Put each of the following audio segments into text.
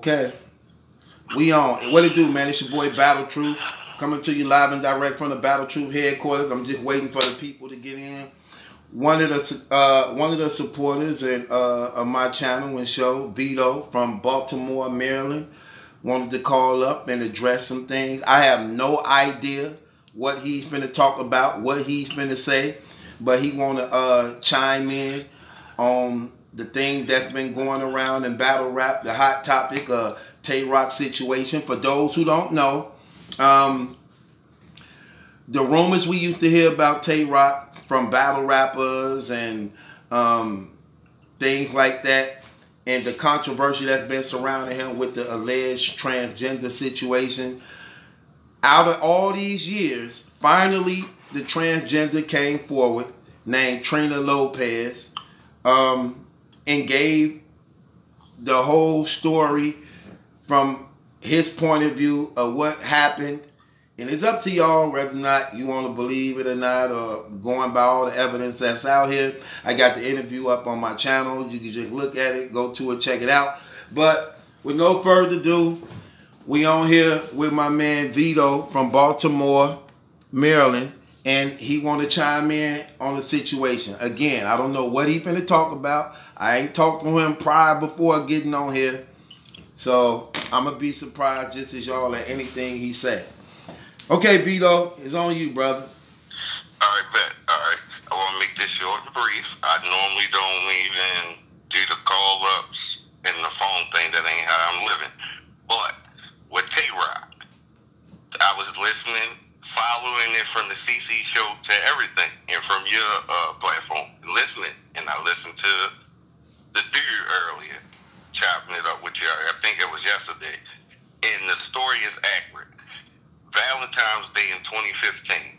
Okay. We on. What it do, man? It's your boy Battle Truth. Coming to you live and direct from the Battle Truth headquarters. I'm just waiting for the people to get in. One of the supporters of my channel and show, Vito from Baltimore, Maryland, wanted to call up and address some things. I have no idea what he's finna talk about, what he's finna say, but he want to chime in on the thing that's been going around in battle rap, the hot topic, Tay-Rock situation. For those who don't know, the rumors we used to hear about Tay-Rock from battle rappers and things like that, and the controversy that's been surrounding him with the alleged transgender situation. Out of all these years, finally the transgender came forward, named TrIna Lopez, and gave the whole story from his point of view of what happened. And it's up to y'all whether or not you want to believe it or not, or going by all the evidence that's out here. I got the interview up on my channel. You can just look at it, go to it, check it out. But with no further ado, we on here with my man Vito from Baltimore, Maryland, and he want to chime in on the situation. Again, I don't know what he finna talk about. I ain't talked to him prior before getting on here, so I'm gonna be surprised just as y'all at anything he say. Okay, Vito, it's on you, brother. All right, bet. All right. I want to make this short and brief. I normally don't even do the call-ups and the phone thing. That ain't how I'm living. But with Tay-Rock, I was listening, following it from the CC show to everything, and from your platform, listening. And I listened to the dude earlier, chopping it up with you. I think it was yesterday. And the story is accurate. Valentine's Day in 2015,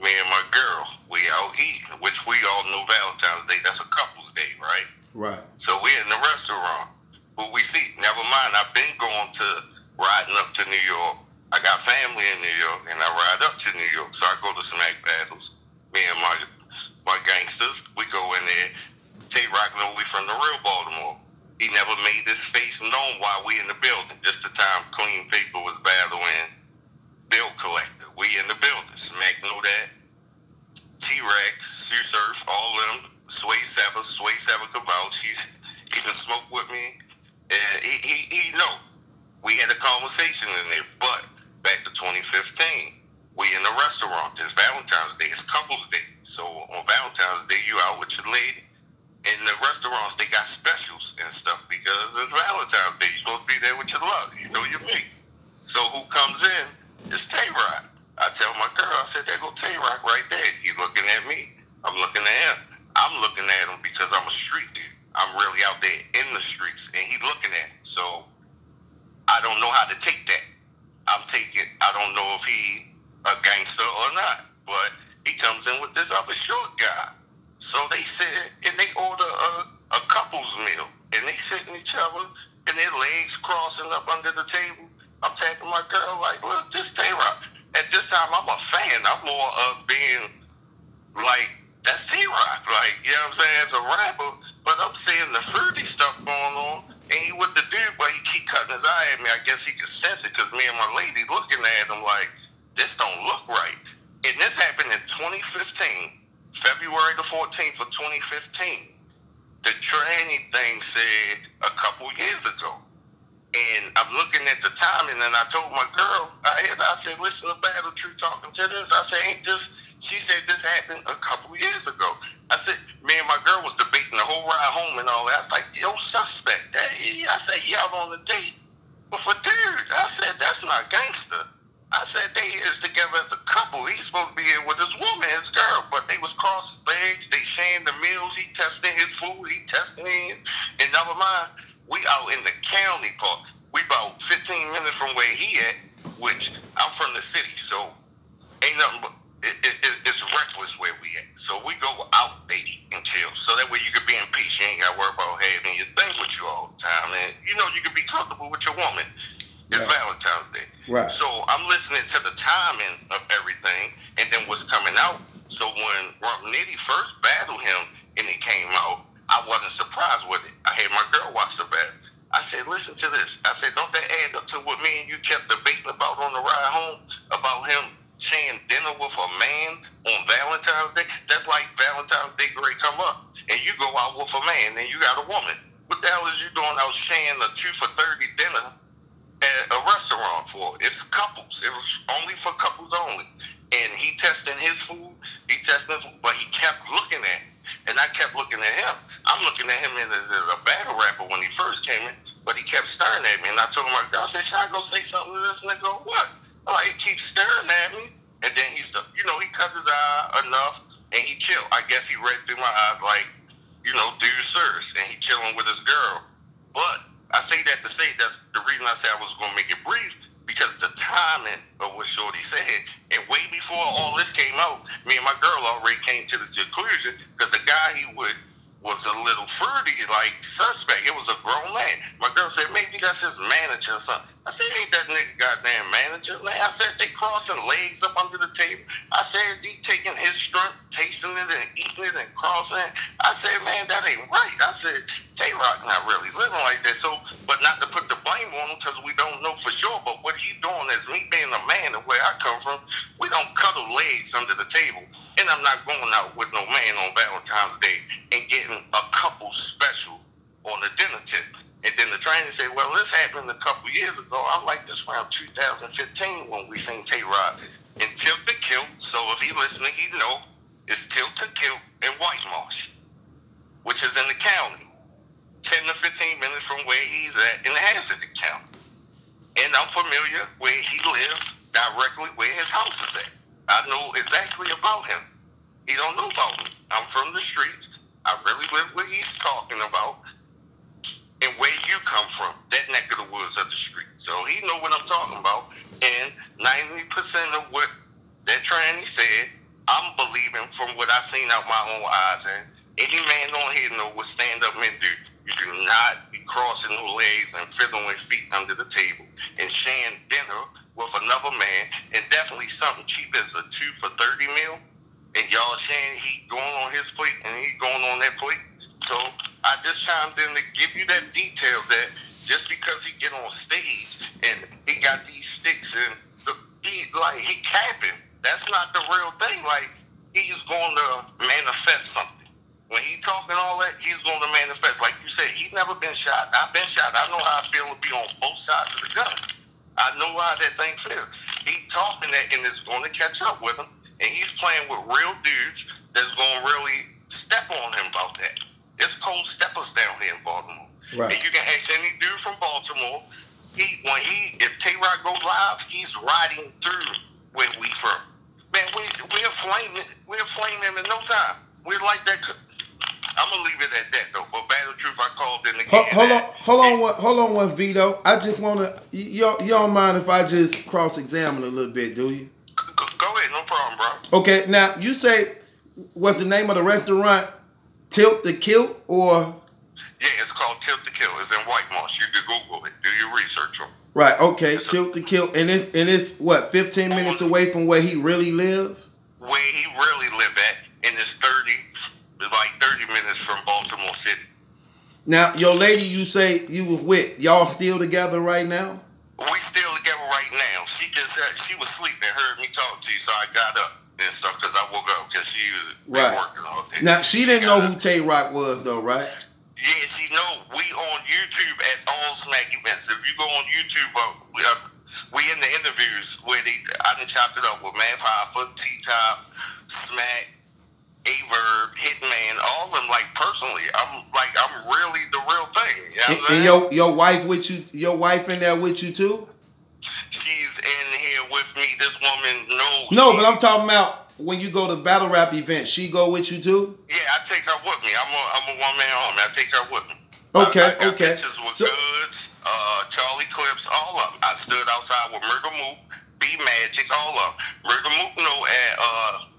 me and my girl, we out eating, which we all know Valentine's Day, that's a couple's day, right? Right. So we're in the restaurant. Who we see, never mind, I've been going to, riding up to New York. I got family in New York, and I ride up to New York. So I go to Smack Battles. Me and my gangsters, we go in there. Tay-Rock know we from the real Baltimore. He never made his face known while we in the building. Just the time Clean Paper was battling Bill Collector. We in the building. Smack know that. T-Rex, Sue Surf, all of them. Sway Seven Cabal. He done smoked with me. And he know. We had a conversation in there. But back to 2015, we in the restaurant. It's Valentine's Day. It's couples day. So on Valentine's Day, you out with your lady. In the restaurants, they got specials and stuff because it's Valentine's Day. You're supposed to be there with your love. You know your mate. So who comes in? It's Tay-Rock. I tell my girl, I said, there go Tay-Rock right there. He's looking at me. I'm looking at him. I'm looking at him because I'm a street dude. I'm really out there in the streets, and he's looking at me. So I don't know how to take that. I don't know if he a gangster or not, but he comes in with this other short guy. So they sit and they order a couple's meal, and they sitting each other, and their legs crossing up under the table. I'm taking my girl like, look, this Tay-Rock. At this time, I'm a fan. I'm more of being like, that's Tay-Rock. Like, you know what I'm saying? As a rapper, but I'm seeing the fruity stuff going on. And he with the dude, but he keep cutting his eye at me. I guess he could sense it because me and my lady looking at him like, this don't look right. And this happened in 2015, February the 14th of 2015. The tranny thing said a couple years ago. And I'm looking at the timing, and I told my girl, I said, listen to Battle Truth talking to this. I said, ain't this, she said this happened a couple years ago. I said, me and my girl was debating the whole ride home and all that. I was like, yo, suspect. I said, y'all on the date. But for dude, I said, that's not gangster. I said, they is together as a couple. He's supposed to be here with his woman, his girl. But they was crossing legs. They sharing the meals. He testing his food. He testing it. And never mind, we out in the county park. We about 15 minutes from where he at, which I'm from the city, so ain't nothing but it's reckless where we at. So we go out there and chill, so that way you can be in peace. You ain't got to worry about having your thing with you all the time, and you know you can be comfortable with your woman. It's Valentine's Day, right? So I'm listening to the timing of everything, and then what's coming out. So when Rump Nitty first battled him and it came out, I wasn't surprised with it. I had my girl watch the battle. I said, listen to this. I said, don't that add up to what me and you kept debating about on the ride home? About him sharing dinner with a man on Valentine's Day? That's like Valentine's Day great come up. And you go out with a man and you got a woman. What the hell is you doing out sharing a 2 for $30 dinner at a restaurant for? It's couples. It was only for couples only. And he testing his food. But he kept looking at it. And I kept looking at him. I'm looking at him as a battle rapper when he first came in, but he kept staring at me. And I told him, I said, should I go say something to this nigga or what? Like, he keeps staring at me. And then he cut his eye enough and he chilled. I guess he read through my eyes like, dude, sirs. And he chilling with his girl. But I say that to say that's the reason I said I was going to make it brief, because the timing of what Shorty said, and way before all this came out, me and my girl already came to the conclusion, because the guy was a little fruity, like suspect. It was a grown man. My girl said, maybe that's his manager or something. I said, ain't that nigga goddamn manager, man. I said, they crossing legs up under the table. I said, he taking his shrimp, tasting it and eating it and crossing it. I said, man, that ain't right. I said, Tay-Rock not really living like that. So, but not to put the blame on him, because we don't know for sure, but what he doing is, me being a man and where I come from, we don't cuddle legs under the table. And I'm not going out with no man on Valentine's Day and getting a couple special on the dinner tip. And then the trainer said, well, this happened a couple years ago. I'm like, this around 2015 when we seen Tay-Rock in Tilt to Kilt. So if he listening, he know it's Tilt to Kilt in White Marsh, which is in the county, 10 to 15 minutes from where he's at in Hazard County. And I'm familiar where he lives, directly where his house is at. I know exactly about him. He don't know about me. I'm from the streets. I really live where he's talking about and where you come from, that neck of the woods of the street. So he know what I'm talking about. And 90% of what that tranny said, I'm believing from what I've seen out my own eyes. And any man on here know what stand-up men do. You do not be crossing no legs and fiddling with feet under the table and sharing dinner with another man, and definitely something cheap as a 2 for $30 meal, and y'all saying he going on his plate and he going on that plate. So I just chimed in to give you that detail that just because he get on stage and he got these sticks and he capping, that's not the real thing. Like, he's going to manifest something. When he talking all that, he's going to manifest. Like you said, he's never been shot. I've been shot. I know how I feel to be on both sides of the gun. I know how that thing feels. He talking that, and it's going to catch up with him. And he's playing with real dudes that's going to really step on him about that. There's cold steppers down here in Baltimore. Right. And you can ask any dude from Baltimore. If Tay-Rock go live, he's riding through where we from. Man, we'll flame him in no time. We're like that. I'm gonna leave it at that though. But Battle Truth, I called in again. Hold on, one Vito. I just wanna. You don't mind if I just cross-examine a little bit, do you? Go ahead, no problem, bro. Okay, now you say what's the name of the restaurant? Tilt the Kilt, or? Yeah, it's called Tilt the Kilt. It's in White Marsh. You can Google it. Do your research on it. Right. Okay. Tilt the Kilt, and it's what, 15 minutes away from where he really lives. Where he really live at, and it's 30 minutes from Baltimore City. Now, your lady, you say you was with, y'all still together right now? We still together right now. She was sleeping, heard me talk to you, so I got up and stuff because I woke up because she was working all day. Now, she didn't know who Tay-Rock was though, right? Yeah, she know. We on YouTube at all Smack events. If you go on YouTube, we in the interviews where I done chopped it up with Math Hoffa, T-Top, Smack, A-Verb, Hitman, all of them, like, personally. I'm really the real thing. You know what I'm saying? And your wife with you, your wife in there with you too? She's in here with me. This woman knows. No, but I'm talking about when you go to battle rap events, she go with you too? Yeah, I take her with me. I'm a one-man army. I take her with me. Okay, I got pictures with Goods, Charlie Clips, all of them. I stood outside with Murder Mook, B Magic, all of them. Murder Mook know at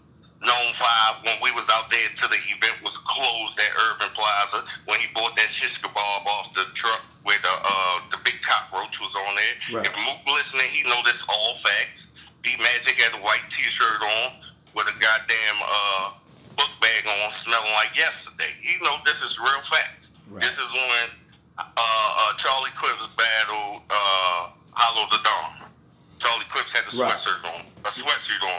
Known 5 when we was out there till the event was closed at Urban Plaza when he bought that shish kebab off the truck where the big cockroach was on there. Right. If Mook listening, he know this all facts. B Magic had a white t-shirt on with a goddamn book bag on, smelling like yesterday. He know this is real facts. Right. This is when Charlie Clips battled Hollow the Dawn. Charlie Clips had a sweatshirt on,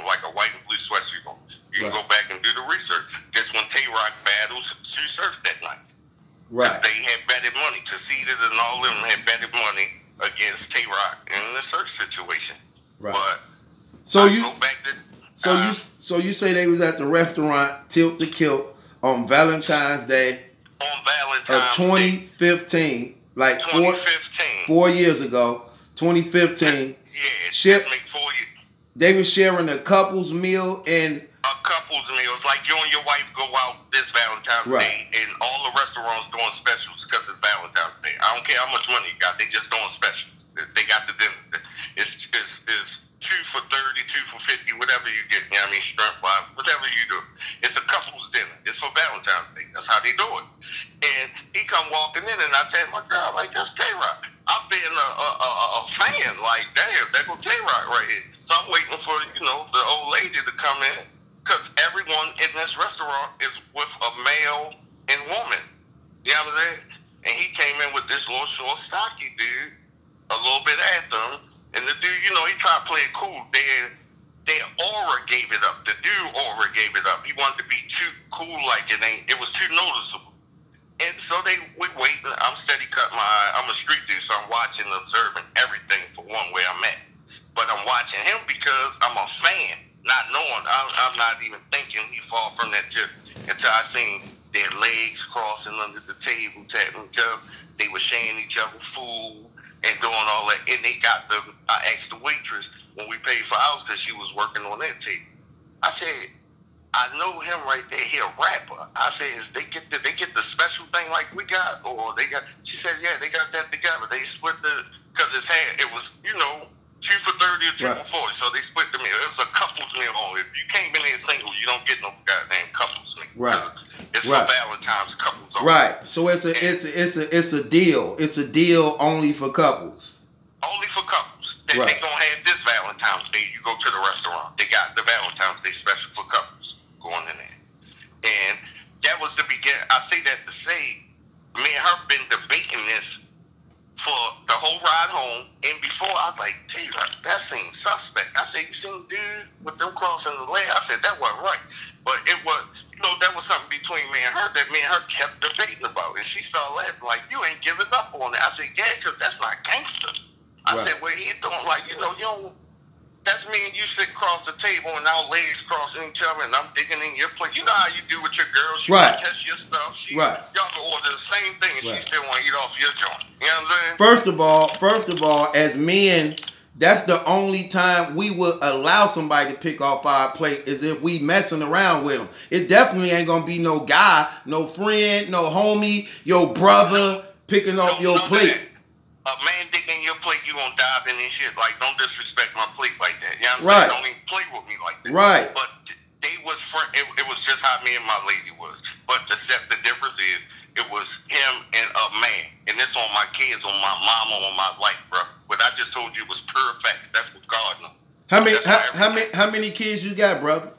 like a white and blue sweatshirt on. You can go back and do the research. That's when Tay-Rock battles Sue Surf that night. Right. They had betted money. Conceded and all of them had betted money against Tay-Rock in the search situation. Right. But so you say they was at the restaurant Tilt the Kilt on Valentine's Day. On Valentine's 2015. Day. Like 2015. 4 years ago. 2015. Yeah, make 4 years. They were sharing a couple's meal and a couple's meal. It's like you and your wife go out this Valentine's Day, and all the restaurants doing specials because it's Valentine's Day. I don't care how much money you got; they just doing specials. They got the dinner. It's 2 for $30, 2 for $50, whatever you get. You know what I mean, shrimp, whatever you do. It's a couple's dinner. It's for Valentine's Day. That's how they do it. And he come walking in, and I tell my girl, like, that's Tay-Rock. I've been a fan, like, damn, that go Tay-Rock right here. So I'm waiting for, the old lady to come in, because everyone in this restaurant is with a male and woman. You know what I'm saying? And he came in with this little short, stocky dude, a little bit after him. And the dude, he tried to play it cool. Their aura gave it up. The dude aura gave it up. He wanted to be too cool, like it was too noticeable. And so we waiting. I'm steady cutting my eye. I'm a street dude, so I'm watching, observing everything for one where I'm at. But I'm watching him because I'm a fan, not knowing. I'm not even thinking he fall from that tip until I seen their legs crossing under the table, tapping each other. They were sharing each other food and doing all that. And I asked the waitress when we paid for ours because she was working on that table. I said, I know him right there. He a rapper. I said, they get the special thing like we got, or they got? She said, yeah, they got that together. They split because it was 2 for $30 or 2 for $40. So they split the meal. It was a couple's meal only. If you came in there single, you don't get no goddamn couple's meal. Right. It's for Valentine's couples only. Right. So it's a deal. It's a deal only for couples. Only for couples. They gonna have this Valentine's Day. You go to the restaurant. They got the Valentine's Day special for couples going in there. And that was the beginning. I say that to say, me and her been debating this for the whole ride home. And before, I was like, hey, that seems suspect. I said, you seen dude with them crossing the leg? I said, that wasn't right. But it was, that was something between me and her that me and her kept debating about. And she started laughing like, you ain't giving up on it. I said, yeah, because that's not gangster. I said, well, he doing like, you don't, that's me and you sit across the table and our legs crossing each other and I'm digging in your plate. You know how you do with your girl. She might test your stuff. Y'all can order the same thing and she still want to eat off your joint. You know what I'm saying? First of all, as men, that's the only time we would allow somebody to pick off our plate is if we messing around with them. It definitely ain't going to be no guy, no friend, no homie, your brother picking off your plate. A man digging your plate, you gonna dive in and shit. Like, don't disrespect my plate like that. You know what I'm saying? Don't even play with me like that. Right. But they was it was just how me and my lady was. But the difference is, it was him and a man. And this on my kids, on my mama, on my life, bro. What I just told you was pure facts. That's what God knows. How many kids you got, brother?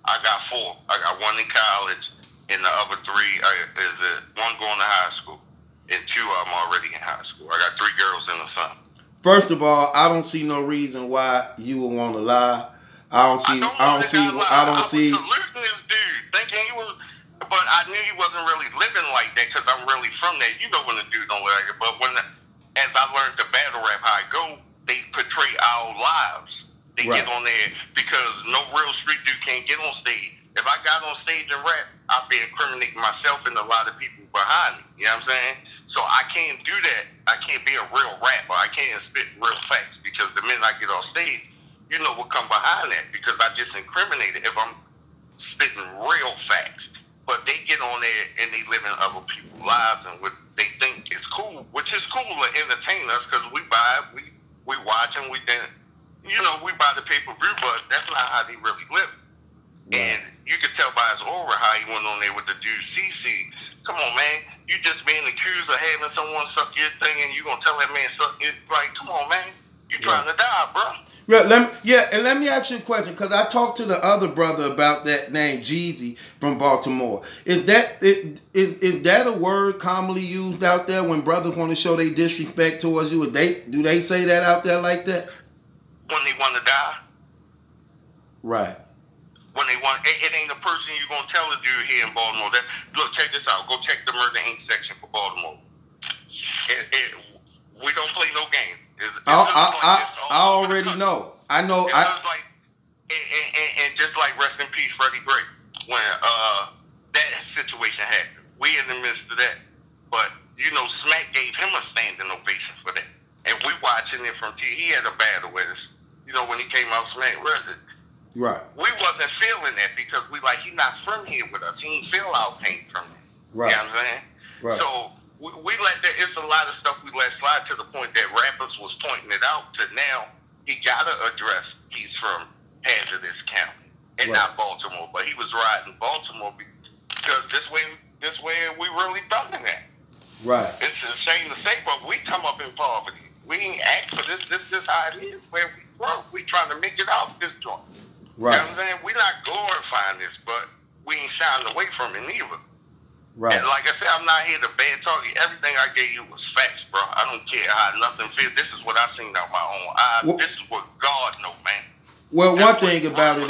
I got 4. I got 1 in college, and the other 3 is one going to high school. And 2 of them already in high school. I got 3 girls and a son. First of all, I don't see no reason why you would want to lie. I don't see. I was saluting this dude, thinking he was, but I knew he wasn't really living like that because I'm really from there. You know when the dude don't look like it. But as I learned the battle rap how I go, they portray our lives. They get on there because no real street dude can't get on stage. If I got on stage and rap, I'd be incriminating myself and a lot of people behind me. You know what I'm saying? So I can't do that. I can't be a real rapper. I can't spit real facts because the minute I get off stage, you know what come behind that because I just incriminated if I'm spitting real facts. But they get on there and they live in other people's lives and what they think is cool, which is cool to entertain us because we buy, we watch and we buy the pay-per-view, but that's not how they really live. And you could tell by his aura how he went on there with the dude CC. Come on, man. You just being accused of having someone suck your thing and you gonna tell that man suck your, like, come on, man. You trying to die, bro. And let me ask you a question, because I talked to the other brother about that name, Jeezy from Baltimore. Is that a word commonly used out there when brothers want to show their disrespect towards you? Do they say that out there like that? When they want to die? Right. When they want, it ain't a person you're going to tell a dude here in Baltimore that, look, check this out. Go check the Murder Inc. section for Baltimore. We don't play no games. I already know. I know. And just like rest in peace, Freddie Gray, when that situation happened, we in the midst of that. But you know, Smack gave him a standing ovation for that, and we watching it from TV. He had a battle with us. You know, when he came out, Smack, right? We wasn't feeling that because we like he not from here with us. He ain't feel our pain from it. Right. You know what I'm saying? Right. So. We let that. It's a lot of stuff we let slide to the point that rappers was pointing it out to now. He gotta address he's from Hazardous County and not Baltimore, but he was riding Baltimore because this way we really thugging that. Right. It's a shame to say, but we come up in poverty. We ain't asked for this. This how it is where we from. We trying to make it out this joint. Right. You know what I'm saying? We not glorifying this, but we ain't shying away from it neither. Right. And like I said, I'm not here to bad talk you. Everything I gave you was facts, bro. I don't care how nothing feels. This is what I seen out my own eyes. This is what God know, man. Well, one thing about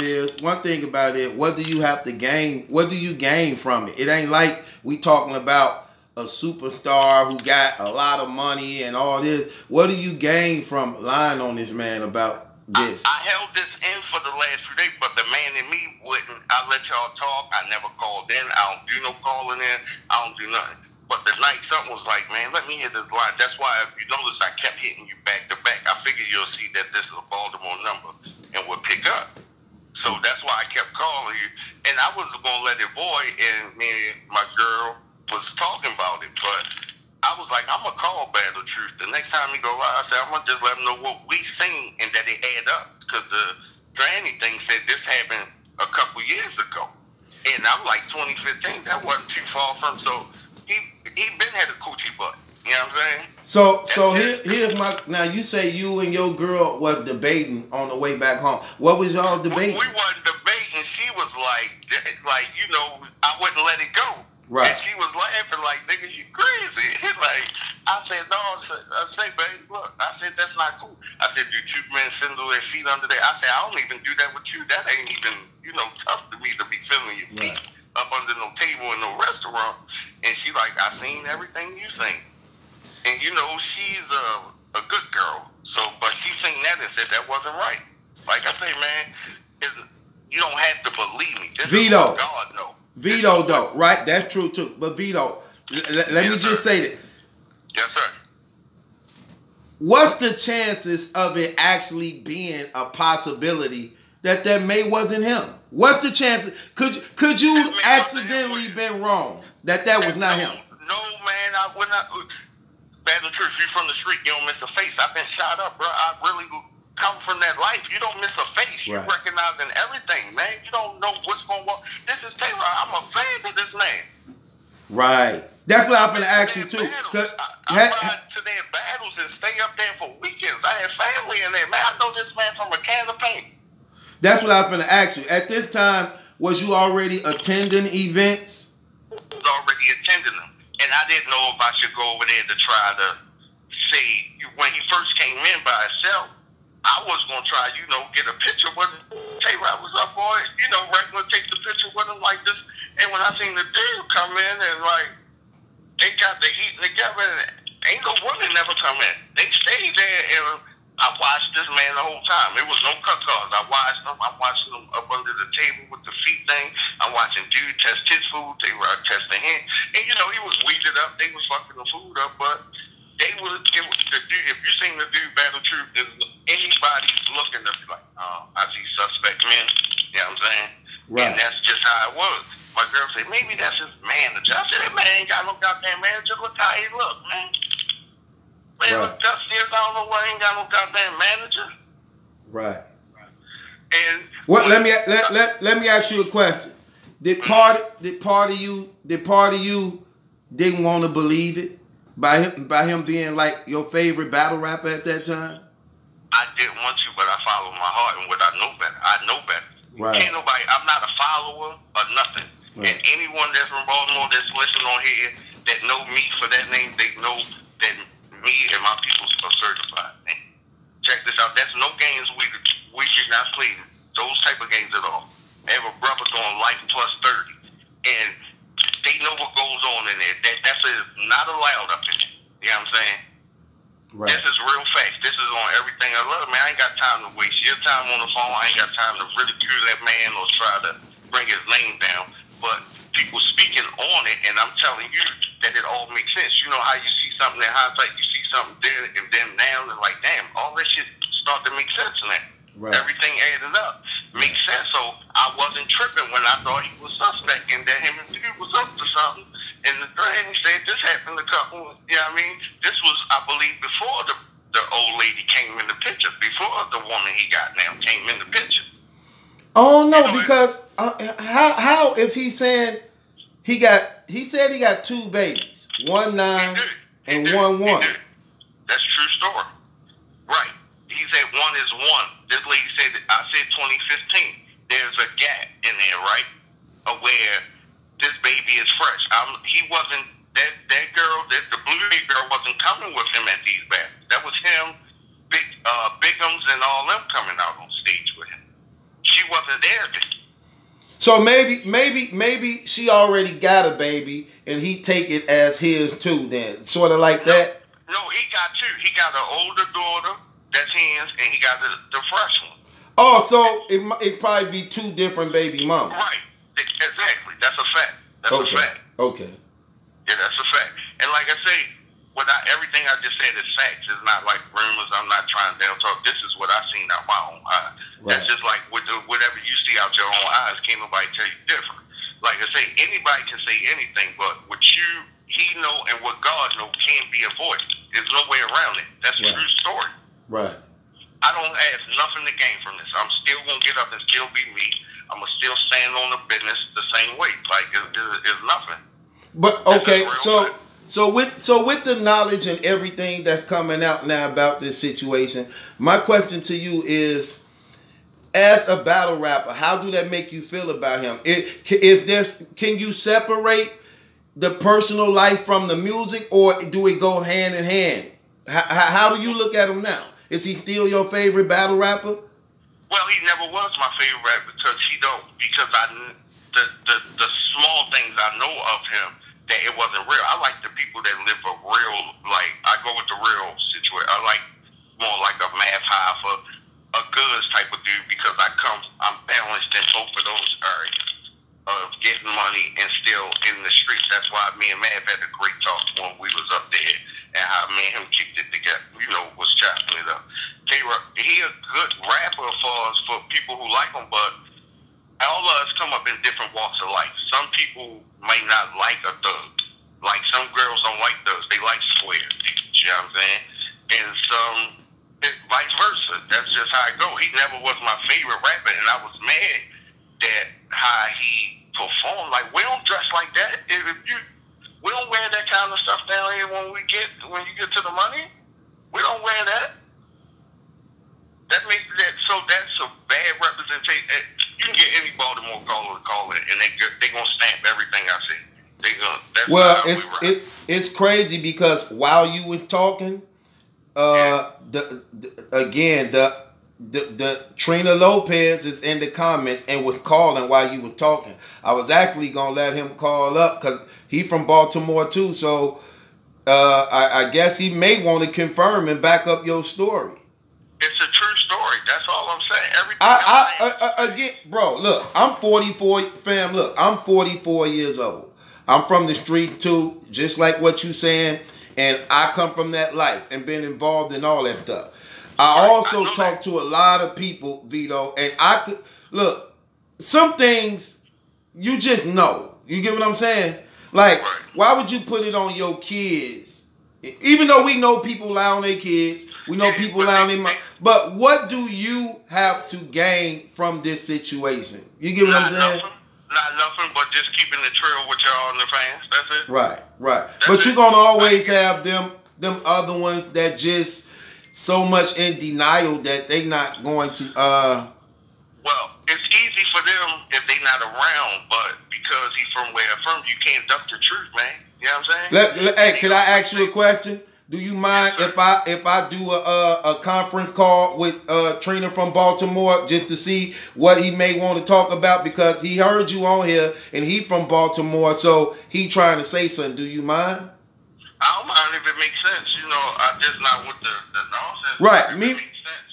it, what do you have to gain? What do you gain from it? It ain't like we talking about a superstar who got a lot of money and all this. What do you gain from lying on this man about this? I held this in for the last few days, but the man in me wouldn't. I let y'all talk. I never called in. I don't do no calling in. I don't do nothing. But the night something was like, man, let me hit this line. That's why, if you notice, I kept hitting you back to back. I figured you'll see that this is a Baltimore number and would pick up. So that's why I kept calling you. And I was going to let it void, and me and my girl was talking about it. But I was like, I'm going to call Battle Truth. The next time he go live, I said, I'm going to just let him know what we seen and that it add up. Because the Granny thing said this happened a couple years ago. And I'm like, 2015, that wasn't too far from. So he been had a coochie butt. You know what I'm saying? Here's my, now you say you and your girl was debating on the way back home. What was y'all debating? We wasn't debating. She was like, you know, I wouldn't let it go. Right. And she was laughing like, nigga, you crazy. Like, I said, no, I said, babe, look, I said, that's not cool. I said, do two men fiddle their feet under there? I said, I don't even do that with you. That ain't even, you know, tough to me to be feeling your feet up under no table in no restaurant. And she like, I seen everything you seen. And, you know, she's a good girl. So, but she seen that and said that wasn't right. Like I say, man, you don't have to believe me. This Vito. is what God knows. Vito, though, right? That's true, too. But Vito, let me just say that. Yes, sir. What's the chances of it actually being a possibility that may wasn't him? What's the chances? Could you accidentally been wrong that was not him? No, man. I would not. Battle Truth, you from the street, you don't miss a face. I've been shot up, bro. I really come from that life. You don't miss a face. You recognizing everything, man. You don't know what's going on. This is TrIna. I'm a fan of this man. Right. That's what I'm going to ask you, too. I ride to their battles and stay up there for weekends. I have family in there, man. I know this man from a can of paint. That's what I'm going to ask you. At this time, was you already attending events? I was already attending them. And I didn't know if I should go over there to try to say, when he first came in by himself, I was going to try, you know, get a picture with him. Hey, what was up, boy? You know, regular take the picture with him like this. And when I seen the dude come in and, like, they got the heat together, ain't no women never come in. They stayed there, and I watched this man the whole time. It was no cut calls. I watched them. I'm watching them up under the table with the feet thing. I'm watching dude test his food. They were testing him. And, you know, he was weeded up. They was fucking the food up, but it was the dude. If you seen the dude Battle Truth, anybody's looking to be like, oh, I see suspect men. You know what I'm saying? Right. And that's just how it was. My girl said, maybe that's his manager. I said, that man ain't got no goddamn manager. Look how he look, man. Man, look dusty as I don't know why he ain't got no goddamn manager. Right. And what? Let me ask you a question. Did part of you didn't want to believe it by him being like your favorite battle rapper at that time? I didn't want to, but I followed my heart and what I know better. I know better. Right. Can't nobody. I'm not a follower or nothing. Right. And anyone that's from Baltimore that's listening on here that know me for that name, they know that me and my people are certified. And check this out. That's no games we did not play. Those type of games at all. I have a brother doing life plus 30, and they know what goes on in there. That's not allowed up in there. You know what I'm saying? Right. This is real facts. This is on everything I love, man. I ain't got time to waste your time on the phone. I ain't got time to ridicule that man or try to bring his name down. But people speaking on it, and I'm telling you that it all makes sense. You know how you see something in hindsight, you see something there, and then now, and like, damn, all that shit start to make sense now. Right. Everything added up. Makes sense. So I wasn't tripping when I thought he was suspect and that him and dude was up to something. And the thing he said, this happened a couple, you know what I mean? This was, I believe, before the old lady came in the picture, before the woman he got now came in the picture. Oh, no, you know, because how if he's saying he said he got 2 babies, 1 9 and 1 1. That's a true story. Right. He said 1 is 1. This lady said, I said 2015. There's a gap in there, right? Where this baby is fresh. He wasn't, that girl, the blue girl wasn't coming with him at these baths. That was him, Bigums and all them coming out on stage with him. She wasn't there then. So maybe she already got a baby and he take it as his too then. Sort of like that? No, he got 2. He got an older daughter, that's his, and he got the fresh one. Oh, so it probably be 2 different baby mamas. Right. Exactly. That's a fact. That's a fact. Okay. Yeah, that's a fact. And like I say, everything I just said is facts. It's not like rumors. I'm not trying to down talk. This is what I seen out my own eye. Right. That's just like whatever you see out your own eyes. Can't nobody tell you different. Like I say, anybody can say anything, but what he know and what God know can't be avoided. There's no way around it. That's a true story. Right. I don't ask nothing to gain from this. I'm still gonna get up and still be me. I'm gonna still stand on the business the same way. Like it's nothing. But okay, so with the knowledge and everything that's coming out now about this situation, my question to you is, as a battle rapper, how do that make you feel about him? Can you separate the personal life from the music, or do it go hand in hand? How do you look at him now? Is he still your favorite battle rapper? Well, he never was my favorite rapper because the small things I know of him, that it wasn't real. I like the people that live a real, like, I go with the real situation. I like more like a math high for a goods type of dude because I'm balanced in both of those areas of getting money and still in the streets. That's why me and Mav had a great talk when we was up there and how me and him kicked it together, was chopping it up. He a good rapper for people who like him, but all of us come up in different walks of life. Some people may not like a thug. Like some girls don't like thugs. They like square dudes, you know what I'm saying? And some, vice versa. That's just how it go. He never was my favorite rapper, and I was mad that how he performed. Like, we don't dress like that. We don't wear that kind of stuff down here when you get to the money. We don't wear that. That's a bad representation. You can get any Baltimore caller to call it, and they gonna stamp everything I say. It's crazy because while you was talking, the TrIna Lopez is in the comments and was calling while you were talking. I was actually gonna let him call up because he from Baltimore too. So I guess he may want to confirm and back up your story. It's a true story. That's all I'm saying. Again, bro, look, I'm 44, fam. Look, I'm 44 years old. I'm from the street too, just like what you saying, and I come from that life and been involved in all that stuff. I also talk to a lot of people, Vito, and I could look. Some things you just know. You get what I'm saying? Like, why would you put it on your kids? Even though we know people lie on their kids, we know people lie on their mom. But what do you have to gain from this situation? You get what I'm saying? Not nothing, but just keeping the trail with y'all and the fans. That's it. Right. But you're gonna always have them other ones that just so much in denial that they not going to. Well, it's easy for them if they not around, but because he's from where I'm from, you can't duck the truth, man. You know what I'm saying? Hey, can I ask you a question? Do you mind if I do a conference call with TrIna from Baltimore just to see what he may want to talk about, because he heard you on here and he from Baltimore, so he trying to say something. Do you mind? I don't mind if it makes sense. You know, I'm just not with the nonsense. Right. Me.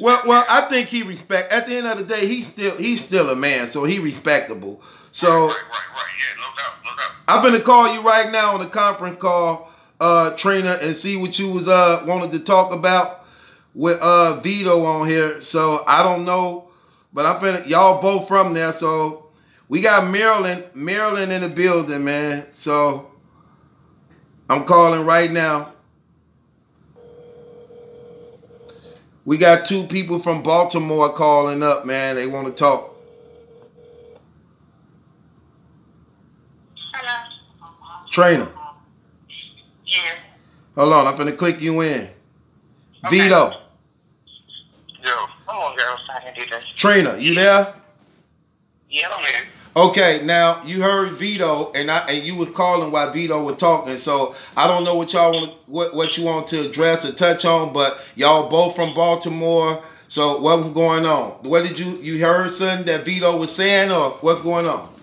Well, I think he respect. At the end of the day, he's still a man, so he respectable. So right. Yeah, no doubt. I'm gonna call you right now on the conference call, TrIna, and see what you was wanted to talk about with Vito on here. So I don't know, but I'm finna, y'all both from there, so we got Maryland in the building, man. So I'm calling right now. We got 2 people from Baltimore calling up, man. They want to talk. Hello. TrIna. Yeah. Hold on, I'm finna click you in. Okay. Vito. Yo. Come on, girl. So I can do this. TrIna, you there? Yeah, I'm here. Okay, now you heard Vito, and you was calling while Vito was talking. So I don't know what y'all want, what you want to address or touch on, but y'all both from Baltimore. So what was going on? What did you heard something that Vito was saying, or what's going on?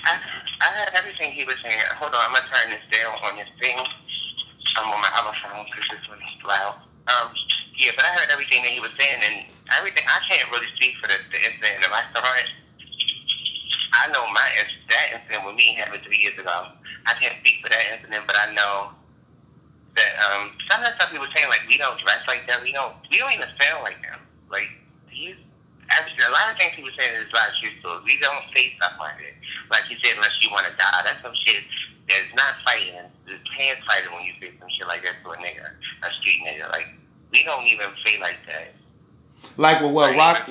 I heard everything he was saying. Hold on, I'm gonna turn this down on this thing. I'm on my other phone because this one's loud. Yeah, but I heard everything that he was saying, and everything. I can't really speak for the incident in the restaurant. I know that incident with me happened 3 years ago. I can't speak for that incident, but I know that some of the stuff he was saying, like, we don't dress like that. We don't even sound like them. Like, a lot of things he was saying is a lot of truth to it. We don't say stuff like that. Like he said, unless you want to die. That's some shit that's not fighting. It's hand fighting when you say some shit like that to a nigga, a street nigga. Like, we don't even say like that. Like what Rock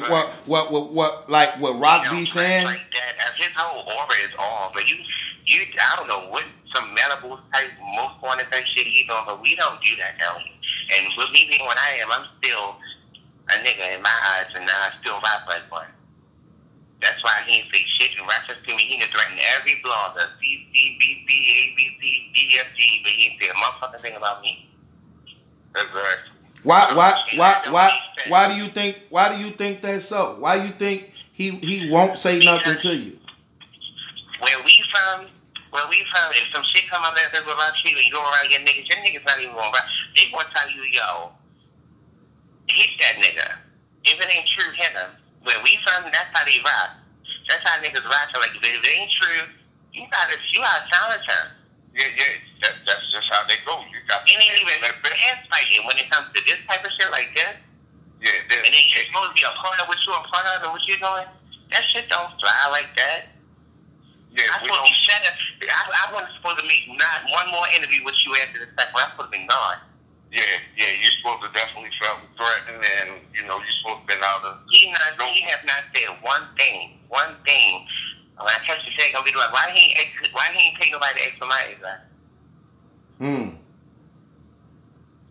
be saying? Like that. His whole aura is off. But you I don't know what some medical type most wanted type shit he doing, but we don't do that down here. And with me being what I am, I'm still a nigga in my eyes, and I still rap like one. That's why he ain't say shit in reference to me. He done threatened every blogger, C, C, B, C, A, B, C, D, F, G, but he ain't say a motherfucking thing about me. That's right. Why do you think that's so? Why you think he won't say nothing to you? Where we from, if some shit come up there about you and you go around your niggas not even going around. They gonna tell you, yo, hit that nigga. If it ain't true, hit him. Where we from, that's how they rock. That's how niggas rock. So like, if it ain't true, you gotta challenge him. Yeah, that's just how they go. You ain't even hands fighting when it comes to this type of shit like this. Yeah, and then you're supposed to be a part of what you're a part of and what you're doing. That shit don't fly like that. Yeah, I wasn't supposed to make not one more interview with you after the second. I'm supposed to be gone. Yeah, you're supposed to definitely felt threatened, and you're supposed to be out of. He has not said one thing. When I catch the shit, gonna be like, why he ain't take nobody to extra miles, right?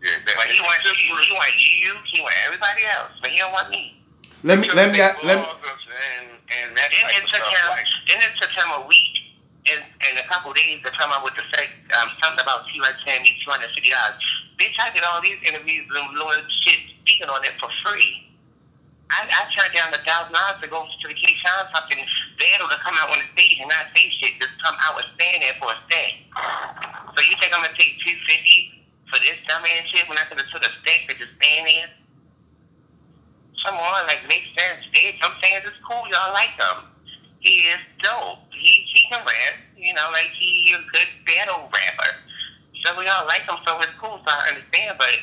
Yeah, but he want you, he want everybody else, but he don't want me. Let me. Then it took him a week and a couple days to come up with the fact something about T-Rex paying me $250. Bitch, I did all these interviews and doing shit, speaking on it for free. I turned down $1,000 to go to the King Sean something battle to come out on the stage and not say shit, just come out and stand there for a stay. So you think I'm gonna take $250 for this dumbass shit when I could have took a stick to just stand there? Come on, like, makes sense. I'm saying it's cool, y'all like him. He is dope. He can rap, like he a good battle rapper. So we all like him, so it's cool, so I understand, but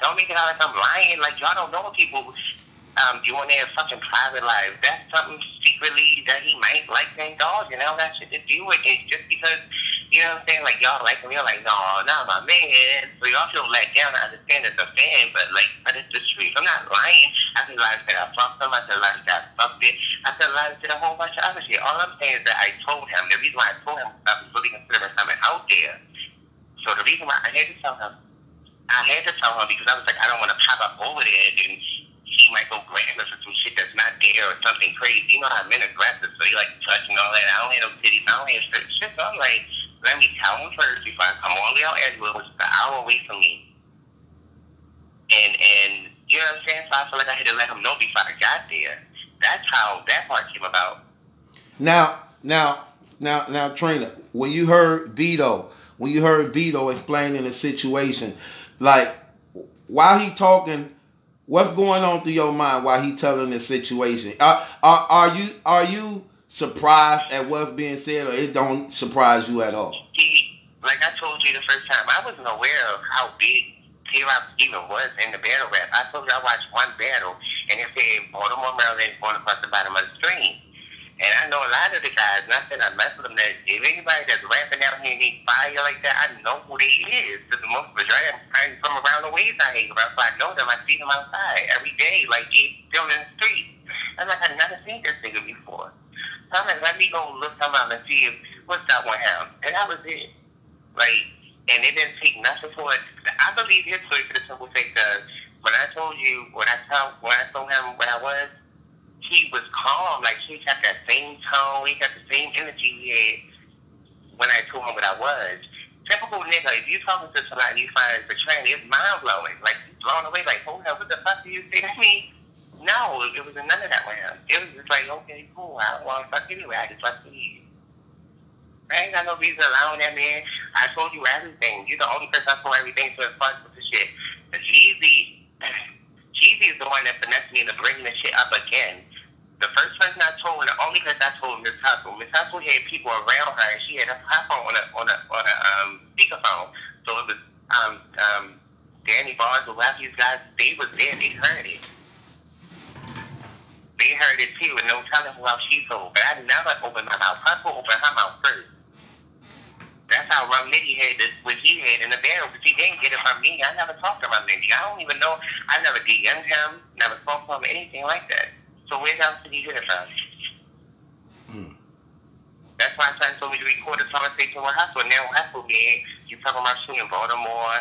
don't make it out like I'm lying, like y'all don't know what people doing their fucking private lives. That's something secretly that he might like their dog, that shit to do with it. Just because, you know what I'm saying, like y'all like him, you're like, no, not my man. So y'all feel let down. I understand it's a fan, but it's the truth. I'm not lying. I said lies that I fucked him. I said lies that I fucked it. I said lies that a whole bunch of other shit. All I'm saying is that I told him. The reason why I told him I was really considering coming out there. So the reason why I had to tell him, I had to tell him because I was like, I don't want to pop up over there and he might go grab us for some shit that's not there or something crazy. You know how men aggressive, so he like touching all that. I don't have no titties, I don't have shit. So I'm like, let me tell him first before I come all the way out Edgewood, which is an hour away from me. And you know what I'm saying? So I feel like I had to let him know before I got there. That's how that part came about. Now, TrIna, when you heard Vito explaining the situation, like while he talking, what's going on through your mind while he telling the situation? Are you surprised at what's being said, or it don't surprise you at all? Like I told you the first time, I wasn't aware of how big T-Rock even was in the battle rap. I told you I watched one battle, and it said Baltimore, Maryland, going across the bottom of the screen. And I know a lot of the guys, not that I mess with them, that if anybody that's rapping out here and they fire like that, I know who they is. Because most majority I'm from around the ways I hang around, so I know them. I see them outside every day, like they still in the street. I'm like, I've never seen this nigga before. So I'm like, let me go look him up and see what's up with him. And that was it. Like, and it didn't take nothing for it. I believe his story for the simple fact that when I told you, when I told him what I was, he was calm. Like, he had that same tone, he had the same energy he had when I told him what I was. Typical nigga, if you talking to somebody you find as betraying, it's mind blowing. Like, he's blown away, like, hold on, what the fuck do you say to me? No, it was none of that with him. It was just like, okay, cool, I don't want to fuck anyway, I just fuck with you. I ain't got no reason allowing that, man. I told you everything. You're the only person I told everything to as far as with the shit. But Jeezy is the one that finessed me into bringing the shit up again. The first person I told, and the only person I told, Miss Hustle. Miss Hustle had people around her, and she had a iPhone on a speakerphone. So it was Danny Barnes, the last these guys, they was there, they heard it. They heard it too, and no telling who else she told. But I never opened my mouth. Hustle opened her mouth first. That's how Rum Nitty had this, what he had in the barrel, because he didn't get it from me. I never talked to Rum Nitty. I don't even know. I never DM'd him, never spoke to him, anything like that. So where else did he get it from? That's why I told me to record a conversation with Hustle. And now Hustle, man, you talking about shooting Baltimore,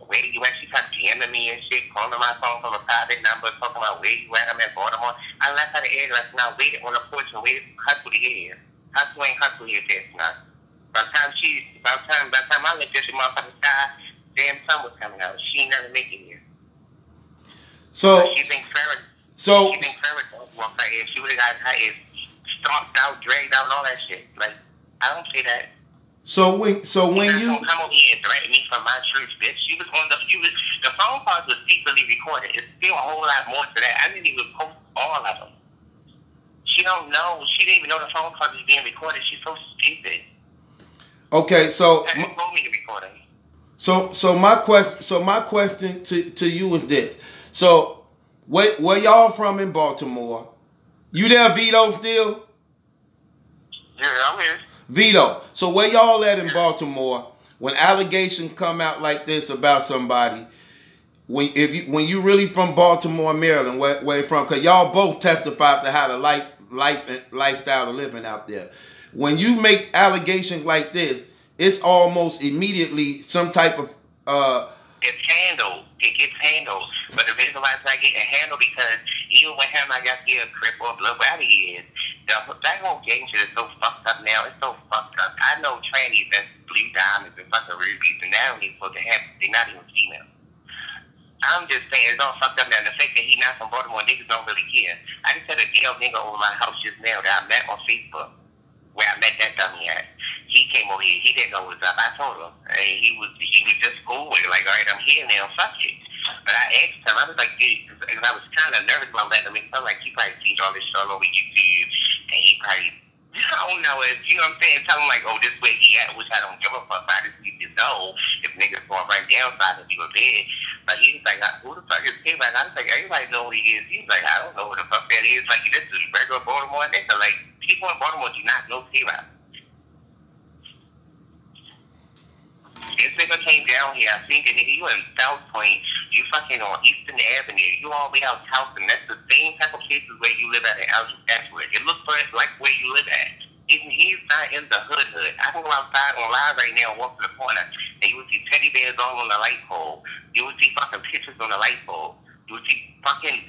where you at? She kept DMing me and shit, calling my phone from a private number, talking about where you at, I'm in Baltimore. I left her the address, and I waited on the porch and waited for Hustle to hear. Hustle ain't Hustle here, this now. By the time I looked at the motherfucking sky, damn sun was coming out. She ain't never make it here. So she thinks Farrah walked out here. She would have got her ass stomped out, dragged out, and all that shit. Like, I don't say that. So when you don't come over here and threaten me from my truth, bitch. The phone calls was secretly recorded. It's still a whole lot more to that. I didn't even post all of them. She don't know. She didn't even know the phone calls was being recorded. She's so stupid. Okay, so my question to you is this. So where y'all from in Baltimore? You there, Vito, still? Yeah, I'm here. Vito, so where y'all at in Baltimore when allegations come out like this about somebody? When you really from Baltimore, Maryland, where you from? Because y'all both testified to how the lifestyle of living out there. When you make allegations like this, it's almost immediately some type of It's handled. It gets handled. But the reason why it's not getting handled because even when him, I got here, crip or blood, whatever he is, that whole gang shit is so fucked up now. It's so fucked up. I know trannies that's blue diamonds and fucking rubies, and now he's supposed to have, they're not even female. I'm just saying, it's all fucked up now. The fact that he not from Baltimore, niggas don't really care. I just had a gay nigga over my house just now that I met on Facebook, where I met that dummy at. He came over here. He didn't know what was up. I told him. And he was just cool with it. Like, all right, I'm here now. Fuck it. But I asked him. I was like, dude, because I was kind of nervous about letting him in. I'm like, he probably sees all this shit all over YouTube. And he probably, I don't know, you know what I'm saying? Tell him, like, oh, this way he at, which I don't give a fuck. I just need to know if niggas going right down so I can do a bed. But he was like, who the fuck is K-Rock? I was like, everybody know who he is. He was like, I don't know who the fuck that is. Like, this is regular Baltimore nigga. Like, people in Baltimore do not know K-Rock. This nigga came down here. I think that you in South Point. You fucking on Eastern Avenue. You all the way out Towson. That's the same type of places where you live at in Ashwood. It looks like where you live at. He's not in the hood. I can go outside on live right now and walk to the corner, and you would see teddy bears all on the light pole. You would see fucking pictures on the light pole. You would see fucking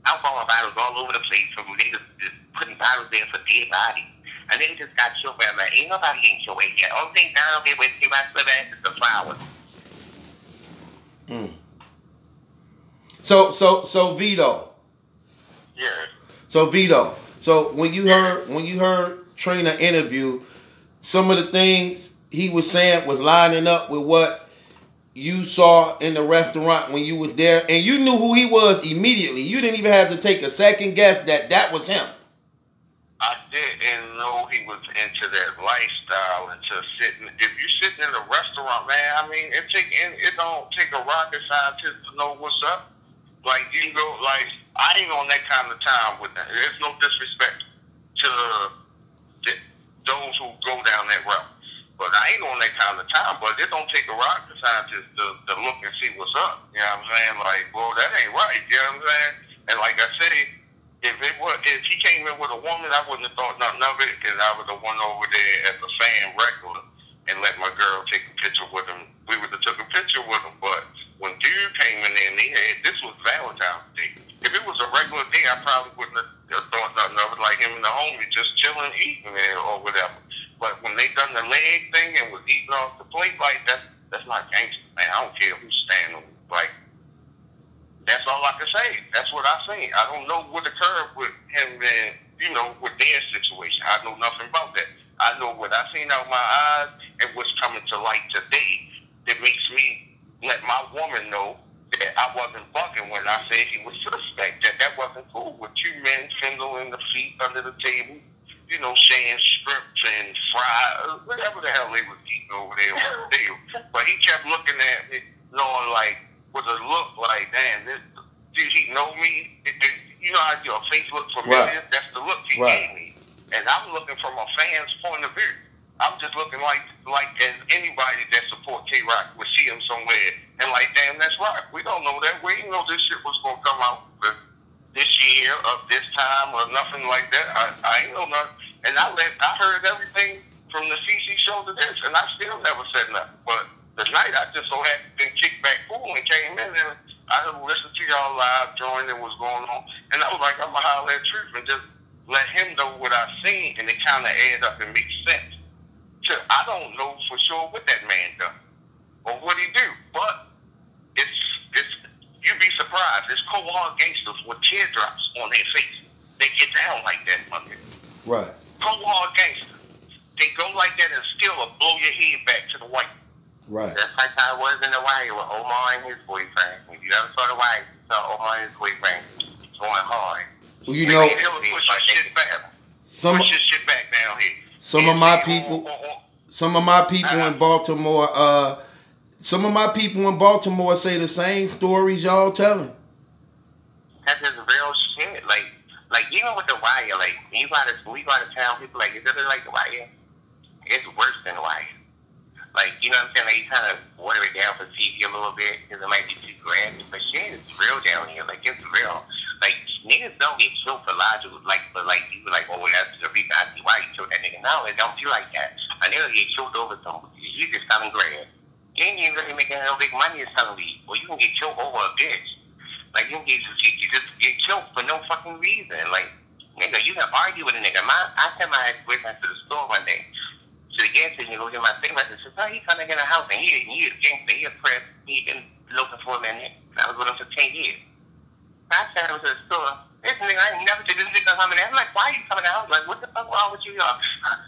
alcohol bottles all over the place from niggas just putting bottles there for dead bodies. And niggas just got killed by like, ain't nobody getting killed yet. Only thing down there with T-Rock slip ass is the flowers. So Vito. Yeah. So Vito. So when you heard TrIna interview, some of the things he was saying was lining up with what you saw in the restaurant when you was there, and you knew who he was immediately. You didn't even have to take a second guess that was him. I didn't know he was into that lifestyle, into sitting. If you sitting in a restaurant, man, I mean, it don't take a rocket scientist to know what's up. Like, you go, like, I ain't on that kind of time with that. There's no disrespect to those who go down that route. But I ain't on that kind of time. But it don't take a rocket scientist to look and see what's up. You know what I'm saying? Like, well, that ain't right. You know what I'm saying? And like I said, if he came in with a woman, I wouldn't have thought nothing of it, because I would have went over there as a fan regular and let my girl take a picture with him. We would have took a picture with him. But when dude came in there, and this was Valentine's Day. If it was a regular day, I probably wouldn't have thought nothing of it. Like him and the homie just chilling, eating there or whatever. But when they done the leg thing and was eating off the plate, like that's not gangster, man. I don't care who's standing. Like, that's all I can say. That's what I seen. I don't know what occurred with him and, with their situation. I know nothing about that. I know what I seen out my eyes and what's coming to light today that makes me let my woman know that I wasn't bugging when I said he was suspect. That wasn't cool with two men fingering the feet under the table, saying strips and fries, whatever the hell they was eating over there on the deal. But he kept looking at me, knowing, like, with a look like, damn, did he know me? You know how your face looks familiar? Right. That's the look he gave me. And I'm looking from a fan's point of view. I'm just looking like as anybody that support K-Rock would see him somewhere and like, damn, that's right. We don't know that. We didn't know this shit was going to come out this year or this time or nothing like that. I ain't know nothing. And I heard everything from the CC show to this, and I still never said nothing. But tonight, I just so happened to kick back cool and came in, and I listened to y'all live, joined in what's going on, and I was like, I'm going to holler at Truth and just let him know what I seen, and it kind of adds up and makes sense. I don't know for sure what that man done or what he do, but it's you'd be surprised. It's cold hard gangsters with teardrops on their face. They get down like that, mother. Right. Cold hard gangsters. They go like that and still will blow your head back to the white. Right. That's like how it was in The Wire with Omar and his boyfriend. If you ever saw The Wire, you saw Omar and his boyfriend going hard. Well, you know, push your shit back. Push your shit back down here. Some of my people in Baltimore, say the same stories y'all telling. That's just real shit. Like even with The Wire, like we gotta tell people like, is it like The Wire? It's worse than The Wire. Like, you know what I'm saying? Like, you kind of water it down for TV a little bit because it might be too graphic, but shit is real down here. Like, it's real. Like, niggas don't get killed for logic, but you were like, oh, that's the reason I see why you killed that nigga. No, it don't be like that. A nigga get killed over something. You just selling grab. You ain't even really making no big money or selling weed. Or you can get killed over a bitch. Like, you just get killed for no fucking reason. Like, nigga, you can argue with a nigga. I sent my ex-boyfriend to the store one day. To the gas station, go get my cigarette. I said, he coming in the house, and he is gangster. He a press. He been looking for a minute. I was with him for 10 years. I sent him to the store. This nigga, I ain't never seen this nigga coming in. I'm like, why are you coming in the house? Like, what the fuck wrong with you, y'all?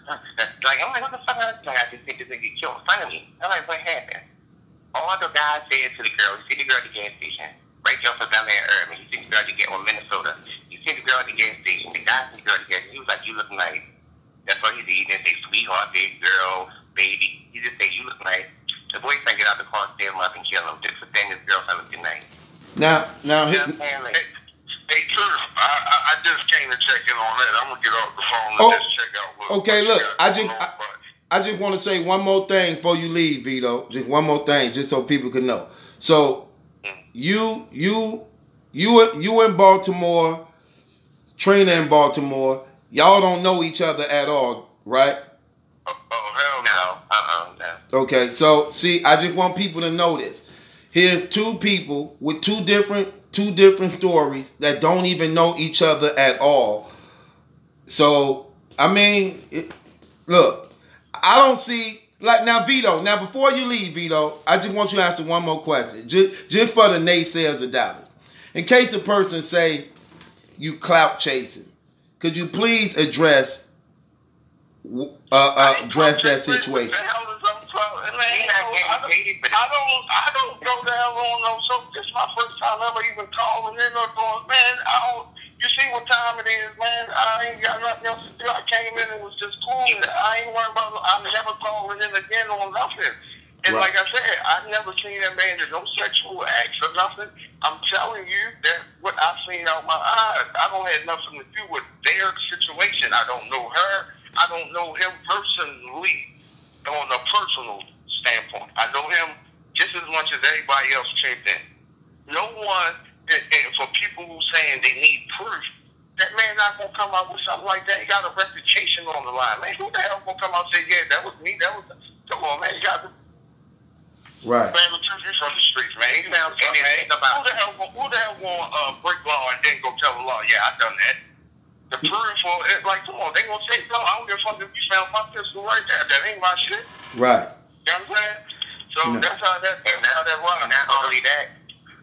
I'm like, what the fuck? Like, I just think this nigga get killed in front of me. I'm like, what happened? All the guy said to the girl, you see the girl at the gas station, right there for down there in Urban. You see the girl at the gas in Minnesota. You see the girl at the gas station. The guy see the girl at the gas station. He was like, you look nice. That's what he did. He didn't say sweetheart, big girl, baby. He just said, you look nice. The boyfriend get out the car, stand him up, and kill him. Just for saying this girlfriend looking nice. Now, hey, Truth, I just came to check in on that. I'm going to get off the phone and just check out. Okay, look, I just want to say one more thing before you leave, Vito. Just one more thing, just so people can know. So, you in Baltimore, TrIna in Baltimore. Y'all don't know each other at all, right? Oh hell no. No. Okay, so see, I just want people to know this. Here's two people with two different stories that don't even know each other at all. So I mean, look, I don't see like now, Vito. Now, before you leave, Vito, I just want you to answer one more question, just for the naysayers of Dallas. In case a person say you clout chasing, could you please address that situation? I don't go down on no soap. This is my first time ever even calling in or going, man, you see what time it is, man. I ain't got nothing else to do. I came in and it was just cool. I ain't worried about I'm never calling in again on nothing. And like I said, I never seen that man do no sexual acts or nothing. I'm telling you that what I've seen out my eyes, I don't have nothing to do with their situation. I don't know her. I don't know him personally on a personal standpoint. I know him just as much as everybody else chipped in. No one, and for people who saying they need proof, that man not gonna come out with something like that. He got a reputation on the line, man. Who the hell gonna come out and say, yeah, that was me? Come on, man. You got to. Right. Man, the truth is from the streets, man. He found something, man. Who the hell gonna break law and then go tell the law, yeah, I done that? The proof for it, like, come on, they gonna say, no, I don't give a fuck if you found my pistol right there. That ain't my shit. Right. You know what I'm saying? So that's how that runs.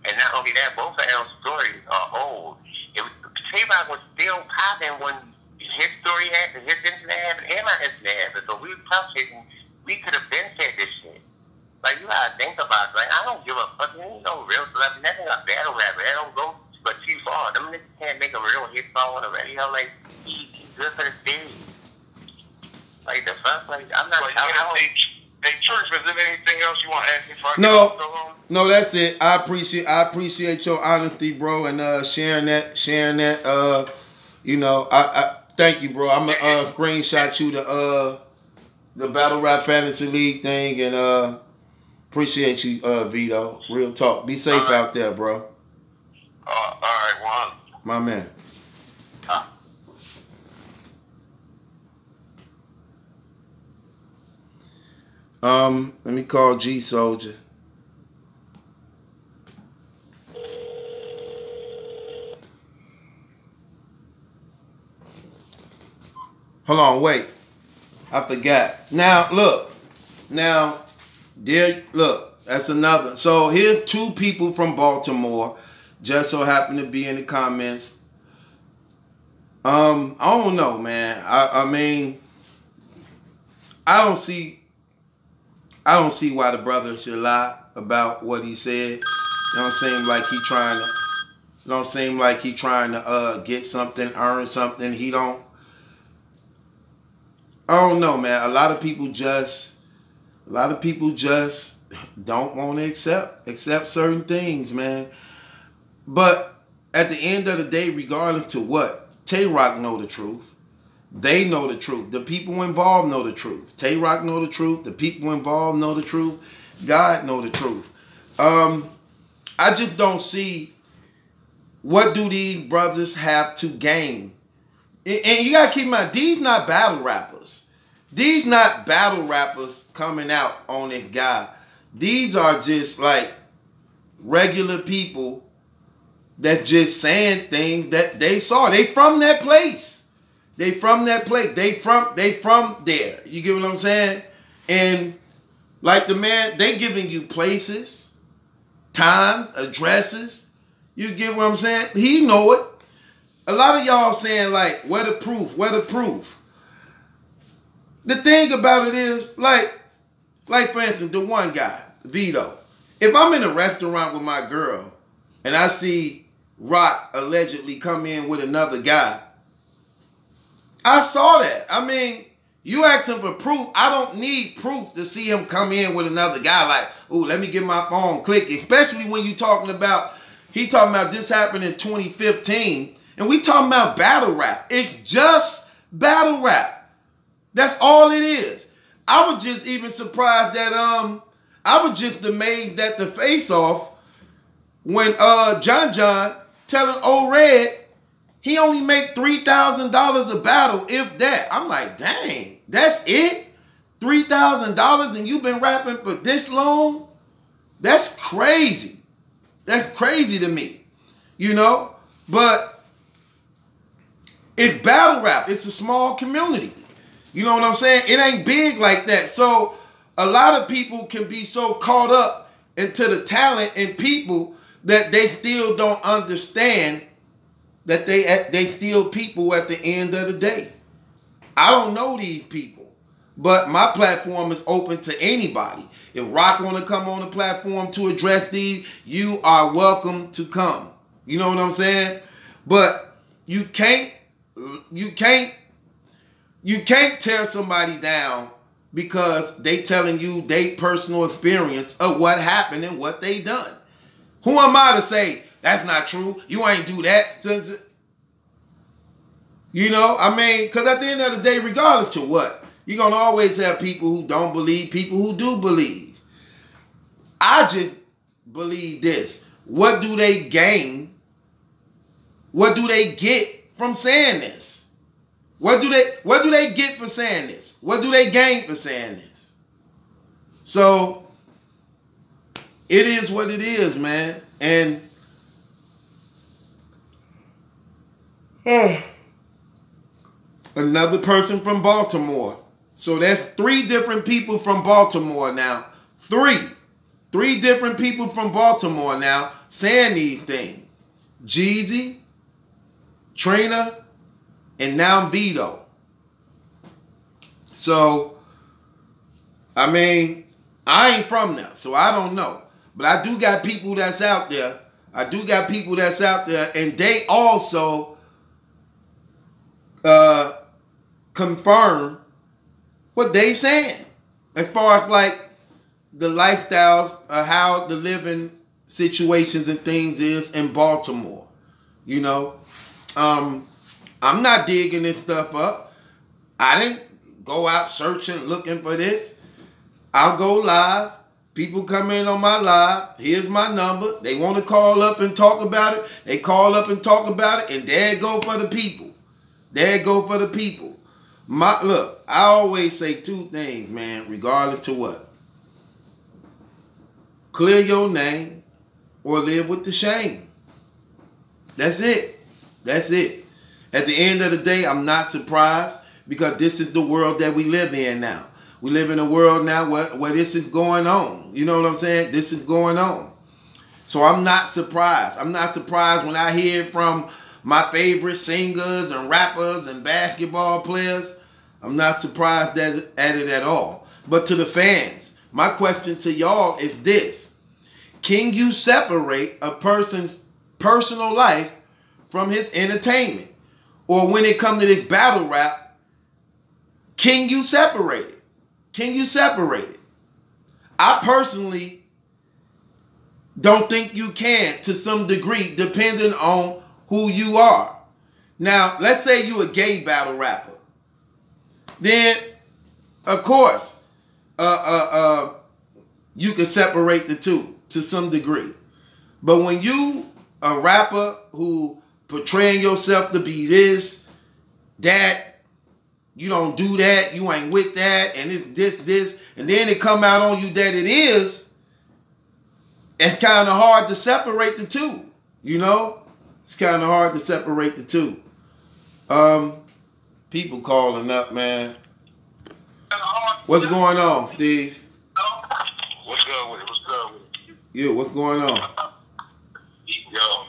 And not only that, both of our stories are old. Trayvon was still popping when his story happened, his incident happened, and my incident happened. So we were talking, we could have been said this shit. Like, you gotta think about it. Like, I don't give a fuck. You ain't no real celebrity. Nothing like battle rapper. That don't go but too far. Them niggas can't make a real hit song on the radio. Like, he's good for the stage. Like, the fuck? Like, I'm not... Hey, Church, is there anything else you want to ask me for? No, that's it. I appreciate your honesty, bro, and sharing that. You know, I thank you, bro. I'm gonna screenshot you the Battle Rap Fantasy League thing, and appreciate you, Vito. Real talk. Be safe out there, bro. All right, Juan. My man. Let me call G Soldier. Hold on, wait. I forgot. Now, look. That's another. So here's two people from Baltimore. Just so happen to be in the comments. I don't know, man. I mean, I don't see why the brother should lie about what he said. Don't seem like he trying to get something, earn something. I don't know, man. A lot of people just don't want to accept certain things, man. But at the end of the day, regardless to what, Tay-Rock know the truth. They know the truth. The people involved know the truth. Tay-Rock know the truth. The people involved know the truth. God know the truth. I just don't see what do these brothers have to gain. And you gotta keep in mind, these not battle rappers. These not battle rappers coming out on this guy. These are just like regular people that just saying things that they saw. They from that place. They from that place. They from there. You get what I'm saying? And like the man, they giving you places, times, addresses. You get what I'm saying? He know it. A lot of y'all saying like, where the proof? Where the proof? The thing about it is, like for instance, the one guy, Vito. If I'm in a restaurant with my girl and I see Rock allegedly come in with another guy, I saw that. I mean, you asking for proof. I don't need proof to see him come in with another guy. Like, ooh, let me get my phone clicking. Especially when he talking about this happened in 2015. And we talking about battle rap. It's just battle rap. That's all it is. I was just even surprised that I was just amazed that the face off when John telling old Red he only make $3,000 a battle, if that. I'm like, dang, that's it? $3,000 and you've been rapping for this long? That's crazy. That's crazy to me. You know? But it's battle rap. It's a small community. You know what I'm saying? It ain't big like that. So a lot of people can be so caught up into the talent and people that they still don't understand that they still people at the end of the day. I don't know these people, but my platform is open to anybody. If Rock want to come on the platform to address these, you are welcome to come. You know what I'm saying? But you can't tear somebody down because they telling you they personal experience of what happened and what they done. Who am I to say that's not true? You ain't do that. You know, I mean, because at the end of the day, regardless of what, you're going to always have people who don't believe, people who do believe. I just believe this. What do they gain? What do they get from saying this? What do they get for saying this? What do they gain for saying this? So it is what it is, man. And another person from Baltimore. So that's 3 different people from Baltimore now. 3 different people from Baltimore now saying these things. Jeezy, TrIna, and now Vito. So, I mean, I ain't from there, so I don't know. But I do got people that's out there. And they also confirm what they saying. As far as like the lifestyles, how the living situations and things is in Baltimore. You know, I'm not digging this stuff up. I didn't go out searching, looking for this. I'll go live. People come in on my live. Here's my number. They want to call up and talk about it. They call up and talk about it. And there it go for the people. Look, I always say 2 things, man, regardless to what. Clear your name or live with the shame. That's it. At the end of the day, I'm not surprised because this is the world that we live in now. We live in a world now where this is going on. You know what I'm saying? This is going on. So I'm not surprised. I'm not surprised when I hear from my favorite singers and rappers and basketball players. I'm not surprised at it at all. But to the fans, my question to y'all is this. Can you separate a person's personal life from his entertainment? Or when it comes to this battle rap, can you separate it? I personally don't think you can to some degree, depending on who you are. Now, let's say you a gay battle rapper. Then, of course, you can separate the two to some degree. But when you a rapper who portraying yourself to be this, that, you don't do that, you ain't with that, and it's this, and then it come out on you that it is, it's kind of hard to separate the two, you know? It's kind of hard to separate the two. People calling up, man. What's going on, Steve? What's good with it? Yeah, what's going on? Yo,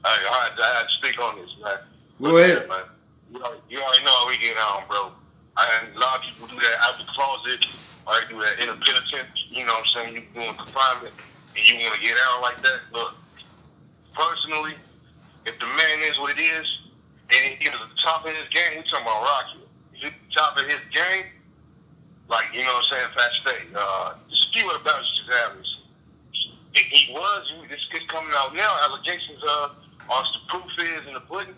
I had to speak on this, man. Go ahead. Man. You already know how we get on, bro. And a lot of people do that out the closet, or they do that in a penitentiary. You know what I'm saying? You doing confinement, and you want to get out like that. Look, personally, if the man is what it is, and he is at the top of his game, we talking about Rocky. If he's at the top of his game, like, you know what I'm saying, Fast State. Just few of the battles just average. He was, it's coming out now, allegations are the proof is in the pudding.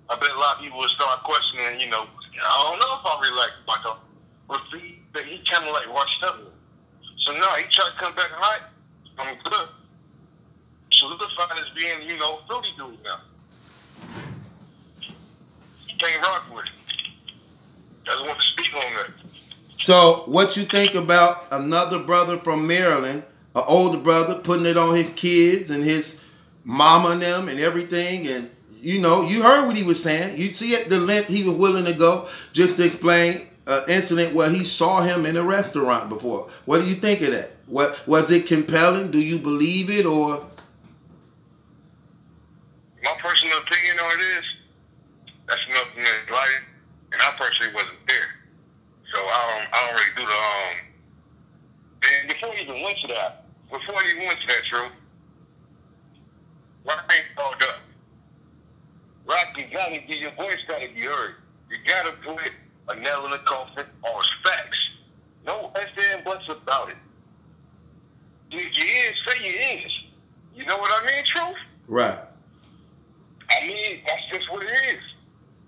I bet a lot of people will start questioning, you know, I don't know if I really like Vito. But he kind of like washed up. So now he tried to come back hot. I'm good. Solidified as being, you know, Philly dude now. He can't rock with it. I just want to speak on that. So, what you think about another brother from Maryland, an older brother, putting it on his kids and his mama and them and everything? And, you know, you heard what he was saying. You see at the length he was willing to go just to explain an incident where he saw him in a restaurant before. What do you think of that? What was it compelling? Do you believe it or? My personal opinion on it is, that's nothing that's right, and I personally wasn't there. So I don't really do the and before you even went to that, True, Rock ain't called up. Rock, you gotta get your voice gotta be heard. You gotta put a nail in the coffin on facts. No ifs and buts about it. If you is, say you is. You know what I mean, Truth? Right. I mean, that's just what it is.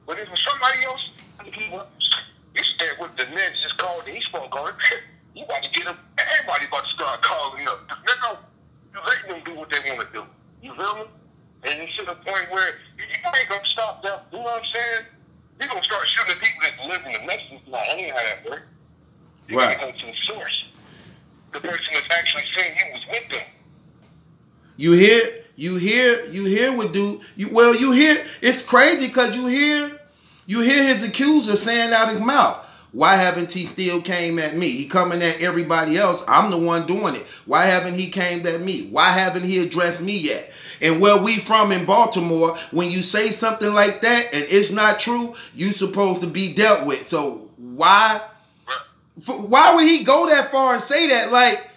But if somebody else, you said what the man just called and he spoke on it, you about to get him, everybody about to start calling up. You let them do what they want to do. You feel me? And it's to the point where you ain't going to stop that. You know what I'm saying? You're going to start shooting the people that's delivering the message. Now, I ain't how that works. You're going to go to the source. The person that's actually saying you was with them. You hear what dude, you hear, it's crazy because you hear his accuser saying out his mouth, why haven't he still came at me? He coming at everybody else. I'm the one doing it. Why haven't he came at me? Why haven't he addressed me yet? And where we from in Baltimore, when you say something like that and it's not true, you supposed to be dealt with. So why would he go that far and say that? Like,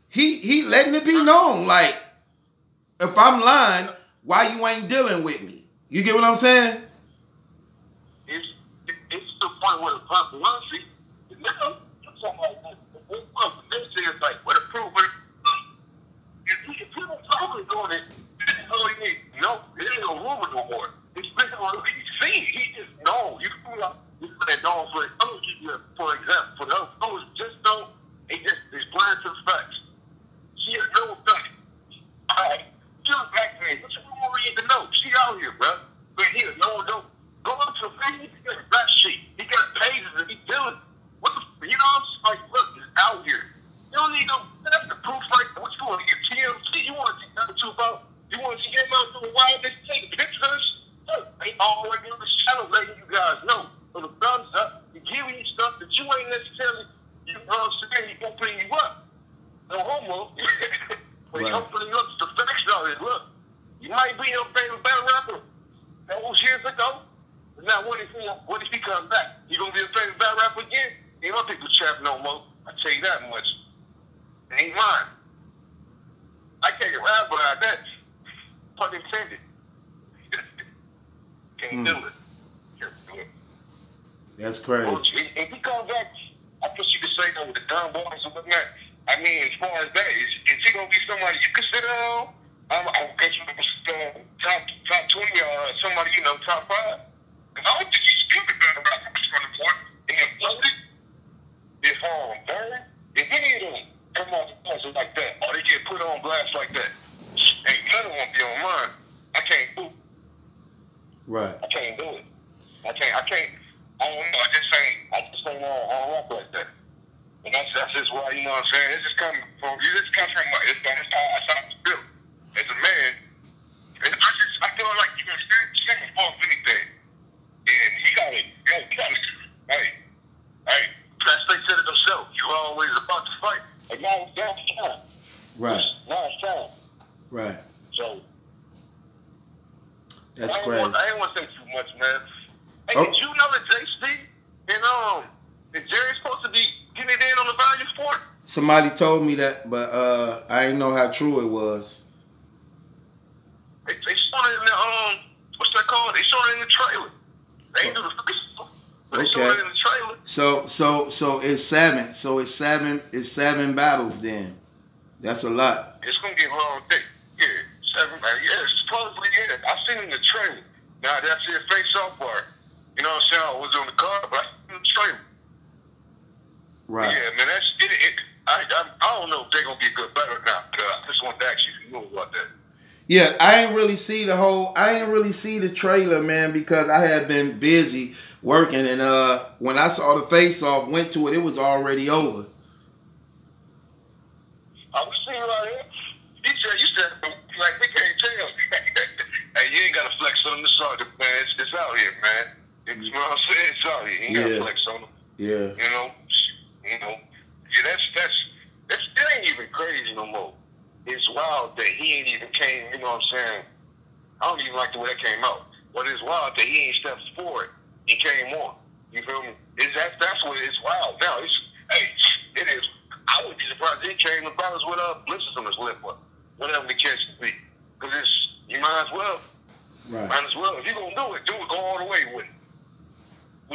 he letting it be known, like, if I'm lying, why you ain't dealing with me? You get what I'm saying? It's the point where the popularity, you know, something like that. This is like, what a proof, if people probably doing it, this is all he needs. No, it ain't no rumor no more. It's been already seen. He just knows. You feel like he's been known for example, for those who just don't, he's blind to the facts. She has no effect. All right. Just back then, what you want to know? She out here, bro. But here, no one don't. Go up to Facebook, he got a rap sheet. He got pages and he dealing. What the, you know, I'm just like, look, it's out here. You don't need no, that's the proof right there. What you want to get TMC? You want to see nothing too about? You want to see him out doing wild, they take pictures? Look, they all right in the channel letting you guys know. So the thumbs up, he giving you stuff that you ain't necessarily, you know what I'm saying, he gonna bring you up. No homo. But right. Hopefully, look, the facts out here. Look, you might be your favorite battle rapper. That was years ago. But now, what if he comes back? You gonna be your favorite battle rapper again? Ain't no people trap no more. I tell you that much. It ain't mine. I can't get rap about that. Pun intended. Can't do it. Can't do it. That's crazy. Well, if he comes back, I guess you could say that with the dumb boys and whatnot. I mean, as far as that, is he gonna be somebody you consider on? I guess you top 20 or somebody, you know, top 5. Because I don't think he's stupid about the rest from the point. And imploded, if burned, if any of them come off the blast like that, or they get put on blast like that, ain't none of them be on mine. I can't do it. Right. I can't do it. I don't know. I don't rap like that. And that's just why, you know what I'm saying? It's just coming from, that's how I feel. As a man, and I feel like you can stand second for anything. And he got it. Hey, Presley said it himself. You're always about to fight. And now it's time. Right. Now it's time. Right. So, that's crazy. I ain't want to say too much, man. Hey, did you know that J-Steve and Jerry's supposed to be getting it in on the value sport? Somebody told me that, but I didn't know how true it was. They showed it in the what's that called? They showed it in the trailer. They ain't do the Facebook, but they showed it in the trailer. So it's 7. So it's 7 battles then. That's a lot. It's gonna get long thick. Yeah, 7. Yeah, supposedly I seen it in the trailer. Now that's it face off part. You know what I'm saying? I was on the car, but I seen it in the trailer. Right. Yeah, man, that's it. I don't know if they're gonna be a good battle or not. I just wanted to ask you if you knew about that. Yeah, I ain't really see the trailer, man, because I had been busy working, and when I saw the face off, went to it, it was already over. I was seeing right here. You said, like, we can't tell. Hey, you ain't got to flex on them. It's out, man. It's out here, man. You know what I'm saying? It's out here. You ain't got to flex on them. Yeah. You know? Yeah, that ain't even crazy no more. It's wild that he ain't even came, you know what I'm saying? I don't even like the way that came out. But it's wild that he ain't stepped forward and came on. You feel me? That's what it's wild. Now, it is. I wouldn't be surprised if he came to brothers with blisters on his lip, or whatever the case may be. Because you might as well. Right. Might as well. If you're going to do it, go all the way with it. I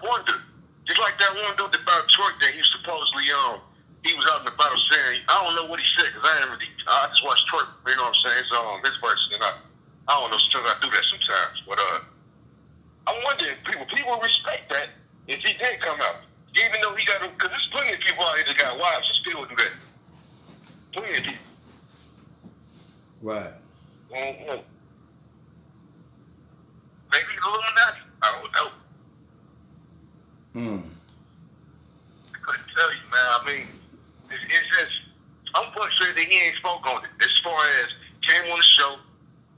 wonder, just like that one dude about Detroit that he supposedly, he was out in the battle saying, I don't know what he said, because I just watched Detroit, you know what I'm saying, it's his version, and I don't know, sometimes I do that sometimes, but I wonder if people respect that if he did come out. Even though he got, because there's plenty of people out here that got wives that still do that. Plenty of people. Right. Mm-hmm. Maybe he's Illuminati. I don't know. I couldn't tell you, man. I mean, it's just, I'm frustrated that he ain't spoke on it. As far as came on the show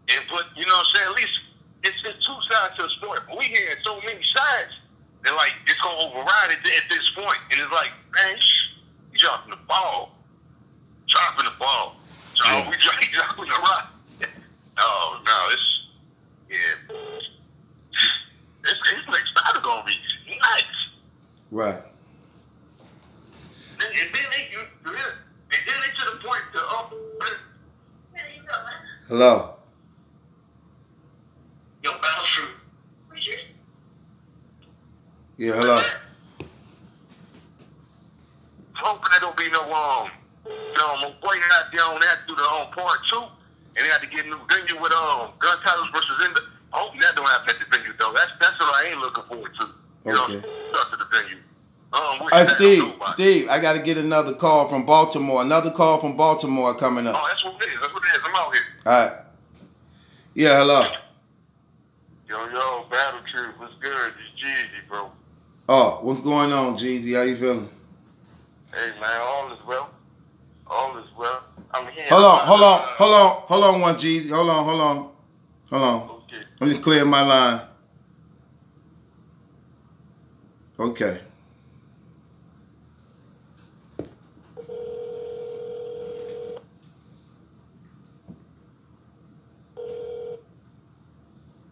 and put, you know what I'm saying? At least it's two sides to the sport. But we hearing so many sides. They're like, it's going to override it at this point. And it's like, man, you dropping the ball. Dropping the ball. So yeah. we dropping the rock. No, it's next battle going to be nice. Right. And then they to the point to, Hello. Yo, Battlefruit. Yeah, hello. I'm hoping there don't be no boy out there on that do the part 2, and they had to get a new venue with gun titles versus in the. I hope that don't happen at the venue though. That's what I ain't looking forward to. You know, stuff to the venue. Steve, I got to get another call from Baltimore. Another call from Baltimore coming up. Oh, that's what it is. I'm out here. All right. Yeah, hello. Yo, Battle Troop, what's good? It's Jeezy, bro. Oh, what's going on, Jeezy? How you feeling? Hey, man, all is well. All is well. I'm here. Hold on, one Jeezy. Hold on. Okay. I'm just clearing my line. Okay.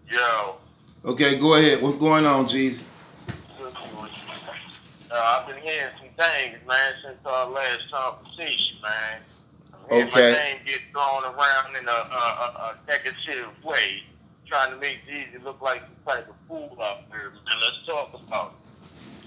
Yo. Okay, go ahead. What's going on, Jeezy? I've been hearing some things, man, since our last conversation, man. My name get thrown around in a negative way, trying to make Jeezy look like some type of fool out there, man. Let's talk about it.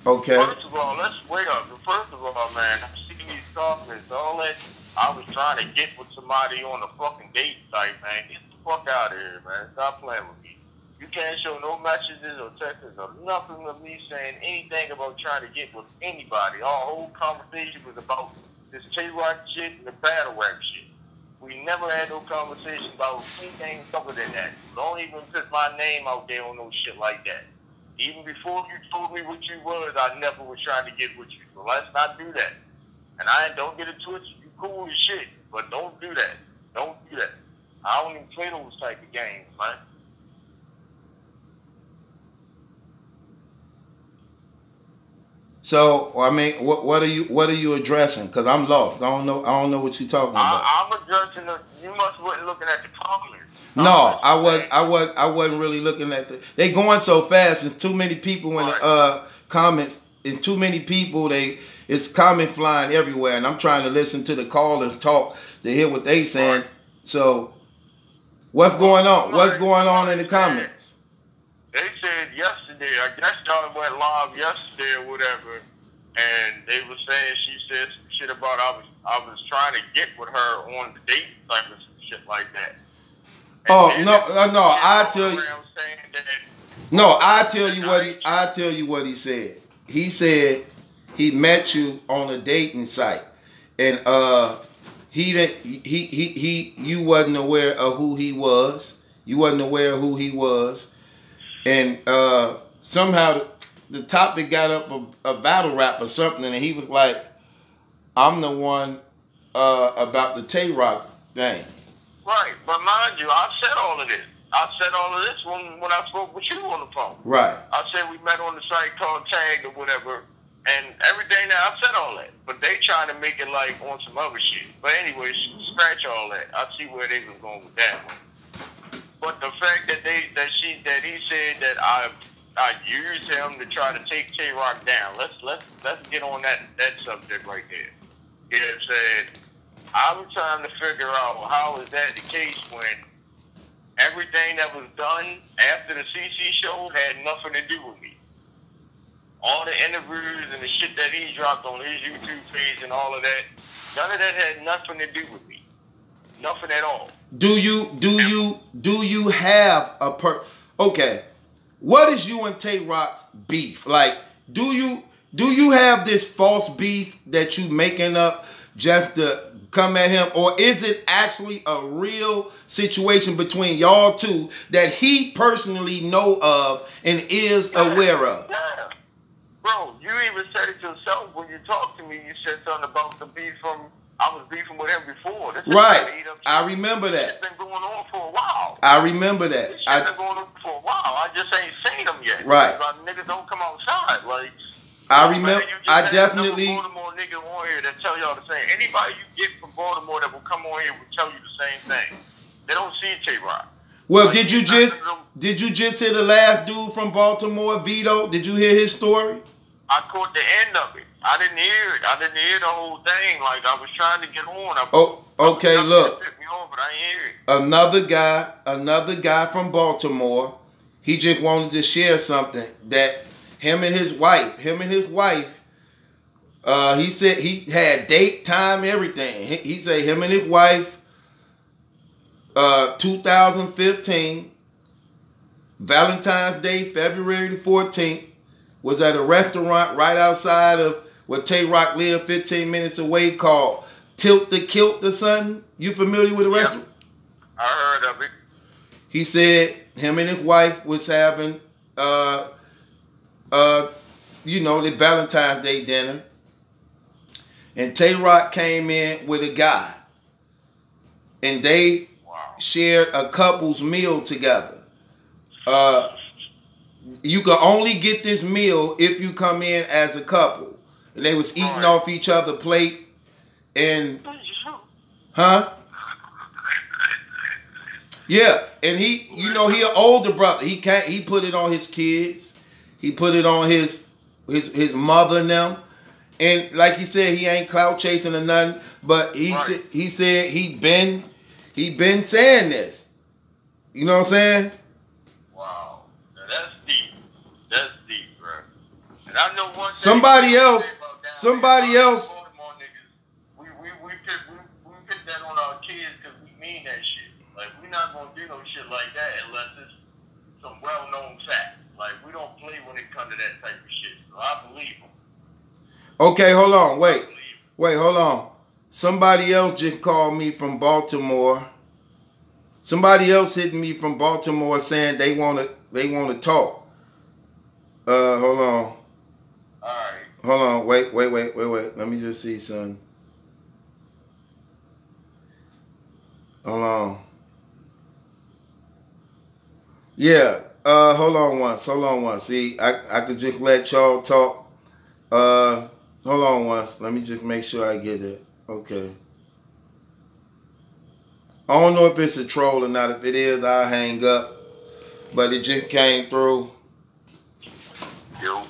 Okay. First of all, let's wait up. First of all, man, I see these comments, all that. I was trying to get with somebody on a fucking date site, man. Get the fuck out of here, man. Stop playing with me. You can't show no messages or texts or nothing of me saying anything about trying to get with anybody. Our whole conversation was about this TrIna shit and the battle rap shit. We never had no conversation about anything other than that. Don't even put my name out there on no shit like that. Even before you told me what you was, I never was trying to get with you. So let's not do that. And don't get it twisted. You cool as shit, but don't do that. Don't do that. I don't even play those type of games, man. So, I mean, what are you addressing? Because I'm lost. I don't know what you're talking about. I'm addressing you must wasn't looking at the comments. No, I wasn't really looking at they going so fast. There's too many people in the comments. And too many people. It's comment flying everywhere, and I'm trying to listen to the callers talk to hear what they saying. Right. So, what's going on? What's going on in the comments? They said yesterday, I guess y'all went live yesterday or whatever, and they were saying she said some shit about I was trying to get with her on the date site or some shit like that. And I tell you. No, I tell you what he said. He said he met you on a dating site, and he didn't. You wasn't aware of who he was. You wasn't aware of who he was, and somehow the topic got up a battle rap or something, and he was like, "I'm the one about the Tay-Rock thing." Right, but mind you, I said all of this. I said all of this when I spoke with you on the phone. Right. I said we met on the site called Tag or whatever, and everything that I said all that. But they trying to make it like on some other shit. But anyway, scratch all that. I see where they was going with that one. But the fact that he said that I used him to try to take Tay-Rock down. Let's get on that subject right there. It said I'm trying to figure out how is that the case when everything that was done after the CC show had nothing to do with me. All the interviews and the shit that he dropped on his YouTube page and all of that, none of that had nothing to do with me. Nothing at all. Do you have okay? What is you and Tay-Rock's beef? Like, do you have this false beef that you making up just to come at him, or is it actually a real situation between y'all two that he personally know of and is aware of? Yeah. Bro, you even said it yourself when you talked to me. You said something about the beef I was beefing with him before. This right. I remember that. It's been going on for a while. I remember that. This shit been going on for a while. I just ain't seen them yet. Right. Like, niggas don't come outside. Like, I remember. I definitely. Baltimore niggas on here that tell y'all the same. Anybody you get from Baltimore that will come on here will tell you the same thing. They don't see Tay-Rock. Well, like, did you just hear the last dude from Baltimore, Vito? Did you hear his story? I caught the end of it. I didn't hear it. I didn't hear the whole thing. Like, I was trying to get on. Okay, look. Me on, but I ain't hear it. Another guy from Baltimore. He just wanted to share something that him and his wife. He said he had date, time, everything. He said him and his wife. 2015, Valentine's Day, February the 14th, was at a restaurant right outside of where Tay-Rock lived, 15 minutes away, called Tilt the Kilt or something. You familiar with the restaurant? I heard of it. He said him and his wife was having, the Valentine's Day dinner. And Tay-Rock came in with a guy. And they shared a couple's meal together. You can only get this meal if you come in as a couple. And they was eating off each other's plate. And yeah, and he an older brother. He put it on his kids. He put it on his mother and them. And like he said, he ain't clout chasing or nothing. But he said he been saying this. You know what I'm saying? Wow, now that's deep. That's deep, bro. And I know one. Somebody else. We put that on our kids because we mean that shit. Like, we're not gonna do no shit like that unless it's some well-known fact. Like, we don't play when it comes to that type of shit. So I believe them. Okay, hold on. Wait, hold on. Somebody else just called me from Baltimore. Somebody else hit me from Baltimore saying they wanna talk. Hold on. Alright. Hold on. Wait. Let me just see, son. Hold on. Yeah. Hold on once. See, I could just let y'all talk. Hold on once. Let me just make sure I get it. Okay. I don't know if it's a troll or not. If it is, I'll hang up. But it just came through. Yo.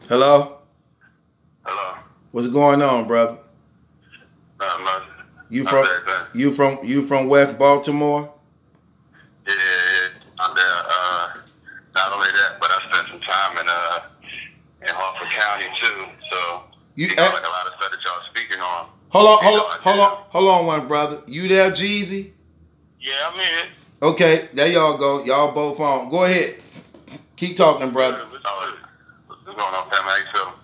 Hello? Hello. What's going on, brother? Nothing. You from West Baltimore? Yeah. I'm there. Not only that, but I spent some time in Hartford County too. So like a lot of stuff that y'all speaking on. Hold on, one brother. You there, Jeezy? Yeah, I'm here. Okay, there y'all go. Y'all both on. Go ahead. Keep talking, brother. What's going on, fam? How you feeling?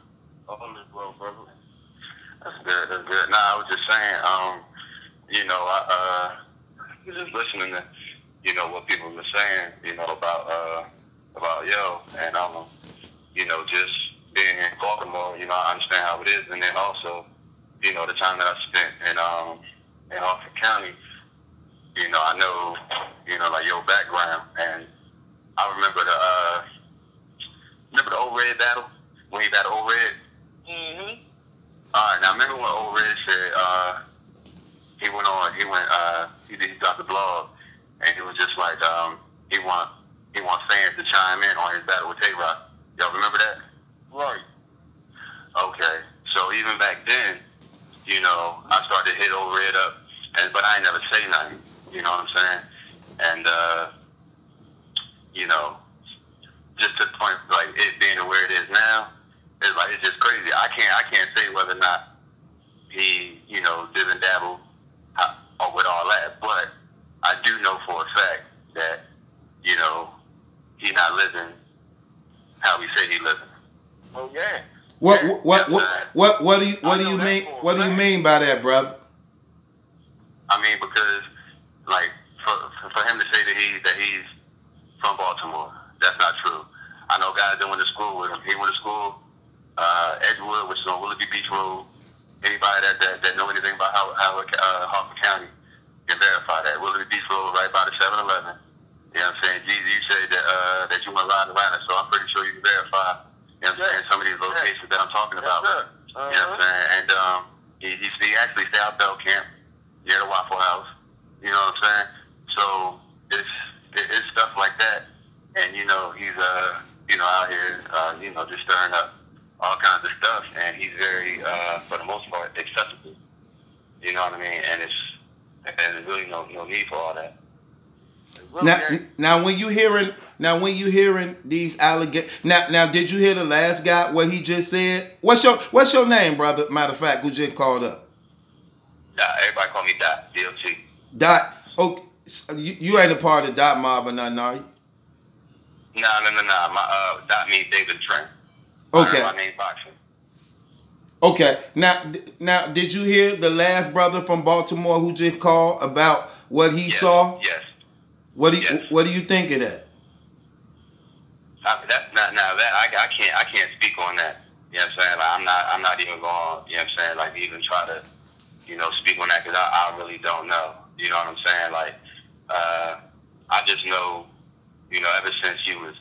Well, brother. That's good. Nah, I was just saying, I was just listening to, what people were saying, about yo, and just being in Baltimore, I understand how it is, and then also, the time that I spent in Harford County, I know, like your background, and I remember the Old Red battle when he battled Old Red. Mm-hmm. All right, now remember when Old Red said he got the blog, and he was just like he want fans to chime in on his battle with Tay-Rock. Y'all remember that? Right. Okay, so even back then, I started to hit Old Red up, but I ain't never say nothing. You know what I'm saying? And just to the point, like it being where it is now, it's just crazy. I can't say whether or not he, did and dabble or with all that, but I do know for a fact that, he not living how he said he living. Oh yeah. What do you mean? What do you mean by that, brother? I mean, because like for him to say that he's from Baltimore, that's not true. I know guys that went to school with him. He went to school Edgewood, which is on Willoughby Beach Road. Anybody that know anything about Harford County can verify that. Willoughby Beach Road, right by the 7-Eleven. You know what I'm saying? Jeezy, you said that you went riding around it, so I'm pretty sure you can verify. You know what I'm saying? Some of these locations that I'm talking about. Yes, you know what I'm saying? And he actually stayed out Bell Camp near the Waffle House. You know what I'm saying? So it's stuff like that. And he's out here just stirring up all kinds of stuff, and he's very for the most part accessible. You know what I mean? And there's really no need for all that. Now when you hearing these allegations, now did you hear the last guy what he just said? What's your name, brother? Matter of fact, who just called up? Everybody call me Dot. DLT. Dot. Okay, you ain't a part of Dot Mob or nothing, are you? No. My Dot means David Trent. Okay. My name boxing. Okay. Now, did you hear the last brother from Baltimore who just called about what he saw? Yes. What do you think of that? That's not that I can't speak on that. You know what I'm saying? Like I'm not even going. You know what I'm saying? Like even try to speak on that because I really don't know. You know what I'm saying? Like I just know ever since you was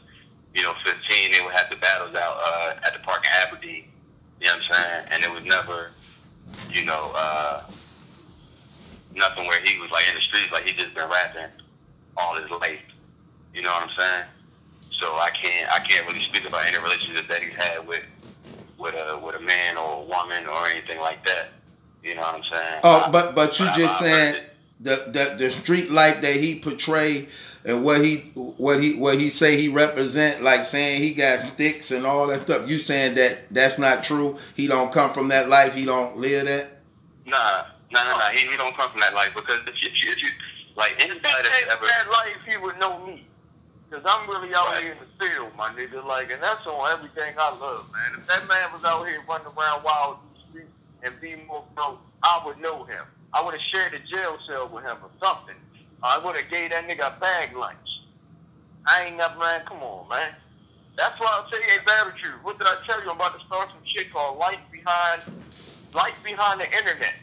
15, they would have the battles out at the park in Aberdeen. You know what I'm saying? And it was never nothing where he was like in the streets, like he just been rapping all his life. You know what I'm saying? So I can't really speak about any relationship that he's had with a man or a woman or anything like that. You know what I'm saying? Oh, but you just saying the street life that he portrayed and what he say he represent, like saying he got sticks and all that stuff. You saying that's not true? He don't come from that life. He don't live that. Nah. He don't come from that life because if you like anybody that's ever that life, he would know me. Cause I'm really out here in the field, my nigga. Like, and that's on everything I love, man. If that man was out here running around wild in the street and be more broke, I would know him. I would have shared a jail cell with him or something. I would have gave that nigga a bag lunch. I ain't never, man. Come on, man. That's why I tell you, hey, Barry, truth. What did I tell you? I'm about to start some shit called Life Behind the Internet.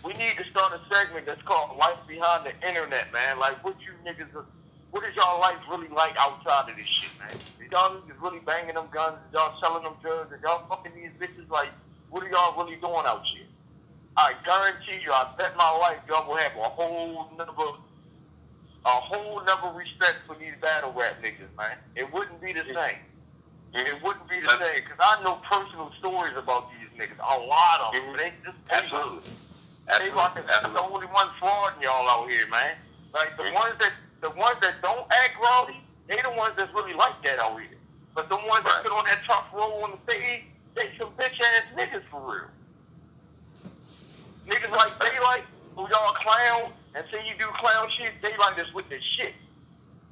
We need to start a segment that's called Life Behind the Internet, man. Like, what is y'all life really like outside of this shit, man? Is y'all niggas really banging them guns? Is y'all selling them drugs? Is y'all fucking these bitches? Like, what are y'all really doing out here? I guarantee you, I bet my life, y'all will have a whole nother respect for these battle rap niggas, man. It wouldn't be the same. It wouldn't be the same, because I know personal stories about these niggas. A lot of them. They just absolutely. That's the only one frauding y'all out here, man. Like the ones that don't act rowdy, they the ones that's really like that out here. But the ones that sit on that tough roll on the stage, they some bitch ass niggas for real. Niggas like Daylight, who y'all clown and say you do clown shit, Daylight is with the shit.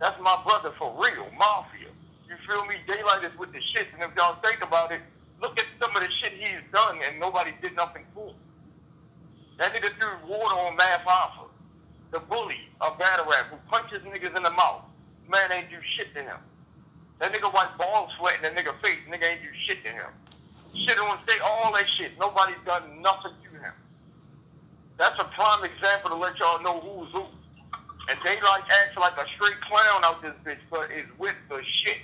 That's my brother for real, Mafia. You feel me? Daylight is with the shit, and if y'all think about it, look at some of the shit he's done and nobody did nothing for him. That nigga threw water on Math Alpha. The bully of battle rap who punches niggas in the mouth. Man ain't do shit to him. That nigga white ball sweat in the nigga face. Nigga ain't do shit to him. Shit on stage, all that shit. Nobody's done nothing to him. That's a prime example to let y'all know who's who. And they like act like a straight clown out this bitch, but is with the shit.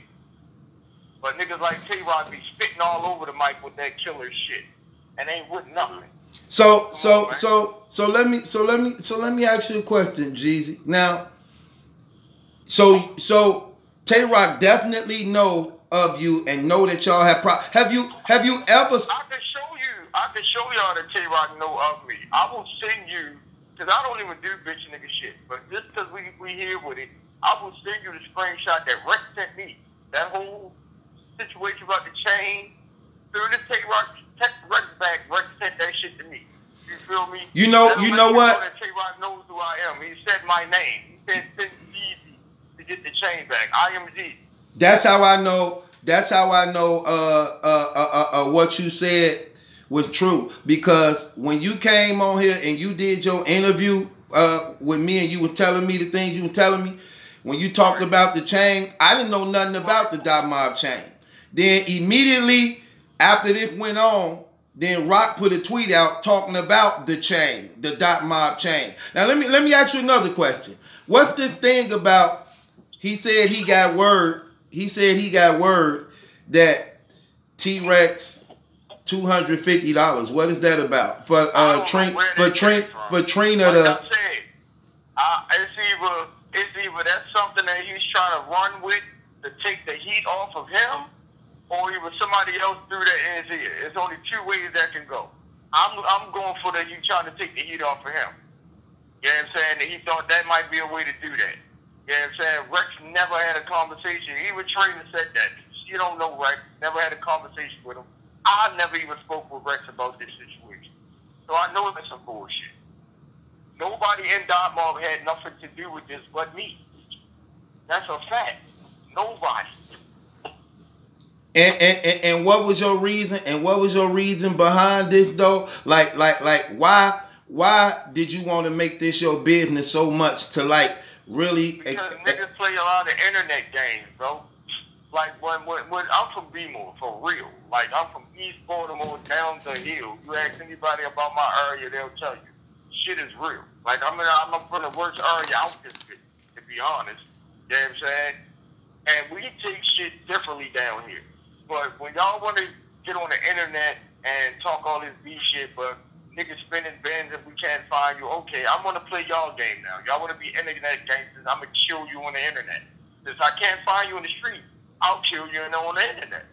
But niggas like T-Rock be spitting all over the mic with that killer shit, and ain't with nothing. So let me ask you a question, Jeezy. Now, so Tay-Rock definitely know of you and know that y'all have have you ever? I can show y'all that Tay-Rock know of me. I will send you, because I don't even do bitch nigga shit, but just because we here with it, I will send you the screenshot that Rex sent me. That whole situation about the chain, through the Tay-Rock, text Rex back, Rex sent that shit to me. You feel me? You know what? That Tay-Rock knows who I am. He said my name. He said send Jeezy to get the chain back. I am Jeezy. That's how I know. That's how I know. What you said was true, because when you came on here and you did your interview with me and you were telling me the things you were telling me, when you talked about the chain, I didn't know nothing about the Dot Mob chain. Then immediately after this went on, then Rock put a tweet out talking about the chain, the Dot Mob chain. Now let me ask you another question. What's the thing about? He said he got word. He said he got word that T-Rex $250. What is that about? For TrIna to. It's either that's something that he's trying to run with to take the heat off of him, or either somebody else threw that in his ear. It's only two ways that can go. I'm going for that you trying to take the heat off of him. You know what I'm saying? That he thought that might be a way to do that. You know what I'm saying? Rex never had a conversation. Even TrIna said that. She don't know Rex. Never had a conversation with him. I never even spoke with Rex about this situation. So I know that's some bullshit. Nobody in Dot Mob had nothing to do with this but me. That's a fact. Nobody. And what was your reason? And what was your reason behind this though? Like why did you want to make this your business so much to like really? Because niggas play a lot of internet games, bro. Like when I'm from B-More, for real. Like I'm from East Baltimore down the hill. You ask anybody about my area, they'll tell you. Shit is real. Like I'm from the worst area out this bitch, to be honest. You know what I'm saying? And we take shit differently down here. But when y'all want to get on the internet and talk all this B shit, but niggas spinning bins if we can't find you, okay, I'm gonna play y'all game now. Y'all wanna be internet gangsters, I'm gonna kill you on the internet. Since I can't find you in the street, I'll kill you on the internet.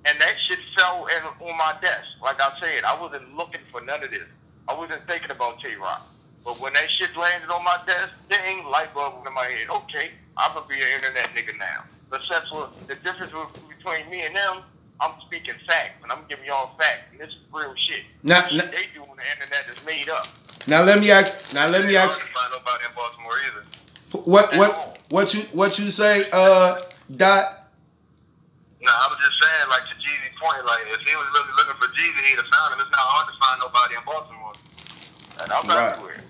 And that shit fell on my desk. Like I said, I wasn't looking for none of this. I wasn't thinking about Tay-Rock. But when that shit landed on my desk, ding, light bulb went in my head. Okay, I'm going to be an internet nigga now. But that's what the difference between me and them, I'm speaking facts. And I'm giving y'all facts. And this is real shit. Now, the shit they do on the internet is made up. Now let me ask. I don't find nobody in Baltimore either. What you say, Dot? No, I was just saying, like, to Jeezy's point, like, if he was really looking for Jeezy, he'd have found him. It's not hard to find nobody in Baltimore. And I'm everywhere.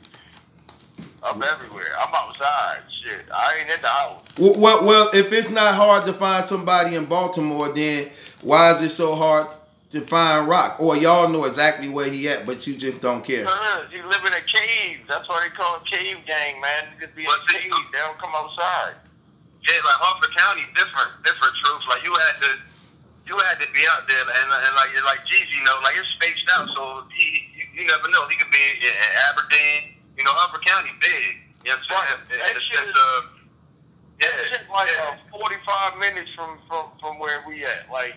I'm everywhere. I'm outside. Shit, I ain't in the house. Well, if it's not hard to find somebody in Baltimore, then why is it so hard to find Rock? Or y'all know exactly where he at, but you just don't care. Because you live in a cave. That's why they call it cave gang, man. Niggas be in a cave. They don't come outside. Yeah, like Hartford County, different truths. Like you had to be out there, and like Jeezy, you know, like it's spaced out, so you never know. He could be in Aberdeen. You know, Hartford County big. You know what I'm saying? That shit like 45 minutes from where we at. Like,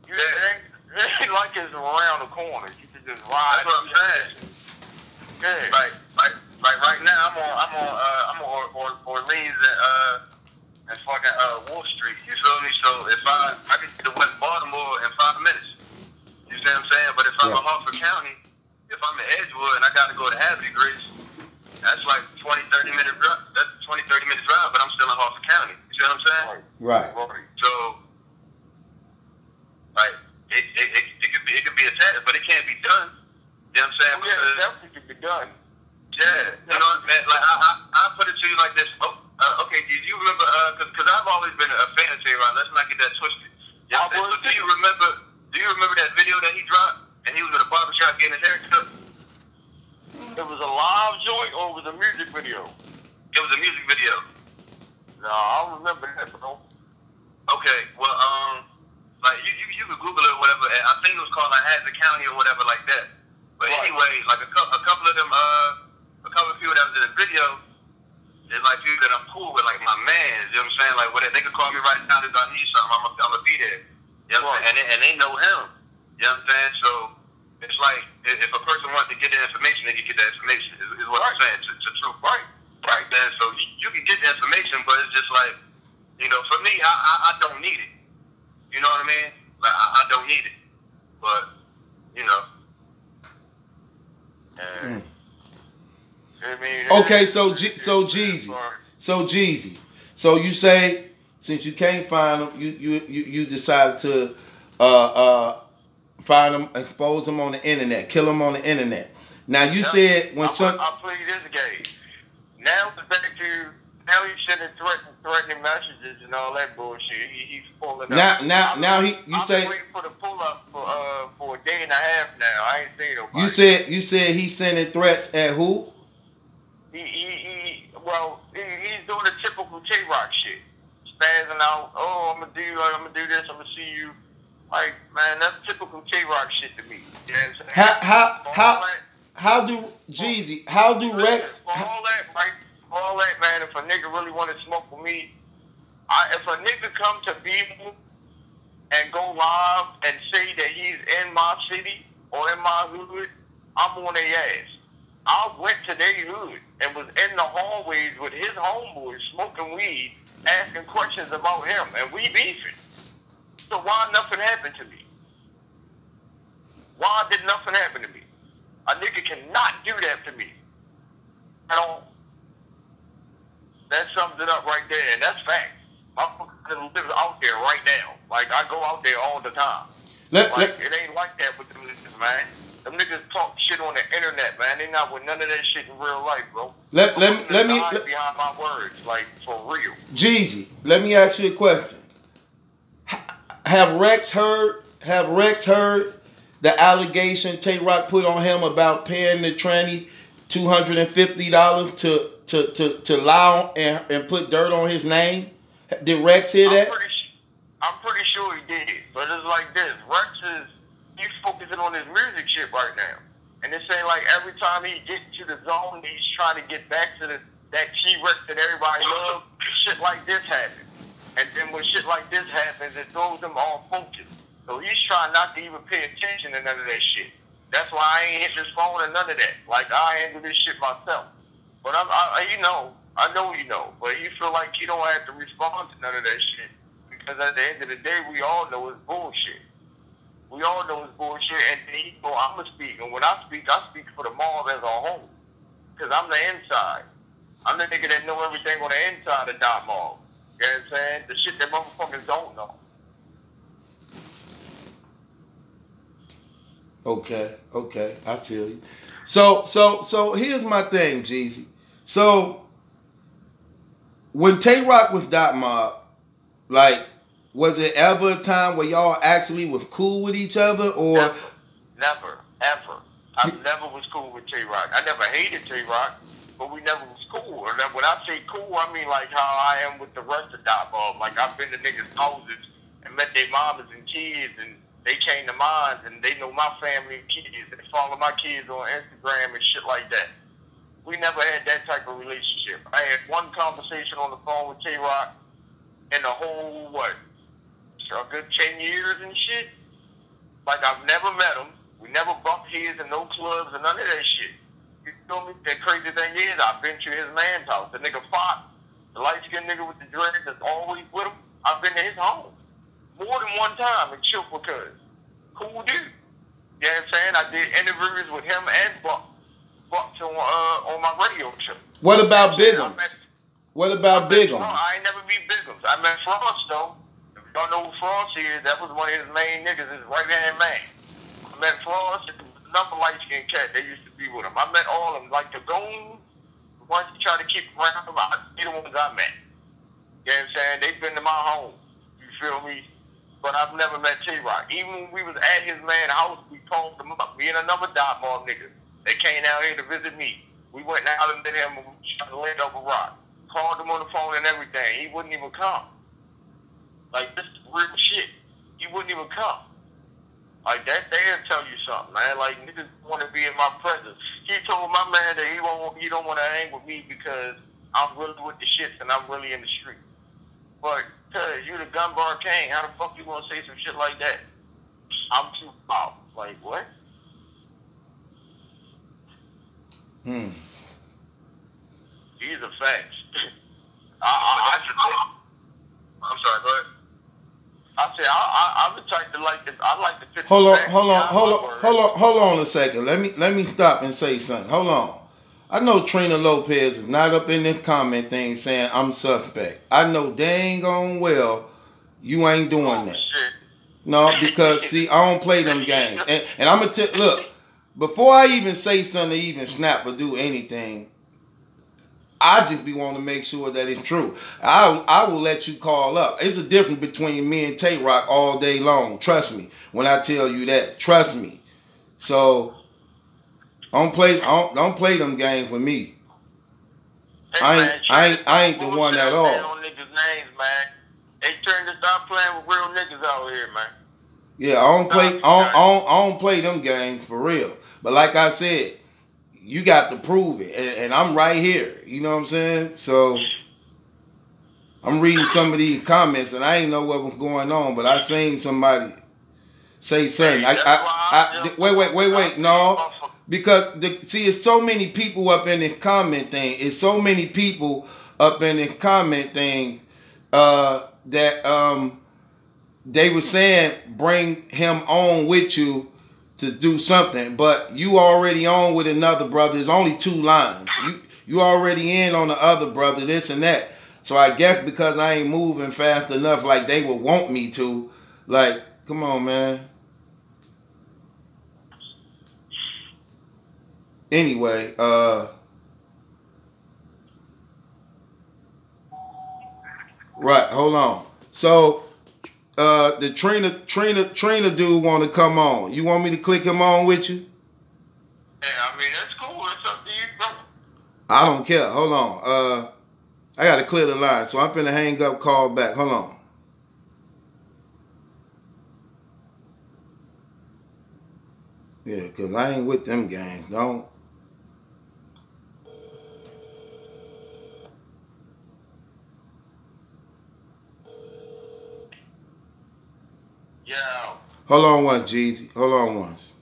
it ain't like it's around the corner. You can just ride. That's what I'm saying. Yeah. Like right now, I'm on Orleans and fucking Wolf Street. You feel me? So if I can get to West Baltimore in 5 minutes. You see what I'm saying? But if I'm in Hartford County, if I'm in Edgewood and I got to go to Haverty Grits, that's like 20-30 minute drive. That's 20-30 minute drive, but I'm still in Hartford County. You see what I'm saying? Right. So, like, it could be a task, but it can't be done. You know what I'm saying? Yeah, it definitely could be done. that twisted. Yeah, so do you remember that video that he dropped? And he was at a barbershop getting his hair cut? It was a live joint or it was a music video? It was a music video. No, I don't remember that, bro. Okay, well, like you could Google it or whatever. And I think it was called like Hazard County or whatever like that. But anyway, like a couple of them, a couple of people that was in the video, it's like people that I'm cool with, like my mans. You know what I'm saying? Like whatever, they could call me right now if I need something. I'm gonna be there. You know what I'm saying? And they know him. You know what I'm saying? So it's like if a person wants to get the information, they can get that information. Is what I'm saying. It's true. Right. Then so you can get the information, but it's just like, you know, for me, I don't need it. You know what I mean? Like I don't need it. But you know. I mean, okay, so Jeezy. So you say since you can't find them, you decided to find them, expose them on the internet, kill them on the internet. Now you said when I play this game. Now it's back to now he's sending threatening messages and all that bullshit. He's pulling up. Now you say I'm waiting for the pull up for a day and a half now. I ain't seen nobody. You said he's sending threats at who? He's doing the typical J-Rock shit. Spazzing out, oh, I'm gonna do this, I'm gonna see you. Like, man, that's typical J-Rock shit to me. You know what I'm saying? How do Jeezy, how do Rex... For all that, man, if a nigga really want to smoke with me, if a nigga come to Vito and go live and say that he's in my city or in my hood, I'm on their ass. I went to their hood and was in the hallways with his homeboys smoking weed, asking questions about him, and we beefing. So why nothing happened to me? Why did nothing happen to me? A nigga cannot do that to me at all. That sums it up right there, and that's fact. My fucking lives out there right now. Like, I go out there all the time. It ain't like that with them niggas, man. Them niggas talk shit on the internet, man. They not with none of that shit in real life, bro. Let me behind my words, like, for real. Jeezy, let me ask you a question. Have Rex heard the allegation Tay-Rock put on him about paying the tranny $250 to lie and put dirt on his name? Did Rex hear that? I'm pretty sure he did, but it's like this. He's focusing on his music shit right now. And it's saying like every time he gets to the zone, he's trying to get back to that T-Rex that everybody loves. Shit like this happens. And then when shit like this happens, it throws him off focus. So he's trying not to even pay attention to none of that shit. That's why I ain't hit this phone or none of that. Like, I handle this shit myself. But I know you know. But you feel like you don't have to respond to none of that shit. Because at the end of the day, we all know it's bullshit. We all know it's bullshit. And then I'm going to speak. And when I speak for the mob as a whole. Because I'm the inside. I'm the nigga that know everything on the inside of that mob. You know what I'm saying? The shit that motherfuckers don't know. Okay, I feel you. So here's my thing, Jeezy. So when Tay-Rock was Dot Mob, like, was it ever a time where y'all actually was cool with each other, or never, ever? I never was cool with Tay-Rock. I never hated Tay-Rock, but we never was cool. And when I say cool, I mean like how I am with the rest of Dot Mob. Like, I've been to niggas' houses and met their mamas and kids, and they came to mine, and they know my family and kids. They follow my kids on Instagram and shit like that. We never had that type of relationship. I had one conversation on the phone with Tay-Rock in the whole, a good 10 years and shit. Like, I've never met him. We never bumped heads in no clubs and none of that shit. You feel me? The crazy thing is, I've been to his man's house. The nigga Fox, the light-skinned nigga with the dreads that's always with him, I've been to his home more than one time and chilled with cuz. Cool dude. You know what I'm saying? I did interviews with him and Bucks on my radio show. What about Bigums? What about Bigums? I ain't never beat Bigums. I met Frost though. If y'all know who Frost is, that was one of his main niggas, his right-hand man. I met Frost, another light-skinned cat that used to be with him. I met all of them. Like the goons, the ones he tried to keep around him, I the ones I met. You know what I'm saying? They've been to my home. You feel me? but I've never met T-Rock. Even when we was at his man's house, we called him up. Me and another dot bomb nigga. They came out here to visit me. We went out and met him and we tried to land over rock. Called him on the phone and everything. He wouldn't even come. Like, this is real shit. He wouldn't even come. Like, that they'll tell you something, man. Like, niggas want to be in my presence. He told my man that he don't want to hang with me because I'm really with the shits and I'm really in the street. But, cuz, you the gun bar king, how the fuck you gonna say some shit like that? I'm too out. Like, what? These are facts. I'm sorry, go ahead. I said I'm the type to like the fit. Hold on a second. Let me stop and say something. Hold on. I know TrIna Lopez is not up in this comment thing saying I'm suspect. I know dang on well you ain't doing that. Shit. No, because see, I don't play them games. And I'm gonna look, before I even say something, even snap or do anything, I just be wanting to make sure that it's true. I will let you call up. It's a difference between me and Tay-Rock all day long. Trust me when I tell you that. Trust me. So don't play them games with me. Hey, I ain't the one at all. On niggas' names, man. They turned to stop playing with real niggas out here, man. Yeah, I don't play them games for real. But like I said, you got to prove it, and I'm right here. You know what I'm saying? So I'm reading some of these comments, and I ain't know what was going on, but I seen somebody say something. Wait, no, because see, it's so many people up in this comment thing. It's so many people up in this comment thing that they were saying bring him on with you to do something, but you already on with another brother. There's only 2 lines. You already in on the other brother, this and that. So I guess because I ain't moving fast enough like they would want me to, like, come on, man. Anyway, right, hold on. So the TrIna dude want to come on. You want me to click him on with you? Yeah, I mean, that's cool. It's up to you, bro. I don't care. Hold on. I got to clear the line, so I'm finna hang up, call back. Hold on. Yeah, because I ain't with them games. Don't. Yeah. Hold on once, Jeezy. Hold on once.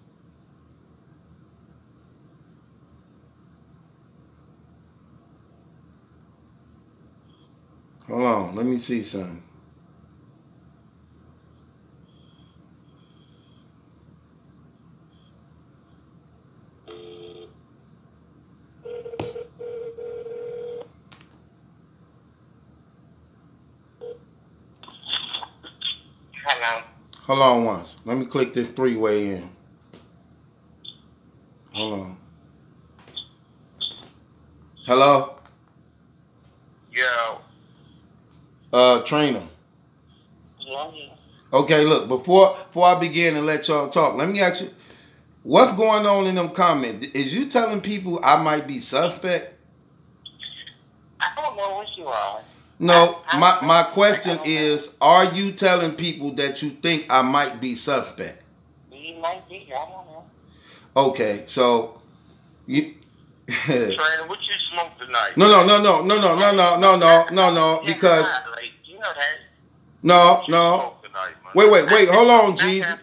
Hold on. Let me see something. Hello. Hold on once. Let me click this 3-way in. Hold on. Hello? Yo. TrIna. Yeah. Okay, look, before I begin and let y'all talk, let me ask you, what's going on in them comments? Is you telling people I might be suspect? I don't know what you are. No, my question is, are you telling people that you think I might be suspect? You might be. I don't know. Okay, so you. TrIna, what you smoke tonight? No, because Like, you know that. no. Smoke tonight, man. Wait, hold on, Jeezy.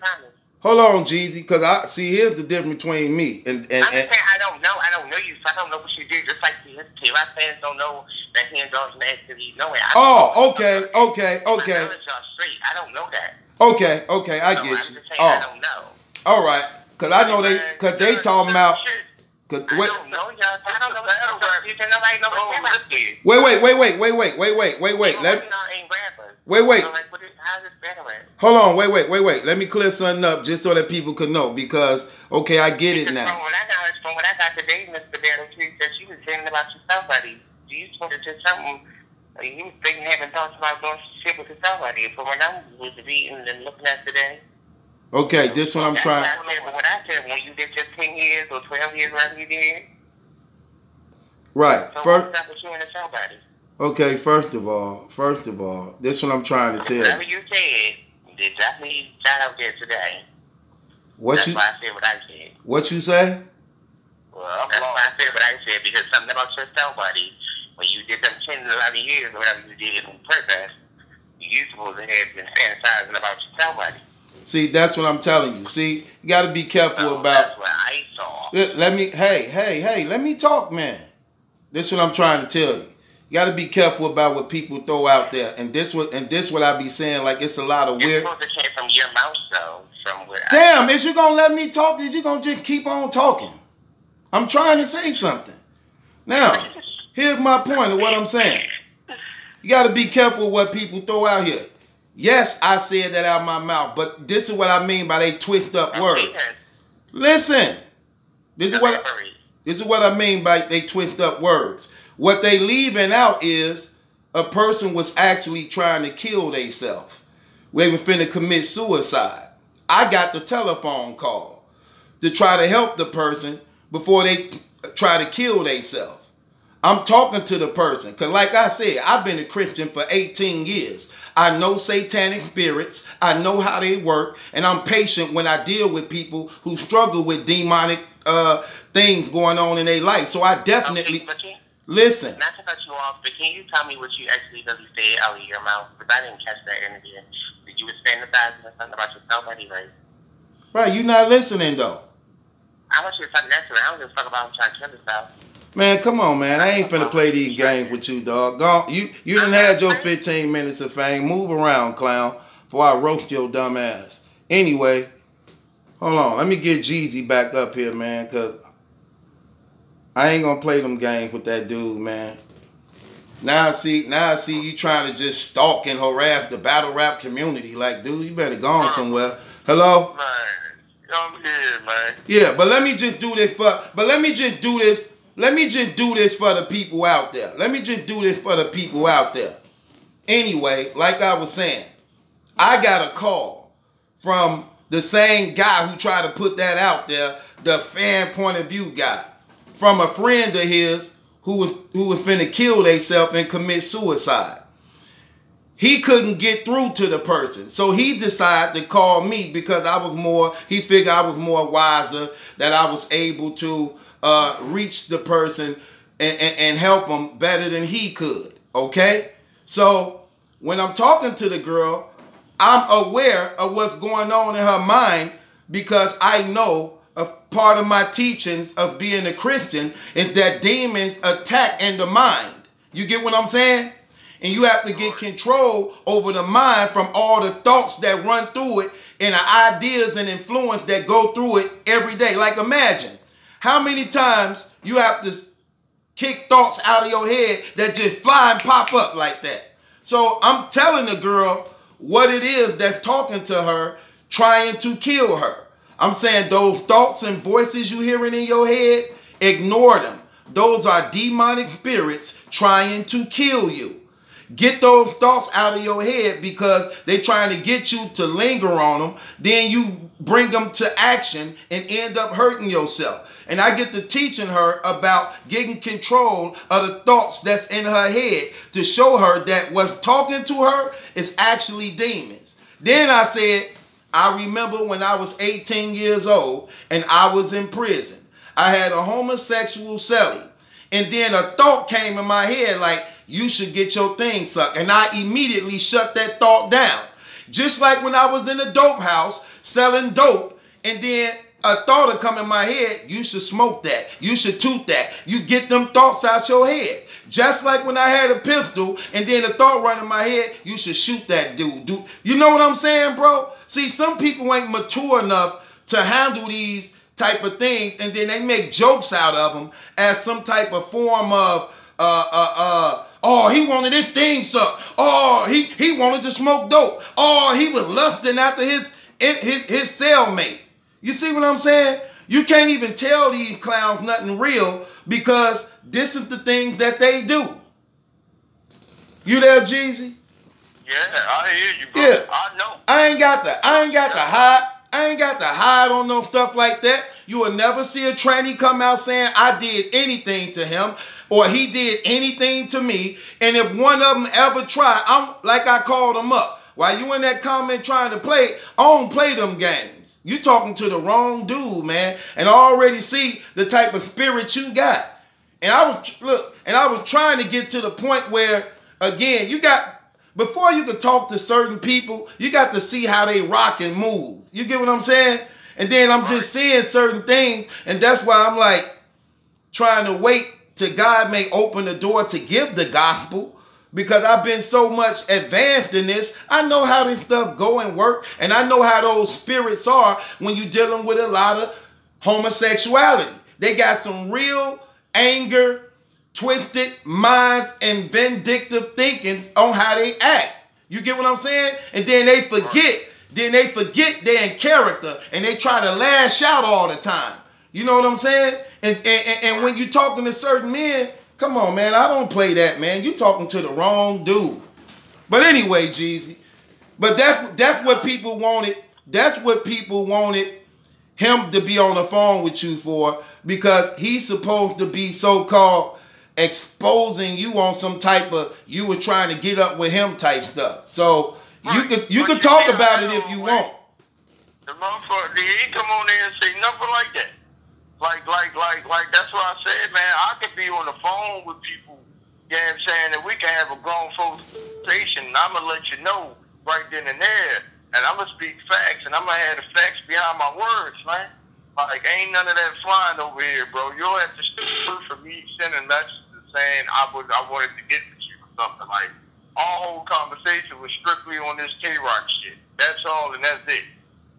Hold on, Jeezy, because I see here's the difference between me and I'm just saying I don't know you, so I don't know what you do. Just like the T-Rock fans don't know that he indulged in activity. No way. Okay. My knowledge y'all straight. I don't know that. Okay, I So get I'm you. just saying I don't know. All right, because I know they talking about. I don't know y'all. I don't know battle rap. You can nobody know what battle rap is. Wait. Wait. How's this battle rap? Hold on, wait. Let me clear something up just so that people can know because, okay, I get it now. From what I got today, Mr. Battle Chief, that you was saying about your somebody. You told her to something You think having thoughts about doing shit with somebody from when I was reading and looking at today. Okay, this one I'm trying. What I said when you did just 10 years or 12 years, whatever you did. Right. So First, what's up with you and somebody? okay, first of all, this one I'm trying to tell Whatever you. you said, they definitely got out there today. That's why I said what I said. What you say? Well, that's why I said what I said, because something about your somebody, when you did them 10 to 11 years or whatever you did on purpose, you supposed to have been fantasizing about your somebody. See, that's what I'm telling you. See, you got to be careful so about. That's what I saw. Let me talk, man. This is what I'm trying to tell you. You got to be careful about what people throw out there, and this what I be saying. Like, it's a lot of weird. It's supposed to came from your mouth, though. From where Damn, is you gonna let me talk? Is you gonna just keep on talking? I'm trying to say something. Now, here's my point of what I'm saying. You got to be careful what people throw out here. Yes, I said that out of my mouth, but this is what I mean by they twist up words. Listen, this is what I mean by they twist up words. What they leaving out is a person was actually trying to kill themselves. We were finna commit suicide. I got the telephone call to try to help the person before they try to kill themselves. I'm talking to the person because, like I said, I've been a Christian for 18 years. I know satanic spirits. I know how they work, and I'm patient when I deal with people who struggle with demonic things going on in their life. So I definitely listen. Not to cut you off, but can you tell me what you actually really said out of your mouth? Because I didn't catch that interview. You were fantasizing or something about yourself anyway. Right, you not listening though. I want you to talk that to me. I don't give a fuck about trying to kill yourself. Man, come on, man. I ain't finna play these games with you, dog. Go, you done had your 15 minutes of fame. Move around, clown, before I roast your dumb ass. Anyway, hold on. Let me get Jeezy back up here, man, because I ain't gonna play them games with that dude, man. Now I see you trying to just stalk and harass the battle rap community. Like, dude, you better go on somewhere. Hello? Man, I'm here, man. Yeah, but let me just do this for the people out there. Anyway, like I was saying, I got a call from the same guy who tried to put that out there, the fan point of view guy, from a friend of his who was finna kill themselves and commit suicide. He couldn't get through to the person, so he decided to call me because he figured I was more wiser, that I was able to reach the person and help him better than he could, okay? So when I'm talking to the girl, I'm aware of what's going on in her mind because I know a part of my teachings of being a Christian is that demons attack in the mind. You get what I'm saying? And you have to get control over the mind from all the thoughts that run through it and the ideas and influence that go through it every day. Like, imagine how many times you have to kick thoughts out of your head that just fly and pop up like that. So I'm telling the girl what it is that's talking to her, trying to kill her. I'm saying those thoughts and voices you hearing in your head, ignore them. Those are demonic spirits trying to kill you. Get those thoughts out of your head because they're trying to get you to linger on them. Then you bring them to action and end up hurting yourself. And I get to teaching her about getting control of the thoughts that's in her head to show her that what's talking to her is actually demons. Then I said, I remember when I was 18 years old and I was in prison. I had a homosexual cellie. And then a thought came in my head like, you should get your thing sucked. And I immediately shut that thought down. Just like when I was in a dope house selling dope, and then a thought would come in my head, you should smoke that. You should toot that. You get them thoughts out your head. Just like when I had a pistol, and then a thought run in my head, you should shoot that dude. You know what I'm saying, bro? See, some people ain't mature enough to handle these type of things, and then they make jokes out of them as some type of form of oh, he wanted his thing sucked. Oh, he wanted to smoke dope. Oh, he was lusting after his cellmate. You see what I'm saying? You can't even tell these clowns nothing real because this is the things that they do. You there, Jeezy? Yeah, I hear you, bro. Yeah. I know. I ain't got to hide on no stuff like that. You will never see a tranny come out saying I did anything to him or he did anything to me. And if one of them ever try, I'm like I called them up. While you in that comment trying to play, I don't play them games. You talking to the wrong dude, man. And I already see the type of spirit you got. And I was trying to get to the point where, again, before you could talk to certain people, you got to see how they rock and move. You get what I'm saying? And then I'm just seeing certain things, and that's why I'm like trying to wait till God may open the door to give the gospel, because I've been so much advanced in this. I know how this stuff go and work, and I know how those spirits are when you're dealing with a lot of homosexuality. They got some real anger, twisted minds, and vindictive thinkings on how they act. You get what I'm saying? And then they forget. Then they forget they're in character, and they try to lash out all the time. You know what I'm saying? And when you talking to certain men, come on, man, I don't play that, man. You talking to the wrong dude. But anyway, Jeezy. But that's what people wanted. That's what people wanted him to be on the phone with you for, because he's supposed to be so-called exposing you on some type of you were trying to get up with him type stuff. So you could talk about it if you want. The motherfucker, he come on there and say nothing like that. Like that's what I said, man. I could be on the phone with people, you know what I'm saying, and we can have a grown folks conversation, and I'm going to let you know right then and there, and I'm going to speak facts, and I'm going to have the facts behind my words, man. Like, ain't none of that flying over here, bro. You'll have to still for me sending messages saying I wanted to get with you or something. Like, our whole conversation was strictly on this K-Rock shit. That's all, and that's it.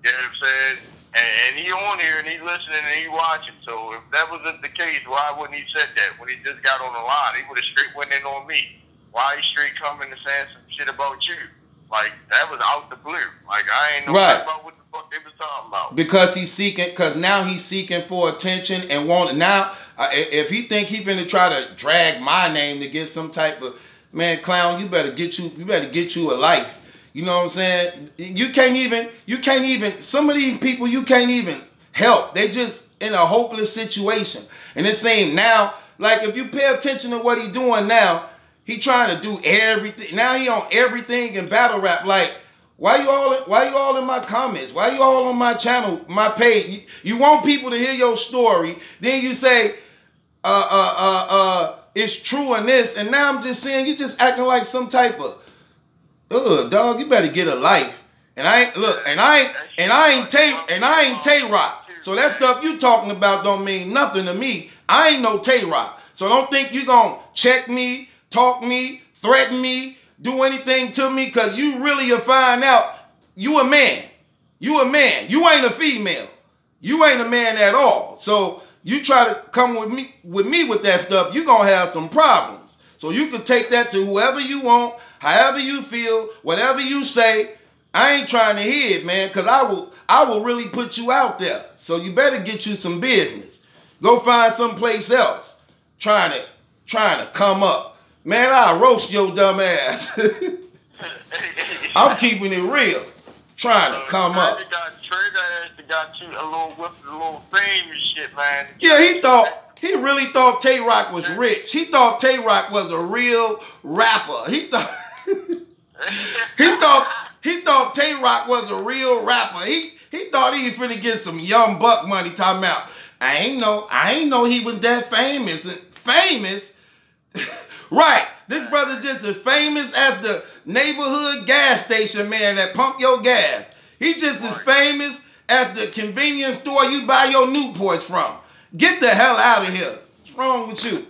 You know what I'm saying? And he on here, and he listening, and he watching. So if that wasn't the case, why wouldn't he said that when he just got on the line? He would have straight went in on me. Why he straight coming and saying some shit about you? Like, that was out the blue. Like, I ain't know about what the fuck they was talking about. Because now he's seeking for attention and if he think he finna try to drag my name to get some type of, man, clown, you better get you a life. You know what I'm saying? You can't even, some of these people you can't even help. They just in a hopeless situation. And it seems now, like if you pay attention to what he doing now, he trying to do everything. Now he on everything in battle rap. Like, why you all in my comments? Why you all on my channel, my page? You want people to hear your story. Then you say, it's true in this. And now I'm just saying, you just acting like some type of, dog, you better get a life. And I ain't Tay-Rock. So that stuff you talking about don't mean nothing to me. I ain't no Tay-Rock. So don't think you gonna check me, talk me, threaten me, do anything to me, because you really will find out you a man. You a man. You ain't a female. You ain't a man at all. So you try to come with me with that stuff, you gonna have some problems. So you can take that to whoever you want, however you feel, whatever you say. I ain't trying to hear it, man, because I will really put you out there. So you better get you some business. Go find someplace else. Trying to come up. Man, I'll roast your dumb ass. I'm keeping it real. Trying to come up. TrIna got you a little fame and shit, man. Yeah, he really thought Tay-Rock was rich. He thought Tay-Rock was a real rapper. He thought Tay-Rock was a real rapper. He thought he was finna get some young buck money talking about, I ain't know he was that famous. Famous? Right. This brother just as famous as the neighborhood gas station man that pump your gas. He just as famous as the convenience store you buy your Newports from. Get the hell out of here. What's wrong with you?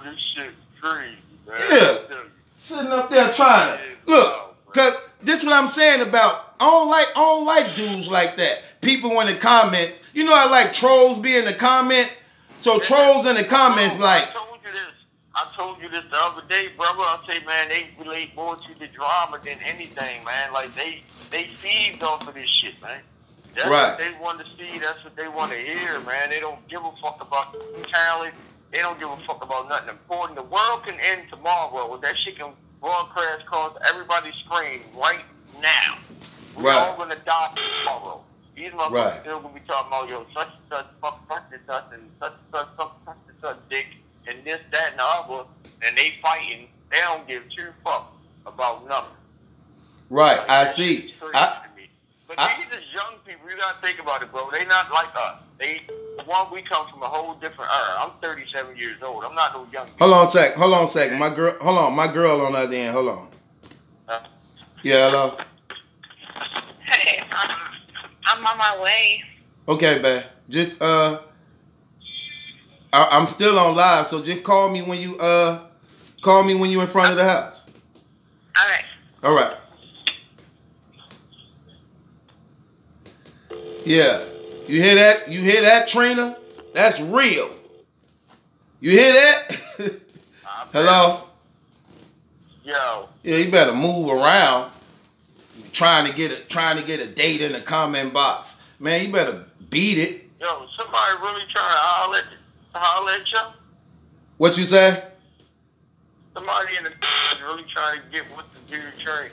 This shit's crazy, man. Yeah. Sitting up there trying to look, because this is what I'm saying about I don't like dudes like that. People in the comments, you know, I like trolls be in the comment. So trolls in the comments like, I told you this the other day, brother. I say, man, they relate more to the drama than anything, man. Like they feed off of this shit, man. That's right. What they want to see. That's what they want to hear, man. They don't give a fuck about the talent. They don't give a fuck about nothing important. The world can end tomorrow. That shit can broadcast across everybody's screen right now. We're all gonna die tomorrow. These motherfuckers still gonna be talking about yo such and such, fuck such and such, and such and such dick, and this, that, and the other, and they fighting. They don't give two fucks about nothing. Right, like, I see. But these is young people. You gotta think about it, bro. They not like us. We come from a whole different era. I'm 37 years old. I'm not no young people. Hold on a sec. My girl on the other end. Hold on. Yeah, hello. Hey, I'm on my way. Okay, babe. Just I'm still on live, so just call me when you in front of the house. All right. All right. Yeah. You hear that? You hear that, TrIna? That's real. You hear that? Hello? Yo. Yeah, you better move around. Trying to get a date in the comment box. Man, you better beat it. Yo, somebody really trying to holler at you? What you say? Somebody in the is really trying to get with the dude TrIna.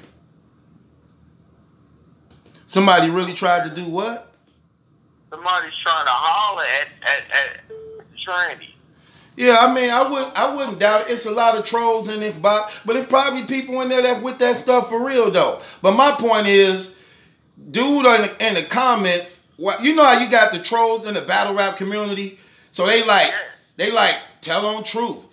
Somebody really tried to do what? Somebody's trying to holler at TrIna. Yeah, I mean, I wouldn't doubt it. It's a lot of trolls in this box, but it's probably people in there that's with that stuff for real though. But my point is, dude, in the comments, you know how you got the trolls in the battle rap community, so they like tell on truth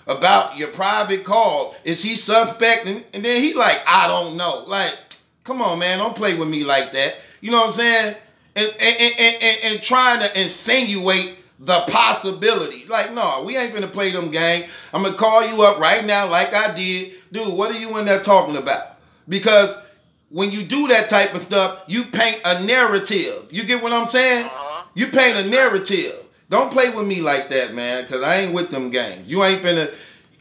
about your private call. Is he suspect? And then he like, I don't know. Like, come on, man, don't play with me like that. You know what I'm saying? And trying to insinuate the possibility. Like, no, we ain't finna play them game. I'm gonna call you up right now like I did. Dude, what are you in there talking about? Because when you do that type of stuff, you paint a narrative. You get what I'm saying? You paint a narrative. Don't play with me like that, man, because I ain't with them games. You ain't finna...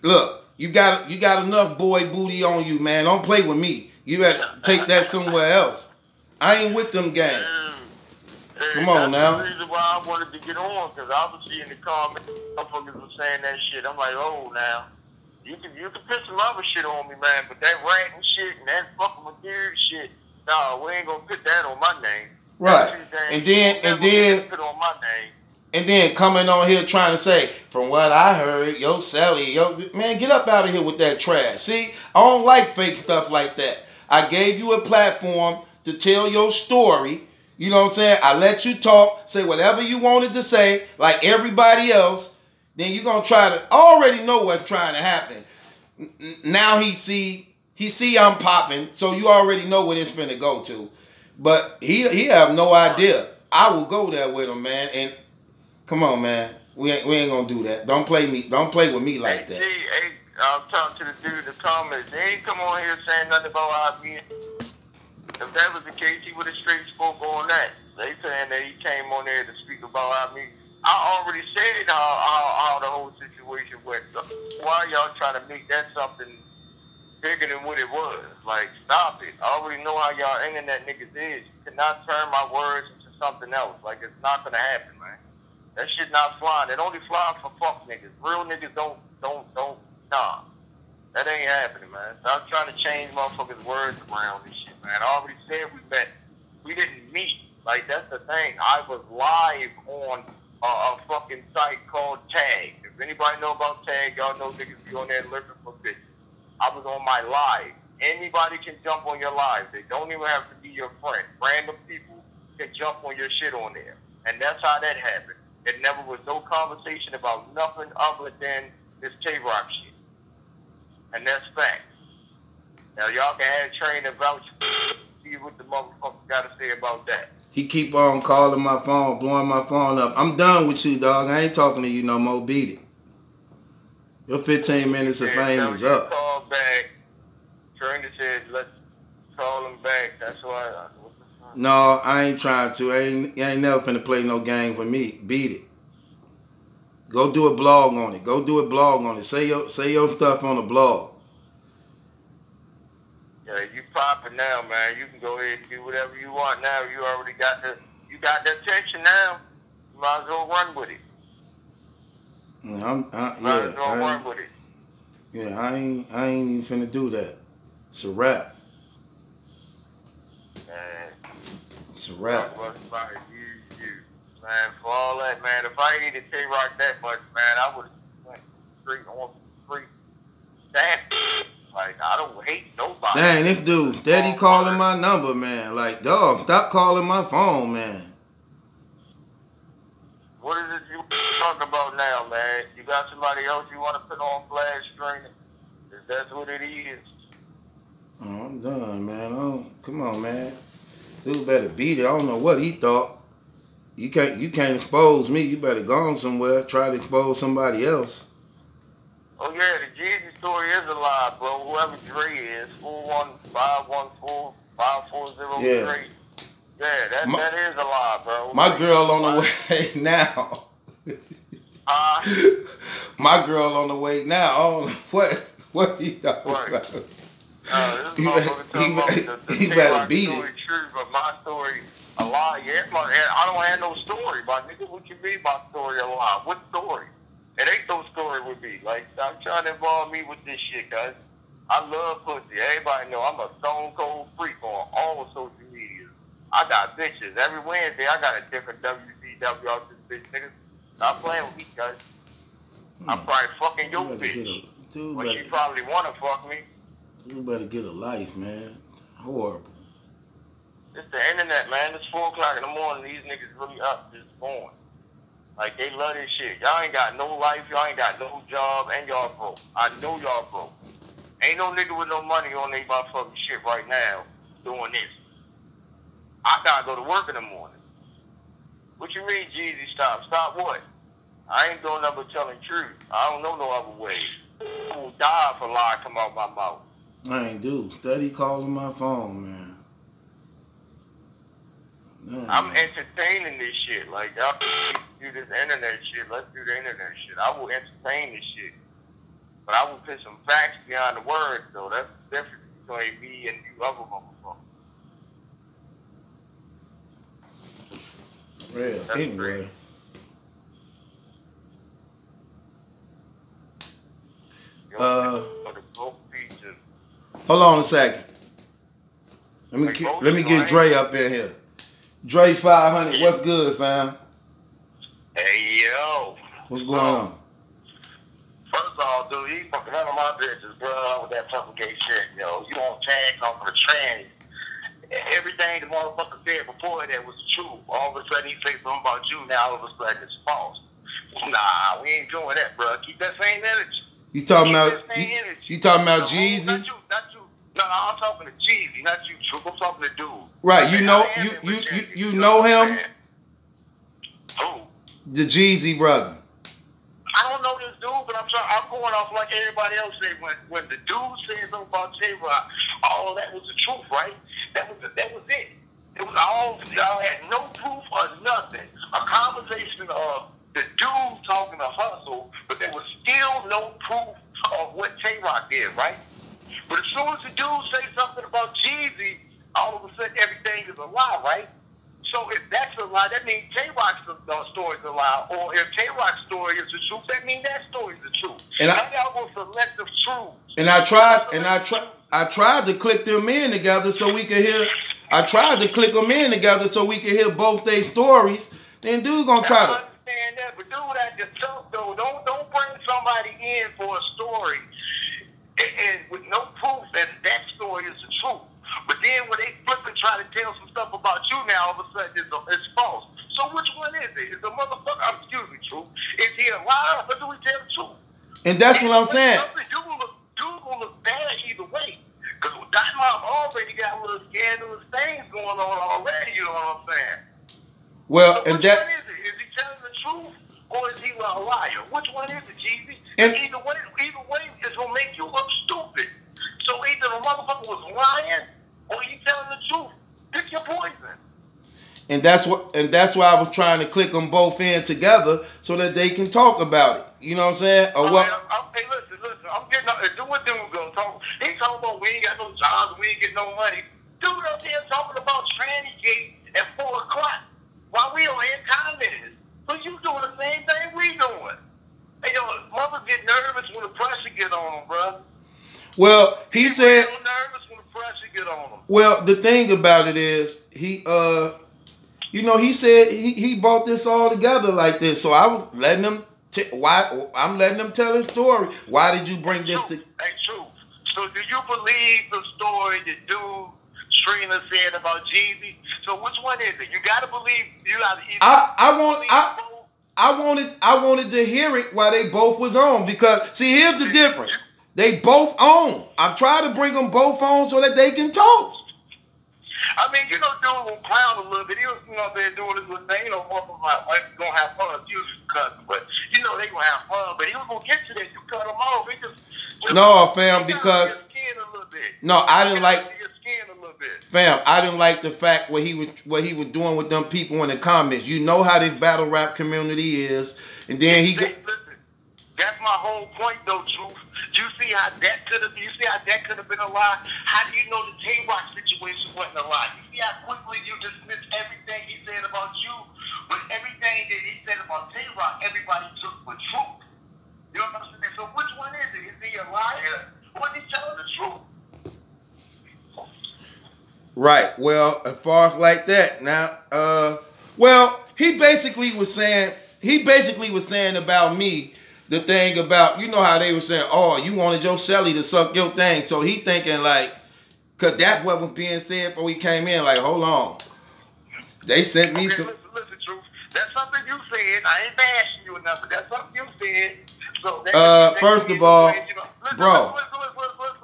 Look, you got enough boy booty on you, man. Don't play with me. You better take that somewhere else. I ain't with them games. Come on now. That's the reason why I wanted to get on, because I was seeing the comments, motherfuckers were saying that shit. I'm like, oh, now, you can put some other shit on me, man, but that ranting shit and that fucking with dude shit, no, we ain't gonna put that on my name. Right. And then put on my name. And then coming on here trying to say, from what I heard, yo, Sally, man, get up out of here with that trash. See, I don't like fake stuff like that. I gave you a platform to tell your story. You know what I'm saying? I let you talk, say whatever you wanted to say, like everybody else. Then you're going to try to, already know what's trying to happen. Now he see I'm popping, so you already know what it's finna go to. But he have no idea. I will go there with him, man. And come on, man. We ain't gonna do that. Don't play with me like that. Hey, I'm talking to the dude in the comments. They ain't come on here saying nothing about how I mean. If that was the case, he would have straight spoke on that. They saying that he came on there to speak about how I mean. I already said how the whole situation went. So why y'all trying to make that something bigger than what it was? Like, stop it. I already know how y'all internet niggas is. You cannot turn my words into something else. Like, it's not gonna happen, man. That shit not flying. It only flying for fuck niggas. Real niggas don't, nah. That ain't happening, man. Stop trying to change motherfuckers' words around this shit, man. I already said we met. We didn't meet. Like, that's the thing. I was live on a fucking site called Tag. If anybody know about Tag, y'all know niggas be on there looking for bitches. I was on my live. Anybody can jump on your live. They don't even have to be your friend. Random people can jump on your shit on there. And that's how that happened. It never was no conversation about nothing other than this Tay-Rock shit. And that's fact. Now, y'all can have TrIna vouch. See what the motherfucker got to say about that. He keep on calling my phone, blowing my phone up. I'm done with you, dog. I ain't talking to you no more. Beat it. Your 15 minutes of fame is up. Call back. TrIna said, let's call him back. That's why. No, I ain't trying to. I ain't never finna play no game for me. Beat it. Go do a blog on it. Say your stuff on the blog. Yeah, you popping now, man. You can go ahead and do whatever you want now. You already got the attention now. You might as well run with it. Yeah, with it. Yeah, I ain't even finna do that. It's a wrap. Man, it's a wrap. Man, for all that, man. If I hated K-Rock that much, man, I would have went straight on the street. Like, I don't hate nobody. Dang, this dude steady calling my number, man. Like, dog, stop calling my phone, man. What is it you talking about now, man? You got somebody else you want to put on blast, TrIna? If that's what it is. Oh, I'm done, man. Come on, man. Dude better beat it. I don't know what he thought. You can't expose me. You better go on somewhere. Try to expose somebody else. Oh yeah, the Jeezy story is a lie, bro. Whoever Dre is, 415145403. Yeah. Yeah, that is a lie, bro. My girl on the way now. My girl on the way now. Oh, what he talking about? He better beat it. True, but my story a lie. Yeah, I don't have no story, my nigga. What you mean my story a lie? What story? It ain't no story with me. Like, stop trying to involve me with this shit, guys. I love pussy. Everybody know I'm a stone cold freak on all social media. I got bitches. Every Wednesday, I got a different WCW out this bitch, nigga. Stop playing with me, guys. I'm probably fucking your bitch. But she probably want to fuck me. You better get a life, man. Horrible. It's the internet, man. It's 4 o'clock in the morning. These niggas really up just born. Like, they love this shit. Y'all ain't got no life. Y'all ain't got no job. And y'all broke. I know y'all broke. Ain't no nigga with no money on their motherfucking shit right now doing this. I gotta go to work in the morning. What you mean, Jeezy, stop? Stop what? I ain't doing nothing but telling truth. I don't know no other way. I will die if a lie come out my mouth. I ain't do. Steady calling my phone, man. I'm entertaining this shit. Like, y'all do this internet shit. Let's do the internet shit. I will entertain this shit. But I will put some facts behind the words, though. That's the difference between me and you other motherfuckers. Real. Anyway. Hold on a second. Let me get Dre up in here. Dre 500, what's good, fam? Hey, yo. What's going on? First of all, dude, you fucking none of my bitches, bro, with that fucking gay shit, yo. You don't tag on for the tranny. Everything the motherfucker said before that was true. All of a sudden he say something about you, now all of a sudden it's false. Nah, we ain't doing that, bro. Keep that same energy. You talking about Jeezy? Not you. No, I'm talking to Jeezy, not you, Troop. I'm talking to dude. Right, you know him? Who? The Jeezy brother. I don't know this dude, but I'm going off like everybody else said. When the dude said something about J-Rock, all that was the truth, right? That was it. It was all, y'all had no proof or nothing. A conversation of the dude talking to Hustle, but there was still no proof of what J-Rock did, right? But as soon as the dude say something about Jeezy, all of a sudden everything is a lie, right? So if that's a lie, that means J-Rock's story is a lie. Or if J-Rock's story is the truth, that means that story is the truth. And y'all want selective truth. And I tried to click them in together so we could hear. I tried to click them in together so we could hear both their stories. Then dude gonna try to. I understand that, but dude, that just tough though. Don't bring somebody in for a story and with no proof that story is the truth. But then when they flip and try to tell some stuff about you now, all of a sudden it's false. So which one is it? Is the motherfucker, excuse me, truth? Is he a liar or do we tell the truth? And that's what I'm saying. You gonna look bad either way. Because that mom already got a little scandalous things going on already, you know what I'm saying? Well, so which one is it? Is he telling the truth or is he a liar? Which one is it, Jeezy? Either way, it's gonna make you look stupid. So either the motherfucker was lying or he telling the truth. Pick your poison. And that's why I was trying to click them both in together so that they can talk about it. You know what I'm saying? Or what? Hey, listen. I'm getting up. Do what dude gonna talk. He talking about we ain't got no jobs, we ain't getting no money. Dude up here talking about tranny gate at 4 o'clock while we on here commenting. So you doing the same thing we doing. Hey, yo, mothers get nervous when the pressure get on them, bro. Well, he said. Real nervous when the pressure get on them. Well, the thing about it is, he he said he brought this all together like this. So I was letting him. I'm letting him tell his story. Why did you bring this to? Hey, true. So do you believe the story that dude TrIna said about Jeezy? So which one is it? You gotta believe. You gotta I wanted to hear it while they both was on, because see, here's the difference. They both on. I tried to bring them both on so that they can talk. I mean, dude will clown a little bit. He was, they're doing this little thing. One of my wife gonna have fun. He was cussing, but they gonna have fun. But he was gonna get to that. You cut him off. He just no, fam, because skin a little bit. No, I didn't like. Skin a little bit. Fam, I didn't like the fact what he was doing with them people in the comments. You know how this battle rap community is, and then he. Listen, that's my whole point, though, Truth. You see how that could have been a lie? How do you know the Tay-Rock situation wasn't a lie? You see how quickly you dismissed everything he said about you, but everything that he said about Tay-Rock, everybody took for truth. You know what I'm saying? So which one is it? Is he a liar, or is he telling the truth? Right. Well, as far as like that, now, he basically was saying about me. The thing about, how they were saying, oh, you wanted your Shelly to suck your thing. So he thinking like, because that's what was being said before he came in. Like, hold on. They sent me some. Listen, Truth. That's something you said. I ain't bashing you enough, but that's something you said. So first of all, bro.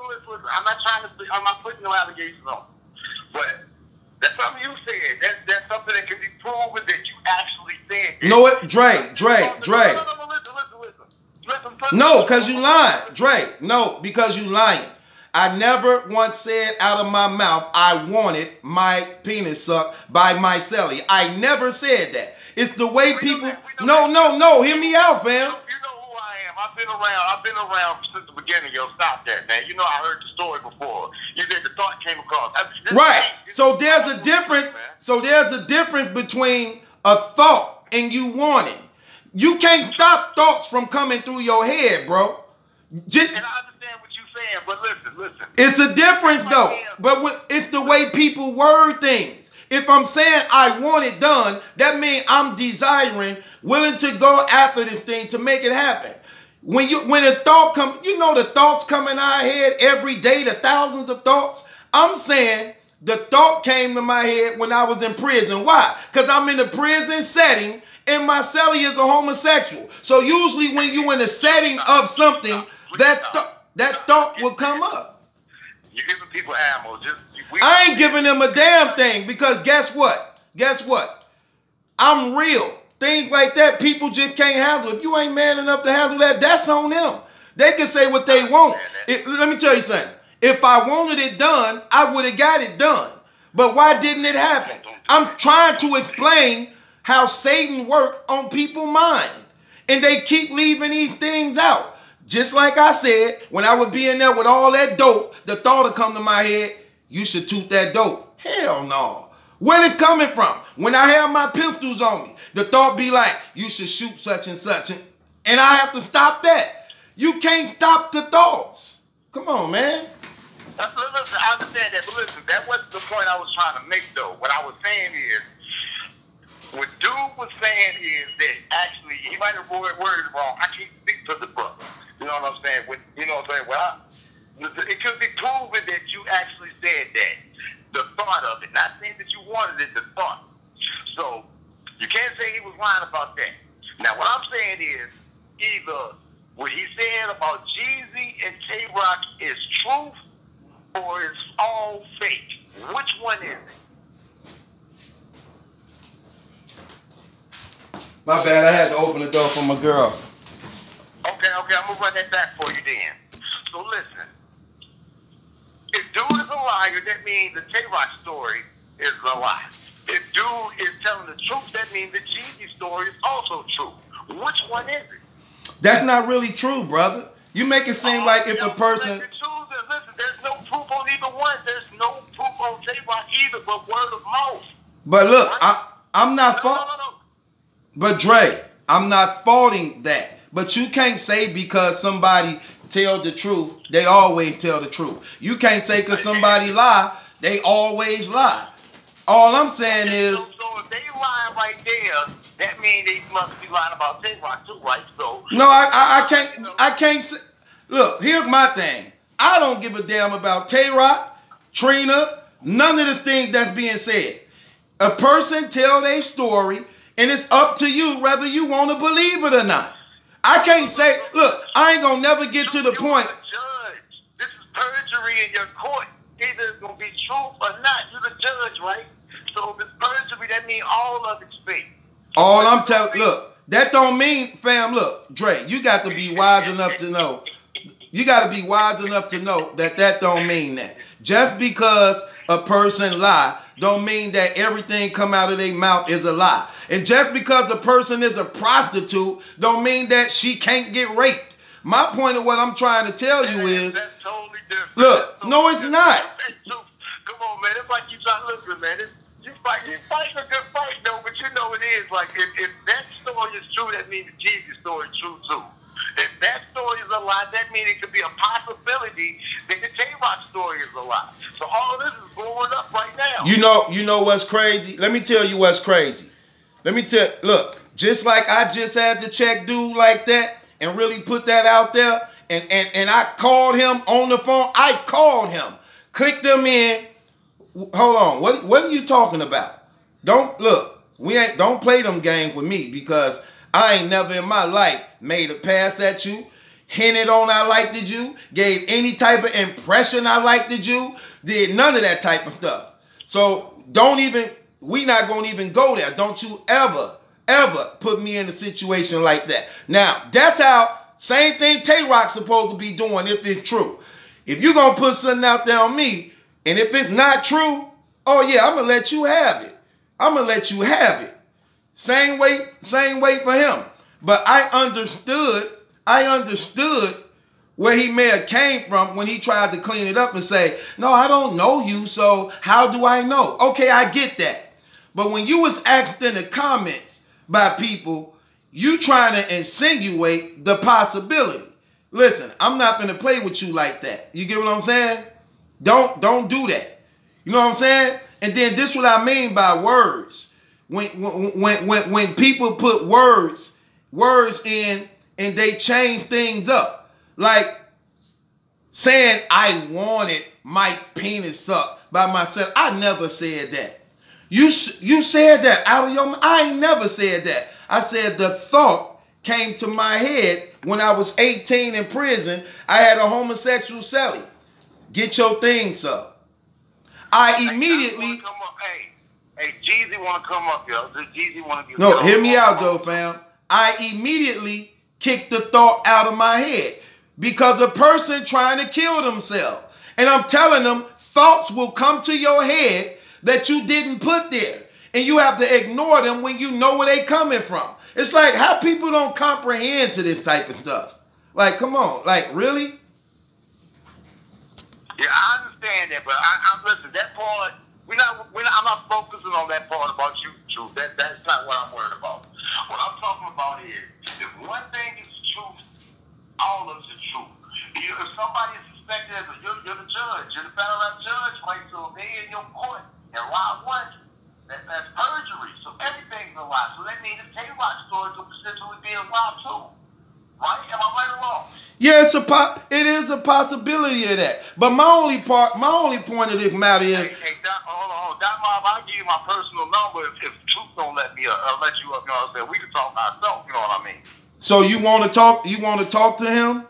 Listen. I'm not putting no allegations on. But that's something you said. That's something that can be proven that you actually said. No, Dre. No, because you lying. Dre, no, because you lying. I never once said out of my mouth, I wanted my penis sucked by my celly. I never said that. It's the way people... No. Hear me out, fam. You know who I am. I've been around since the beginning. Yo, stop that, man. I heard the story before. You said the thought came across. Right. So there's a difference. So there's a difference between a thought and you wanting. You can't stop thoughts from coming through your head, bro. And I understand what you're saying, but listen. It's a difference, though. But it's the way people word things. If I'm saying I want it done, that means I'm desiring, willing to go after this thing to make it happen. When a thought comes, the thoughts come in our head every day, the thousands of thoughts. I'm saying the thought came to my head when I was in prison. Why? Because I'm in a prison setting and my celly is a homosexual. So usually when you're in a setting of something, that thought will come up. You're giving people ammo. I ain't giving them a damn thing, because guess what? I'm real. Things like that, people just can't handle. If you ain't man enough to handle that, that's on them. They can say what they want. Let me tell you something. If I wanted it done, I would have got it done. But why didn't it happen? I'm trying to explain how Satan works on people's mind. And they keep leaving these things out. Just like I said, when I would be in there with all that dope, the thought would come to my head, you should toot that dope. Hell no. Where it coming from? When I have my pistols on me, the thought be like, you should shoot such and such. And I have to stop that. You can't stop the thoughts. Come on, man. Listen, I understand that, but listen, that wasn't the point I was trying to make, though. What I was saying is, what dude was saying is that actually, he might have worded it wrong. I can't speak to the brother. You know what I'm saying? Well, it could be proven that you actually said that. The thought of it. Not saying that you wanted it, the thought. So, you can't say he was lying about that. Now, what I'm saying is, either what he said about Jeezy and Tay-Rock is truth, or it's all fake. Which one is it? My bad, I had to open the door for my girl. Okay, I'm going to run that back for you then. So listen, if dude is a liar, that means the Tay-Rock story is a lie. If dude is telling the truth, that means the Jeezy story is also true. Which one is it? That's not really true, brother. You make it seem like if a person... Listen, there's no proof on either one. There's no proof on Tay-Rock either, but word of mouth. But look, I'm not... No. But Dre, I'm not faulting that. But you can't say because somebody tell the truth, they always tell the truth. You can't say because somebody lie, they always lie. All I'm saying is... So if they lying right there, that means they must be lying about Tay-Rock too, right? So... No, I can't say... Look, here's my thing. I don't give a damn about Tay-Rock, TrIna, none of the things that's being said. A person tell their story, and it's up to you whether you want to believe it or not. I can't say, look, I ain't gonna never get to the point. Judge, this is perjury in your court. Either it's gonna be truth or not. You're the judge, right? So if it's perjury, that means all of it's fake. All I'm telling, look, that don't mean, fam, look, Dre, you got to be wise enough to know. You got to be wise enough to know that that don't mean that. Just because a person lie don't mean that everything come out of their mouth is a lie. And just because a person is a prostitute don't mean that she can't get raped. My point of what I'm trying to tell you is... That's totally different. Look, no, it's not. Come on, man. It's like you trying to look good, man. You fighting a good fight, though, but you know it is. Like, if that story is true, that means the Jeezy story is true, too. If that story is a lie, that means it could be a possibility that the Tay-Rock story is a lie. So all of this is blowing up right now. You know what's crazy? Let me tell you what's crazy. Look, just like I just had to check dude like that and really put that out there, and I called him on the phone. I called him, clicked them in. Hold on, what are you talking about? Don't play them games with me, because I ain't never in my life made a pass at you, hinted on I liked you, gave any type of impression I liked you, did none of that type of stuff. So we not gonna even go there. Don't you ever put me in a situation like that. Now, that's how, same thing Tay-Rock's supposed to be doing if it's true. If you're gonna put something out there on me, and if it's not true, oh yeah, I'm gonna let you have it. I'm gonna let you have it. Same way for him. But I understood where he may have came from when he tried to clean it up and say, no, I don't know you, so how do I know? Okay, I get that. But when you was asked in the comments by people, you trying to insinuate the possibility. Listen, I'm not going to play with you like that. You get what I'm saying? Don't do that. You know what I'm saying? And then this is what I mean by words. When people put words in and they change things up, like saying I wanted my penis sucked by myself. I never said that. You said that out of your mouth. I ain't never said that. I said the thought came to my head when I was 18 in prison. I had a homosexual celly. Get your thing sucked. I immediately... Hey, Jeezy want to come up, yo. Jeezy want to get... No, hear me out, though, fam. I immediately kicked the thought out of my head because a person trying to kill themselves. And I'm telling them, thoughts will come to your head that you didn't put there. And you have to ignore them when you know where they coming from. It's like how people don't comprehend to this type of stuff. Like, come on. Like, really? Yeah, I understand that, but I'm listen, that part... I'm not focusing on that part about you, truth. That's not what I'm worried about. What I'm talking about is, if one thing is truth, all of it is truth. If somebody is suspected as you're the judge, you're the battle rap judge, right? So they in your court and lie once, that's perjury. So everything's a lie. So that means the Tay-Rock story could potentially be a lie too. Right? Am I right or wrong? Yeah, it is a possibility of that. But my only point of this matter is... Hey, hold on. That mob, I'll give you my personal number if truth don't let me I'll let you up. You know what I'm saying? We can talk ourselves, you know what I mean? So you want to talk to him?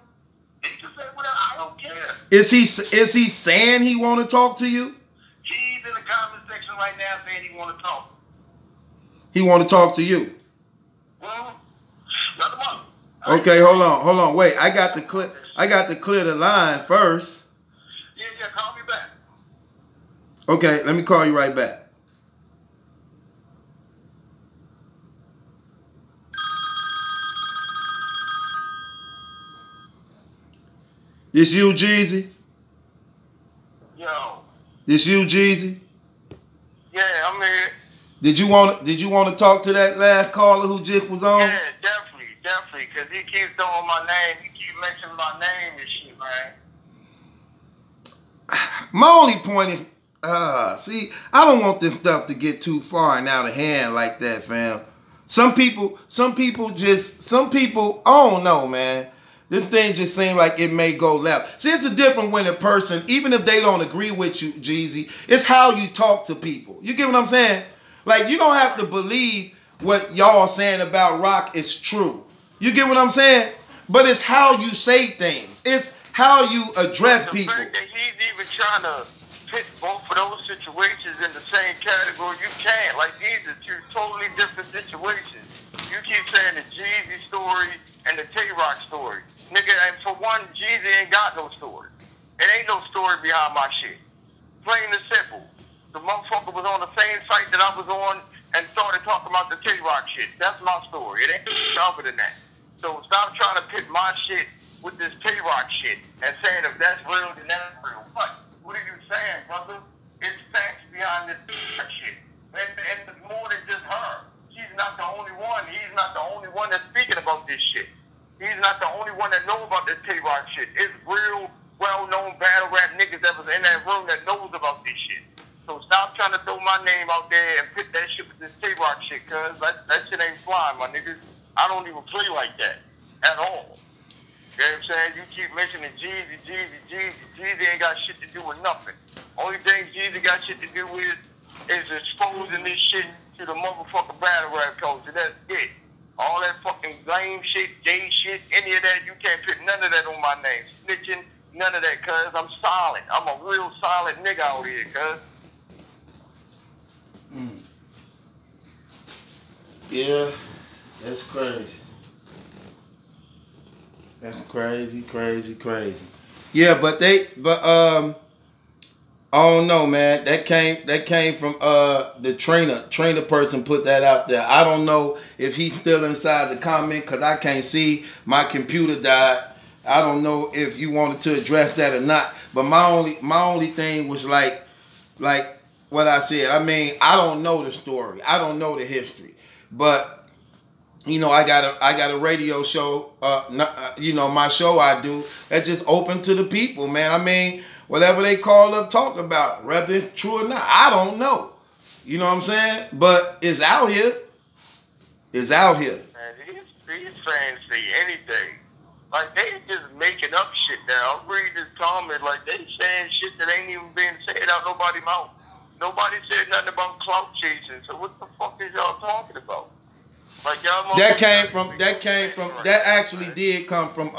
He can say whatever, I don't care. Is he saying he want to talk to you? He's in the comment section right now saying he want to talk. He want to talk to you? Well, let him up. Okay, hold on. Wait, I got to clear the line first. Yeah, call me back. Okay, let me call you right back. This you, Jeezy? Yo. This you, Jeezy? Yeah, I'm here. Did you want to talk to that last caller who just was on? Yeah, definitely. definitely, because he keeps throwing my name. He keeps mentioning my name and shit, man. My only point is, see, I don't want this stuff to get too far and out of hand like that, fam. Some people, I don't know, man. This thing just seems like it may go left. See, it's a different when a person, even if they don't agree with you, Jeezy, it's how you talk to people. You get what I'm saying? Like, you don't have to believe what y'all saying about Rock is true. You get what I'm saying? But it's how you say things. It's how you address people. The fact that he's even trying to put both of those situations in the same category, you can't. Like, these are two totally different situations. You keep saying the Jeezy story and the Tay-Rock story. Nigga, and for one, Jeezy ain't got no story. It ain't no story behind my shit. Plain and simple. The motherfucker was on the same site that I was on and started talking about the Tay-Rock shit. That's my story. It ain't other than that. So stop trying to pit my shit with this Tay-Rock shit and saying if that's real, then that's real. What are you saying, brother? It's facts behind this shit. And it's more than just her. She's not the only one. He's not the only one that's speaking about this shit. He's not the only one that knows about this Tay-Rock shit. It's real, well-known battle rap niggas that was in that room that knows about this shit. So stop trying to throw my name out there and put that shit with this Tay-Rock shit, cuz that shit ain't flying, my niggas. I don't even play like that at all. You know what I'm saying? You keep mentioning Jeezy. Jeezy ain't got shit to do with nothing. Only thing Jeezy got shit to do with is exposing this shit to the motherfucking battle rap culture. That's it. All that fucking lame shit, gay shit, any of that, you can't put none of that on my name. Snitching, none of that, cuz I'm solid. I'm a real solid nigga out here, cuz. Yeah, that's crazy. That's crazy. Yeah, but I don't know, man. That came from the TrIna person put that out there. I don't know if he's still inside the comment because I can't see. My computer died. I don't know if you wanted to address that or not. But my only thing was like what I said. I mean, I don't know the story. I don't know the history. But you know, I got a radio show. You know, my show I do that's just open to the people, man. I mean, whatever they call up, talk about, whether it's true or not, I don't know. You know what I'm saying? But it's out here. It's out here. Man, these fans say anything. Like, they just making up shit now. I'm reading this comment, like, they saying shit that ain't even being said out nobody's mouth. Nobody said nothing about clout chasing. So what the fuck is y'all talking about? Like, y'all that actually did come from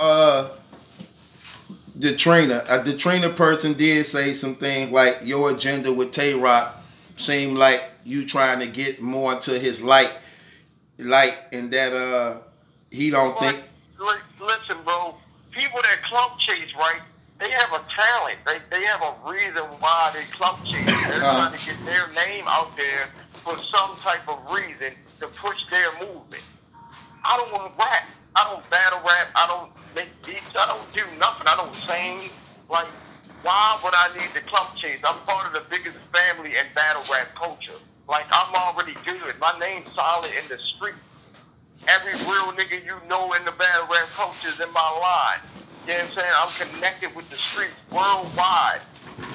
the TrIna. The TrIna person did say some things like your agenda with Tay-Rock seemed like you trying to get more into his light, and that he don't think. Listen, bro. People that clout chase, right? They have a talent. They have a reason why they clout chase. They're trying to get their name out there for some type of reason to push their movement. I don't want to rap. I don't battle rap. I don't make beats. I don't do nothing. I don't sing. Like, why would I need the clout chase? I'm part of the biggest family in battle rap culture. Like, I'm already good. My name's solid in the street. Every real nigga you know in the battle rap culture is in my line. You know what I'm saying? I'm connected with the streets worldwide.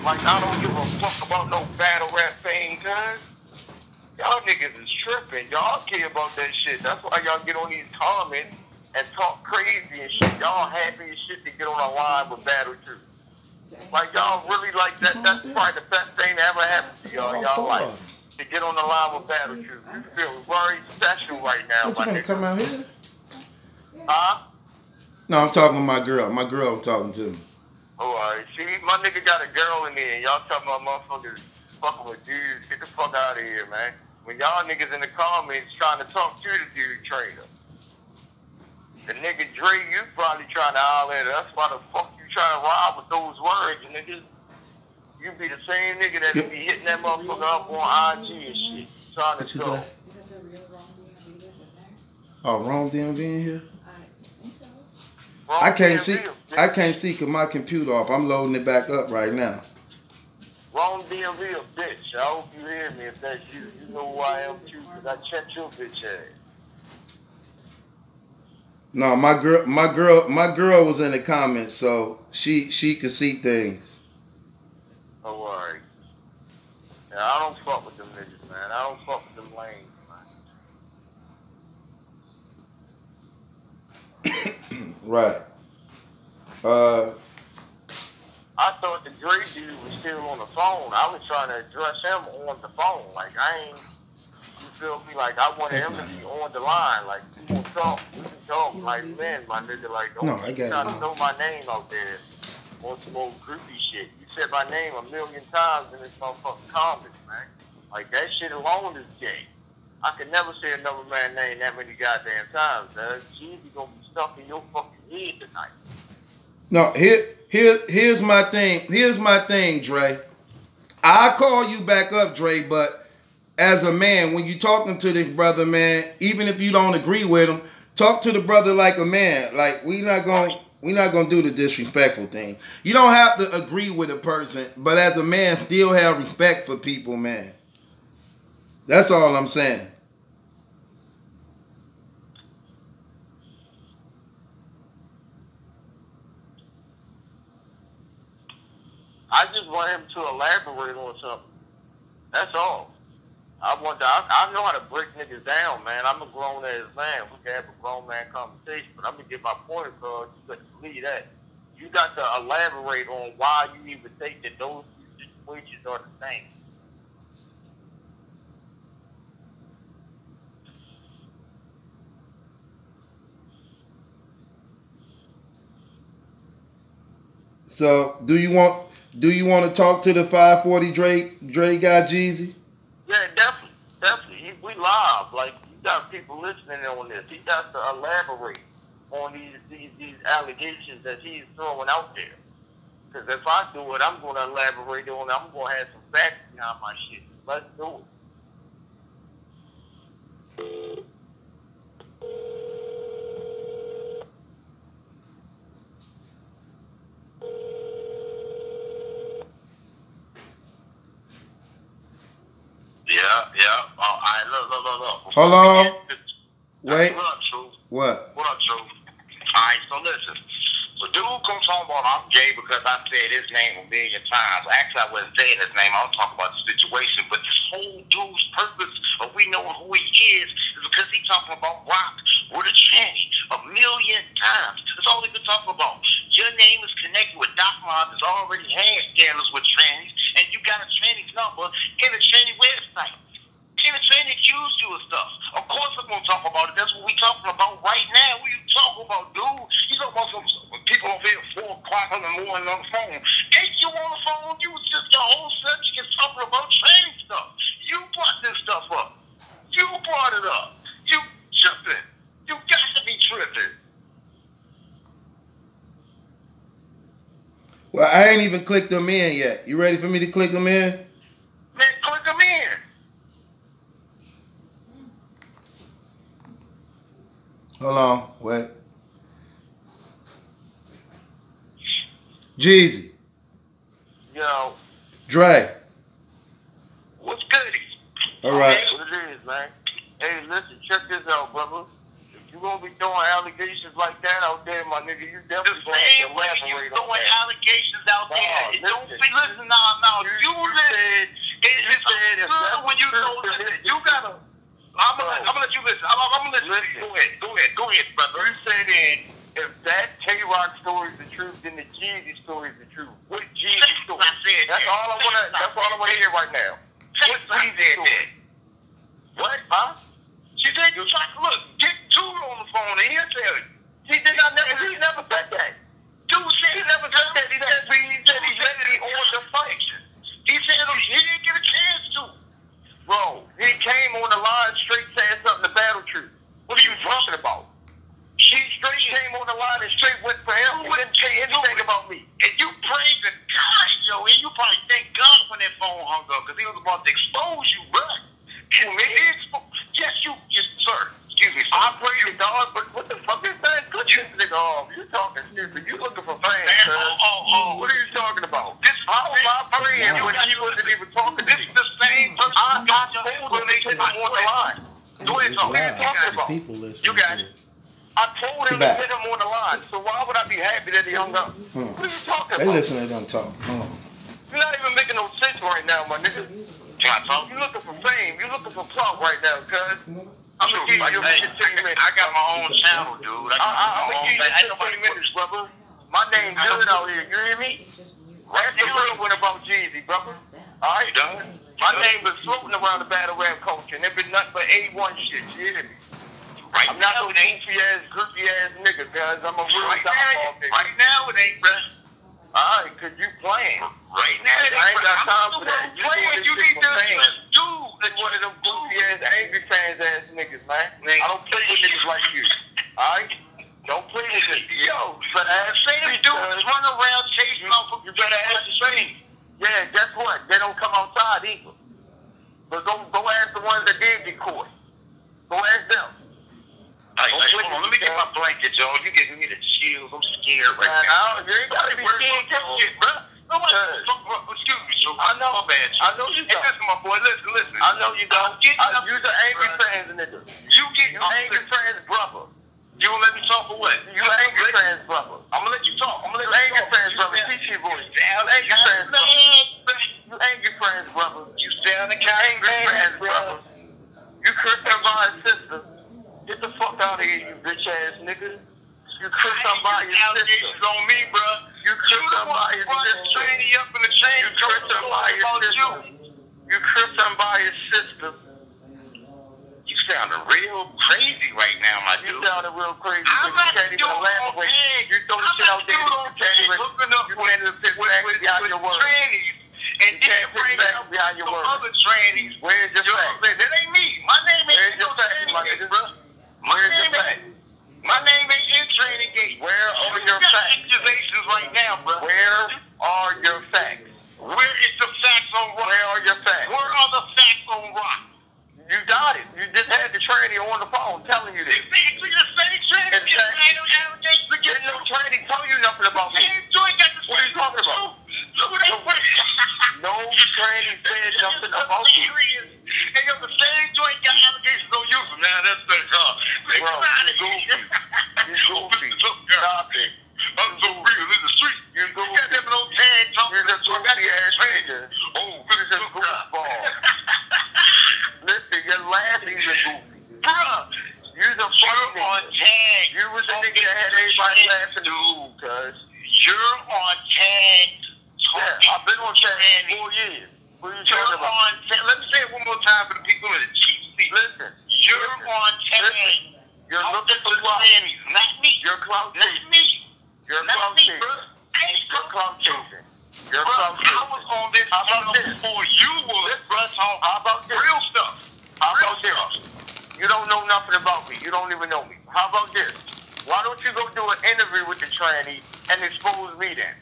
Like, I don't give a fuck about no battle rap fame, cuz. Y'all niggas is tripping. Y'all care about that shit. That's why y'all get on these comments and talk crazy and shit. Y'all happy as shit to get on a line with Battle Truth. Like, y'all really like that. That's probably the best thing that ever happened to y'all in y'all life. To get on the line with Battle Truth. You feel very special right now, What, you gonna come out here? Huh? No, I'm talking to my girl. My girl talking to me. Oh, alright. See, my nigga got a girl in there. Y'all talking about motherfuckers fucking with dudes. Get the fuck out of here, man. When y'all niggas in the comments trying to talk to the dude TrIna. The nigga Dre, you probably trying to holler at her. That's why the fuck you trying to ride with those words, niggas. You be the same nigga that be hitting that motherfucker up on IG and shit. Trying to talk. Oh, wrong DMV in here? I can't see because my computer off. I'm loading it back up right now. Wrong DMV a bitch. I hope you hear me. If that's you, you know who I am too, because I checked your bitch ass. No, my girl was in the comments, so she could see things. Oh, all right. Yeah, I don't fuck with them niggas, man. I don't fuck with them lanes, man. Right. I thought the Dre dude was still on the phone. I was trying to address him on the phone. Like, I ain't, you feel me? Like, I wanted him to be on the line. Like, we can talk. We can talk. Like, man, my nigga, like, don't try to throw my name out there on some old groupie shit. You said my name 1,000,000 times in this motherfucking comments, man. Like, that shit alone is gay. I could never say another man's name that many goddamn times, man. Jeezy gonna be stuck in your fucking head tonight. No, here's my thing. Here's my thing, Dre. I'll call you back up, Dre, but as a man, when you talking to this brother, man, even if you don't agree with him, talk to the brother like a man. Like, we not gonna do the disrespectful thing. You don't have to agree with a person, but as a man, still have respect for people, man. That's all I'm saying. I just want him to elaborate on something. That's all. I know how to break niggas down, man. I'm a grown ass man. We can have a grown man conversation, but I'm gonna get my point across. You got to believe that. You got to elaborate on why you even think that those two situations are the same. So, do you want to talk to the 540 Dre guy, Jeezy? Yeah, definitely. We live. Like, you got people listening on this. He got to elaborate on these allegations that he's throwing out there. Because if I do it, I'm going to elaborate on it. I'm going to have some facts behind my shit. Let's do it. Yeah. All right, look. Hold on. Wait. What up, True? What? What up, True? All right, so listen. So dude comes home about I'm gay because I said his name 1,000,000 times. Actually, I wasn't saying his name. I was talking about the situation. But this whole dude's purpose of we knowing who he is because he's talking about rock with a tranny 1,000,000 times. That's all he's been talking about. Your name is connected with Doc Mob that's already had scandals with trannies, and you got a tranny's number in a tranny website. And a tranny accused you of stuff. Of course I'm going to talk about it. That's what we're talking about right now. What you talking about, dude? You talking about some people over here at 4 o'clock in the morning on the phone. Ain't you on the phone? You was just your whole subject is talking about tranny stuff. You brought this stuff up. You brought it up. You tripping. You got to be tripping. Well, I ain't even clicked them in yet. You ready for me to click them in? Man, click them in. Hold on. Wait. Jeezy. Yo. Dre. What's good? All right. What it is, man. Hey, listen, check this out, brother. If you gonna be throwing allegations like that out there, my nigga, you definitely gonna have to elaborate on that. Throwing allegations out there. Don't be listening now. You said when you know you gotta. I'm gonna let you listen. I'm gonna let you listen. Go ahead, brother. You said if that K-Rock story is the truth, then the Jeezy story is the truth. What Jeezy story? That's all I wanna hear right now. What Jeezy story? What? Huh? She said you try to look, get Dude on the phone and he'll tell you. He never said that. Dude said he never said that. He said he's ready on the fight. He said he didn't get a chance to. Bro, he came on the line straight saying something to Battle Truth. What are you talking about? She straight came on the line and straight went for him. He didn't say anything about me. And you prayed to God, yo, and you probably thank God when that phone hung up because he was about to expose you, bro. Yes, sir. Excuse me, sir. I prayed to God, but what the fuck is that? Cut this nigga off. You talking stupid. You looking for fans, sir. What are you talking about? How am I praying when he wasn't even talking to me? This is the same person. I told him they said I'm on the line. It's What are you talking live. about? People listening. You got it. I told him to put him on the line. So why would I be happy that he hung up? What are you talking They about? listen to them talk. You're not even making no sense right now, my nigga. You looking for fame. You looking for clout right now, cuz. I'm gonna give you 15 minutes. I got my own channel, dude. I'm gonna give you 15 minutes, brother. My name's good out here. You hear me? That's the real one about Jeezy, brother. All right, done. My name is floating around the battle rap culture, and it been nothing but A1 shit. You hear me? Right I'm not no goofy ass nigga, cuz I'm a real dog nigga. Right now it ain't, bruh. Alright, cause you playing. Right now it ain't. I ain't got time for that. You need to do It's one of them goofy ass, angry fans ass niggas, man. I don't play with niggas like you. Alright? Don't play with me. Yo, but ask same dudes run around chasing off of you better ask the same. Yeah, guess what? They don't come outside either. But go ask the ones that did get caught. Go ask them. Hold on, let me get my blanket, Joe. You giving me the chills. I'm scared right now. You ain't gotta be scared of shit, bro. Excuse me, Joe. I know. My bad, I know you don't. Hey, listen, my boy. Listen. I know you don't. You're the angry fans, nigga. You angry fans, brother. You gonna let me talk for what? You angry fans, brother. I'm gonna let you talk. I'm gonna let you you angry fans, brother. Teach your voice. Angry fans, brother. You angry fans, brother. You sound like angry fans, brother. You cursed somebody's sister. Get the fuck out of here, you bitch ass nigga. You cursed somebody's sister. Allegations on me, bro. You cursed somebody's sister. Trainee up in the chain. You cursed somebody's sister. You cursed somebody's sister. You sounding real crazy right now, my dude. You sounding real crazy. I'm not doing okay. You throw the shit out there. You can't even fit back behind your words. And then bring up behind your words. Other trannies. Where's your fact? That ain't me. My name ain't your fact, my nigga, bro. Where's your fact? My name ain't in training gate. Where are your facts? Accusations right now, bro. Where are your facts? Where is the facts on rock? Where are your facts? Where are the facts on rock? You got it. You just had the trainee on the phone telling you this. Exactly the same trainee. Didn't no trainee tell you nothing about me. What are you talking about? No trainee said nothing about you. And you're the same joint got allegations on you. Now that's the car. Bro, you're goofy. You're goofy. Stop it. I'm so real in the street. You're goofy. You got them no tag talking. You're just goofy ass nigga. Oh, you're just goofball. Listen, your laughing is goofy. Bruh. You're the funny on tag. You was the nigga that had everybody laughing in the room, cuz. You're on tag. Yeah, I've been on tag for 4 years. What are you talking about? On tag. Let me say it one more time for the people in the cheap seat. Listen. You're on tag. You're looking for clout. Not me. You're clout Not chasing. me. You're clout chasing. You're clout chasing. You're clout chasing. I was on this. How about this? Before you was, bruh, talk how about this? Real stuff. How about this? You don't know nothing about me. You don't even know me. How about this? Why don't you go do an interview with the tranny and expose me then?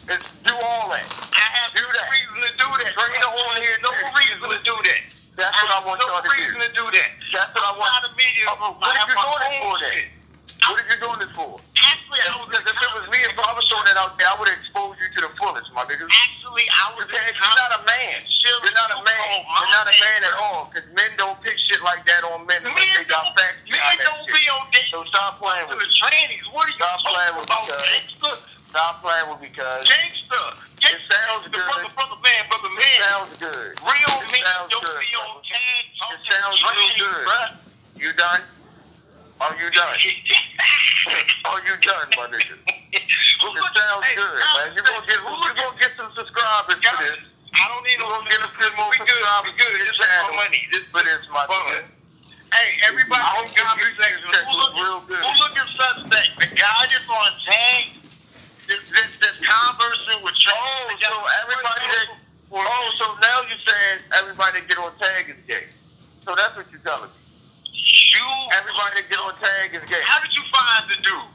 Let's do all that. I have no reason to do that. TrIna on here, no reason to do that. That's what I want y'all to do. No reason to do that. That's what I want. What are you doing this for then? What are you doing this for? Actually, because if it was me, if I was throwing it out there, I would expose you to the fullest, my nigga. Actually, I was. You're not a man. You're not a man. You're not a man at all. Because men don't pick shit like that on men. Men don't be on that. So stop playing with me. Trannies. What are you talking about, gangster? Stop playing with me, cuz. Gangster. It sounds good. Brother man. It sounds good. Real men don't be on tag talking. It sounds real good. You done? Are you done? Are you done, my nigga? It sounds good, man. You're gonna get some subscribers for this. I don't need no get a few more subscribers. We good. This is my money. This for this, my nigga. Hey, everybody, I hope you real good. Who looking suspect? The guy that's on tag. This conversing with Charles. So everybody that. So now you're saying everybody that get on tag is gay. So that's what you're telling me. Everybody that get on tag is gay. How did you find the dude?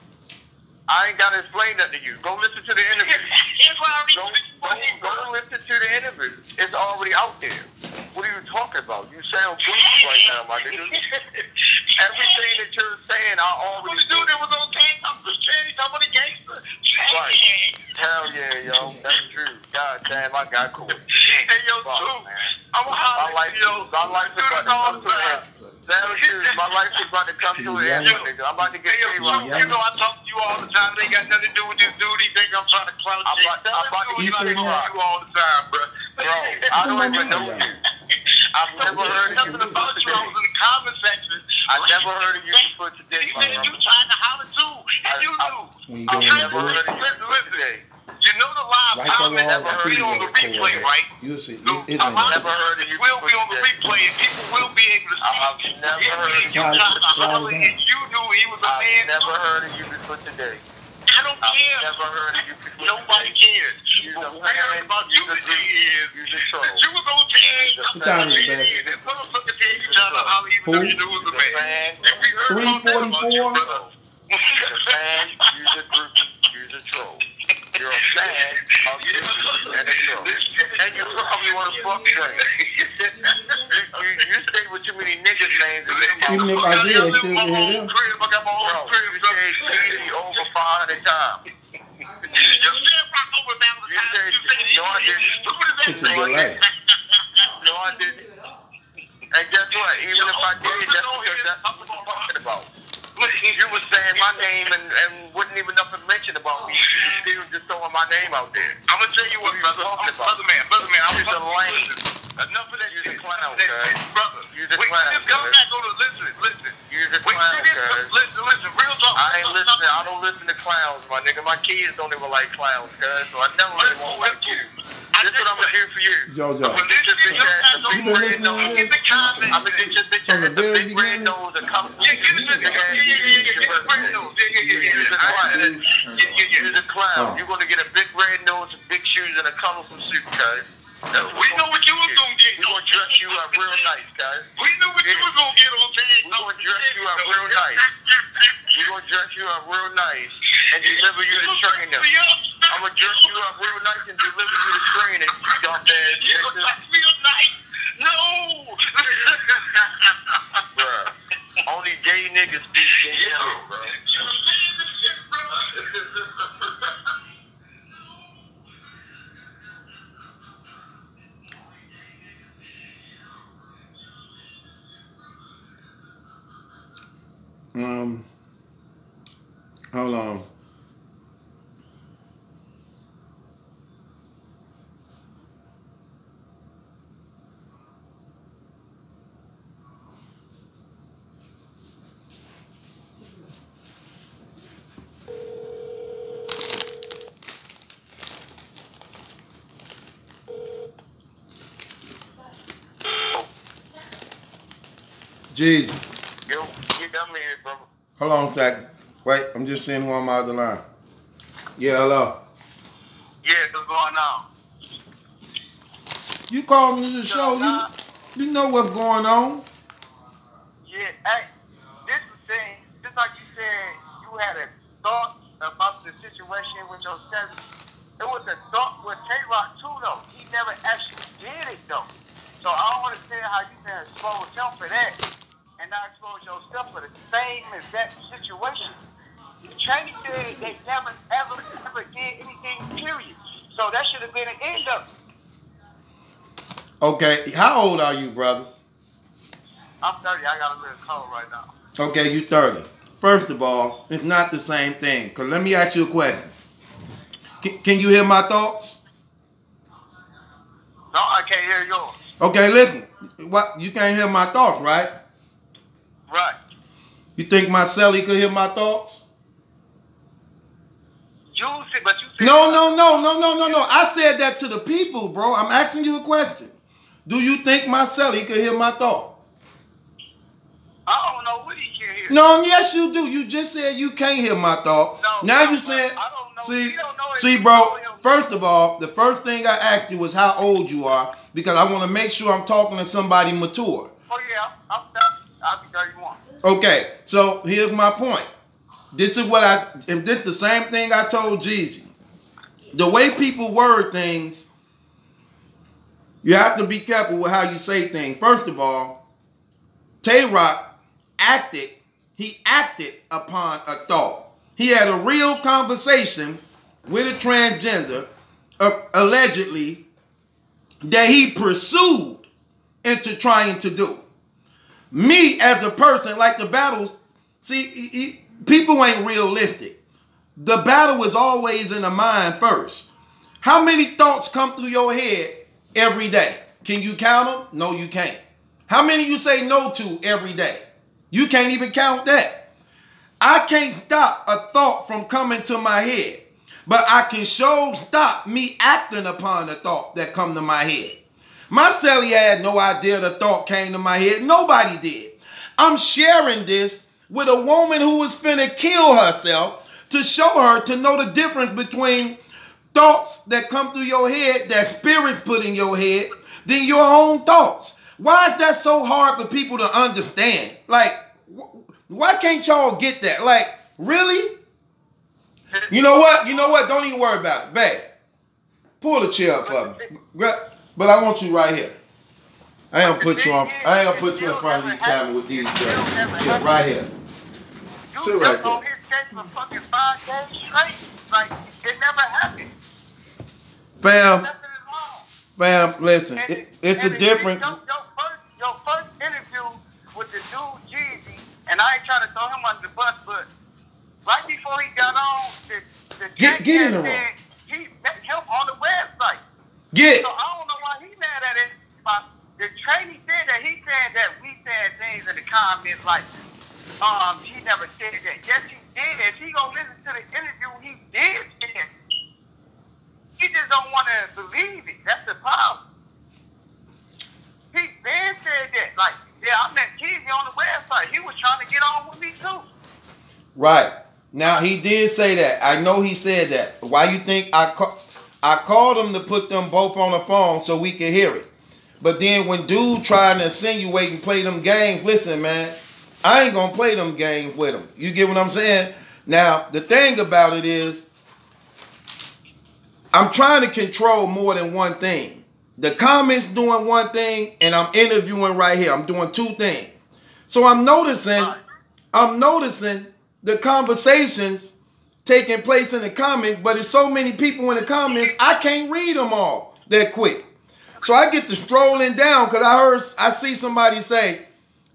I ain't gotta explain that to you. Go listen to the interview. Go listen to the interview. It's already out there. What are you talking about? You sound goofy right now, my nigga. Everything that you're saying, I already do. That was on tag. I'm just trying to talk about the gangster. Right. Hell yeah, yo. That's true. God damn, I got cool. Hey, yo, too. I like you. I like to Damn shoes. My life is about to come to an end, nigga. I'm about to get you know I talk to you all the time. They ain't got nothing to do with this dude. He think I'm trying to clout you. I'm about to get you all the time, bro. Bro, I don't even know you. I've never heard of you before today. I was in the comment section. I never heard of you before today. He said you tried to holler too. And you knew. I never heard of you today. You know the live comment will be on the replay, right? You'll see. I've never heard of you. Will be on the replay, and people will be able to see. I've never heard of you. And you knew he was a man. I've never heard of you before today. I don't care. I've never heard of you before. Nobody cares. What I heard about you today is that you was on tag. What time is it, man? That motherfucker said you tried to holler even though you knew it was a man. And we heard about that about you, brother. You're a fan, you're a groupie, you're a troll. You're a fan, a groupie, and a troll. And you probably want to fuck train. You stay with too many niggas' names. Even if I did, I still can hear them. I got my own crib. You said Jeezy over 500 times. You said rock over 1,000 times. You said no, I didn't. It's a delay. No, I didn't. And guess what? Even if I did, that's because that's what I'm talking about. You was saying my name and wasn't even nothing mentioned about me. You still just throwing my name out there. I'm gonna tell you what, brother man, I was a lame. Enough of that shit. You're a clown, brother. You're a clown. Just come back on the listen. You're a clown, Listen, real talk. I ain't listening. I don't listen to clowns, my nigga. My kids don't even like clowns, cuz. So I never really won't like you. This is what I'm gonna hear for you. Yo. I'm gonna get your bitch ass a big red nose. I'm gonna get your bitch ass a big red nose and come. You're a clown. You're gonna get a big red nose, big shoes, and a colorful suit, cuz. We know what you was gonna get. We're gonna dress you up real nice, guys. We knew what you was gonna get on tag. We're gonna dress you up real nice. We're gonna dress you up real nice and deliver you to training. I'm gonna dress you up real nice and deliver you to training, you dumb ass nigga. Real nice. No. Bruh. Only gay niggas speak gay shit, bro. Hold on. Jeezy. Yo, get down here, brother. Hold on a second. Wait, I'm just seeing who I'm on the line. Yeah, hello. Yeah, what's going on? You called me to the show. You know what's going on. Yeah, hey, this is thing. Just like you said, you had a thought about the situation with your cousin. It was a thought with K-Rock too, though. He never actually did it, though. So I don't understand how you can expose him for that and not expose yourself for the same exact situation. TrIna said they never, ever did anything, period. So that should have been an end of it. Okay, how old are you, brother? I'm 30. I got a little cold right now. Okay, you 30. First of all, it's not the same thing. Because let me ask you a question. Can you hear my thoughts? No, I can't hear yours. Okay, listen. What? You can't hear my thoughts, right? Right. You think my celly could hear my thoughts? You said, but you said... No. I said that to the people, bro. I'm asking you a question. Do you think my celly could hear my thought? I don't know what he can hear. No, yes you do. You just said you can't hear my thought. No, now you said... I don't know. See, bro, first of all, the first thing I asked you was how old you are because I want to make sure I'm talking to somebody mature. Oh, yeah, I'm 30. I'll be 31. Okay, so here's my point. This is and this is the same thing I told Jeezy. The way people word things, you have to be careful with how you say things. First of all, TrIna acted upon a thought. He had a real conversation with a transgender, allegedly, that he pursued into trying to do. Me as a person, like the battles, people ain't realistic. The battle is always in the mind first. How many thoughts come through your head every day? Can you count them? No, you can't. How many you say no to every day? You can't even count that. I can't stop a thought from coming to my head, but I can stop me acting upon the thought that come to my head. My celly had no idea the thought came to my head. Nobody did. I'm sharing this with a woman who was finna kill herself to show her to know the difference between thoughts that come through your head, that spirits put in your head, than your own thoughts. Why is that so hard for people to understand? Like, why can't y'all get that? Like, really? You know what? Don't even worry about it. Babe, pull the chair up for me. But I want you right here. I ain't gonna put you in front of the camera with these girls. Yeah, right here. Sit right there. On his case for fucking 5 days straight. Like, it never happened. Fam, listen. It's a different. Your first interview with the dude Jeezy, and I ain't trying to throw him under the bus, but right before he got on, the get in the room. He met him on the website. So I don't know why he mad at it. The trainee said that we said things in the comments like, he never said that. Yes, he did. If he gonna listen to the interview, he did say it. He just don't want to believe it. That's the problem. He then said that, like, yeah, I met Jeezy on the website. He was trying to get on with me too. Right. Now, he did say that. I know he said that. Why you think I called him to put them both on the phone so we could hear it? But then when dude tried to insinuate and play them games, listen, man, I ain't going to play them games with him. You get what I'm saying? Now, the thing about it is, I'm trying to control more than one thing. The comments doing one thing, and I'm interviewing right here. I'm doing two things. So I'm noticing the conversations taking place in the comments, but there's so many people in the comments, I can't read them all that quick. So I get to strolling down because I see somebody say,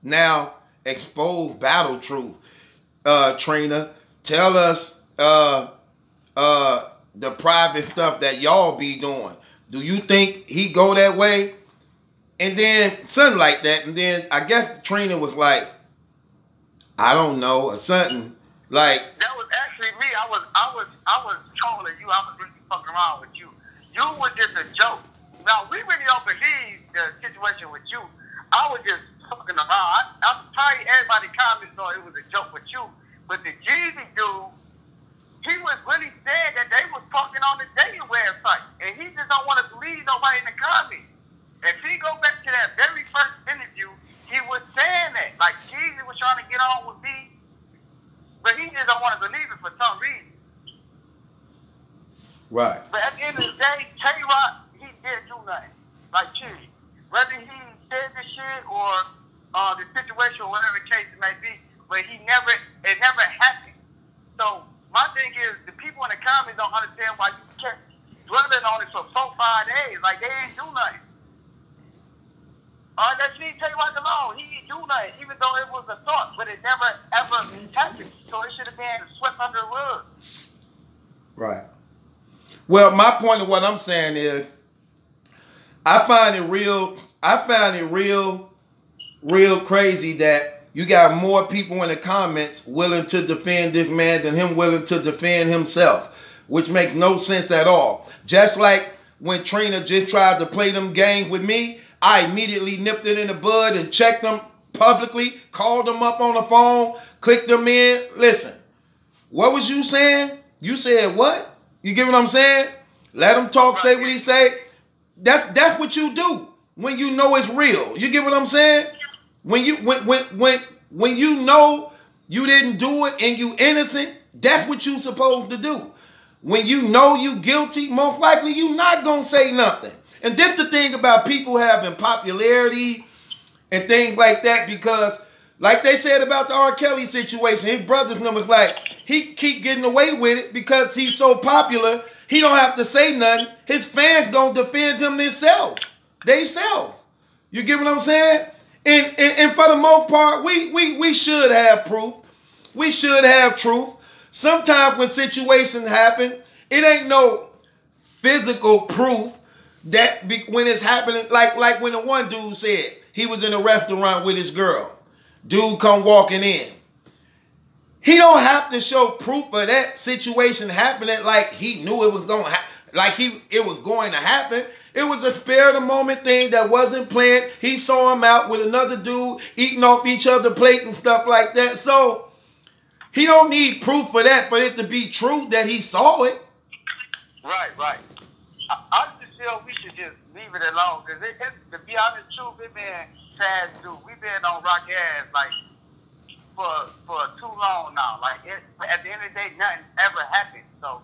now expose battle truth. TrIna, tell us the private stuff that y'all be doing. Do you think he go that way? And then something like that. And then I guess TrIna was like, I don't know, or something. Like, that was actually me. I was trolling you. I was really fucking around with you. You were just a joke. Now we really don't believe the situation with you. I was just fucking around. I'm probably everybody comments thought it was a joke with you. But the Jeezy dude, he was really saying that they was fucking on the dating website. And he just don't want to believe nobody in the comments. If he go back to that very first interview, he was saying that. Like, Jeezy was trying to get on with me, but he just don't want to believe it for some reason. right. But at the end of the day, TrIna, he didn't do nothing. Like, Jeezy. Whether he said the shit or the situation or whatever the case it may be, but it never happened. So, my thing is, the people in the comments don't understand why you kept dwelling on it for 4-5 days. Like, they ain't do nothing. Let's leave TrIna alone. He didn't do nothing, even though it was a thought, but it never, ever happened. So it should have been swept under the rug. Right. Well, my point of what I'm saying is, I find it real crazy that you got more people in the comments willing to defend this man than him willing to defend himself, which makes no sense at all. Just like when TrIna just tried to play them games with me, I immediately nipped it in the bud and checked them publicly, called them up on the phone, clicked them in. Listen, what was you saying? You said what? You get what I'm saying? Let him talk, say what he say. That's what you do when you know it's real. You get what I'm saying? When you know you didn't do it and you innocent, that's what you supposed to do. When you know you guilty, most likely you not gonna say nothing. And that's the thing about people having popularity and things like that, because like they said about the R. Kelly situation, his brother's number was like, he keep getting away with it because he's so popular, he don't have to say nothing. His fans gonna defend him themselves. They self. You get what I'm saying? And for the most part, we should have proof. We should have truth. Sometimes when situations happen, it ain't no physical proof that when it's happening, like when the one dude said he was in a restaurant with his girl. Dude come walking in. He don't have to show proof of that situation happening like he knew it was going to happen. Like it was going to happen. It was a spare of the moment thing that wasn't planned. He saw him out with another dude eating off each other's plate and stuff like that. So he don't need proof for that for it to be true that he saw it. Right. I just feel we should just leave it alone because to be honest, truth, it been sad, dude. We've been on rock ass like for too long now. Like at the end of the day, nothing ever happened. So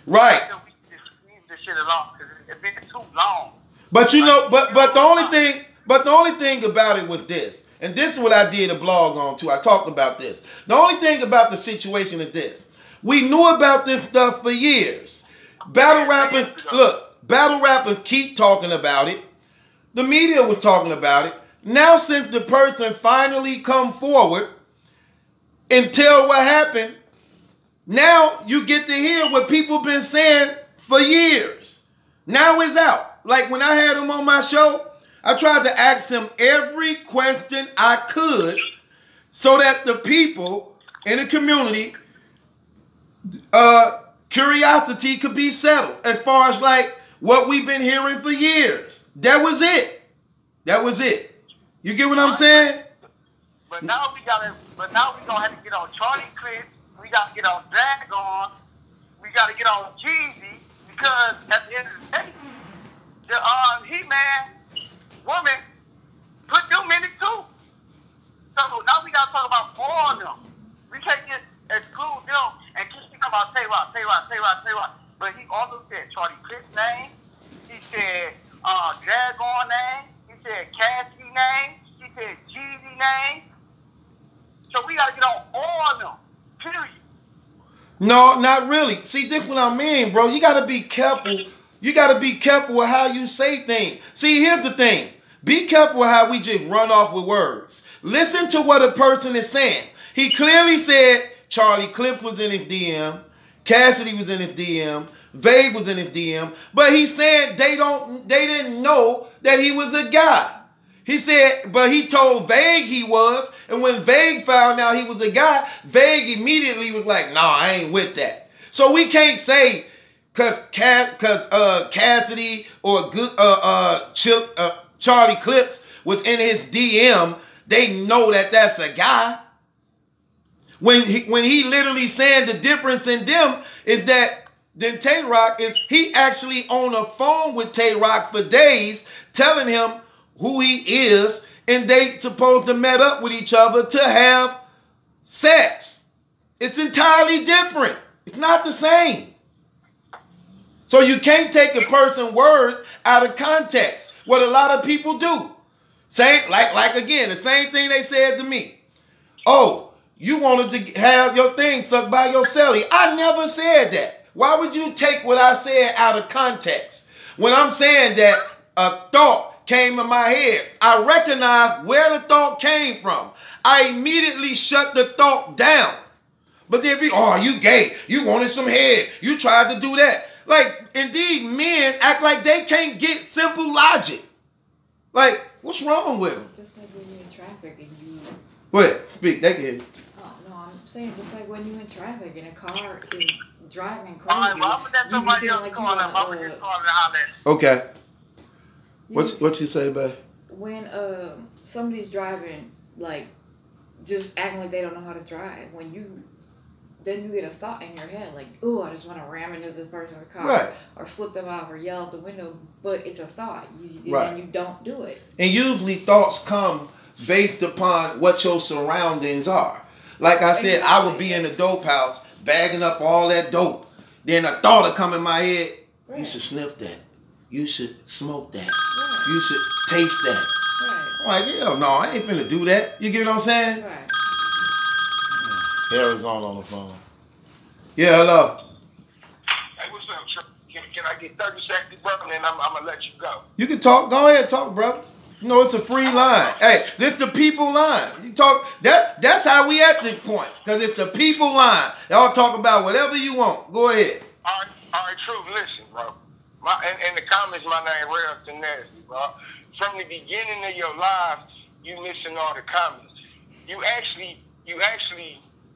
right. We just leave this shit alone because it's been too long. But you know, but the only thing about it was this, and this is what I did a blog on too. I talked about this. The only thing about the situation is this: we knew about this stuff for years. Battle rappers keep talking about it. The media was talking about it. Now, since the person finally come forward and tell what happened, now you get to hear what people been saying for years. Now it's out. Like when I had him on my show, I tried to ask him every question I could so that the people in the community, curiosity could be settled as far as like what we've been hearing for years. That was it. You get what I'm saying? But now we gonna have to get on Charlie Clips. We gotta get on Dragon. We gotta get on Jeezy because at the end of the day, the He-Man woman put them in it too. So now we gotta talk about all of them. We can't just exclude them and keep talking about Tay Rock. But he also said Charlie Clips name. He said Dragon name. He said Cassidy name. He said Jeezy name. So we gotta get on all of them. Period. No, not really. See, this is what I mean, bro. You gotta be careful. You gotta be careful with how you say things. See, here's the thing. Be careful with how we just run off with words. Listen to what a person is saying. He clearly said Charlie Clips was in his DM, Cassidy was in his DM, Vague was in his DM, but he said they didn't know that he was a guy. He said, but he told Vague he was, and when Vague found out he was a guy, Vague immediately was like, "Nah, I ain't with that." So we can't say because Cassidy or Charlie Clips was in his DM, they know that that's a guy. When he literally saying the difference in them is that then Tay Rock is he actually on the phone with Tay Rock for days telling him who he is, and they supposed to met up with each other to have sex. It's entirely different. It's not the same. So you can't take a person's word out of context. What a lot of people do. Same like again, the same thing they said to me. Oh, you wanted to have your thing sucked by your celly. I never said that. Why would you take what I said out of context? When I'm saying that a thought came in my head, I recognize where the thought came from. I immediately shut the thought down. But they'd be, oh, you gay. You wanted some head. You tried to do that. Like, indeed, men act like they can't get simple logic. Like, what's wrong with them? Just like when you're in traffic and you... Go ahead. Speak. They can hear you. Oh, no, I'm saying just like when you're in traffic and a car is driving crazy. All right, well, I'm going to let somebody else call him. I'm going to just call him and holler. Okay. What you say, babe? When somebody's driving, like, just acting like they don't know how to drive, then you get a thought in your head, like, oh, I just want to ram into this person's car. Right. Or flip them off or yell out the window, but it's a thought. And you don't do it. And usually thoughts come based upon what your surroundings are. Like I said, I would be in the dope house, bagging up all that dope. Then a thought would come in my head, you should sniff that. You should smoke that. Right. You should taste that. Right. I'm like, hell no, I ain't finna do that. You get what I'm saying? Right. Arizona on the phone. Yeah, hello. Hey, what's up, Trey? Can I get 30 seconds, brother, and then I'm going to let you go? You can talk. Go ahead, talk, brother. No, it's a free line. Hey, this the people line. You talk that's how we at this point. Cause it's the people line. Y'all talk about whatever you want. Go ahead. All right, Truth, listen, bro. In the comments, my name Real to Nasty, bro. From the beginning of your live, you listen to all the comments. You actually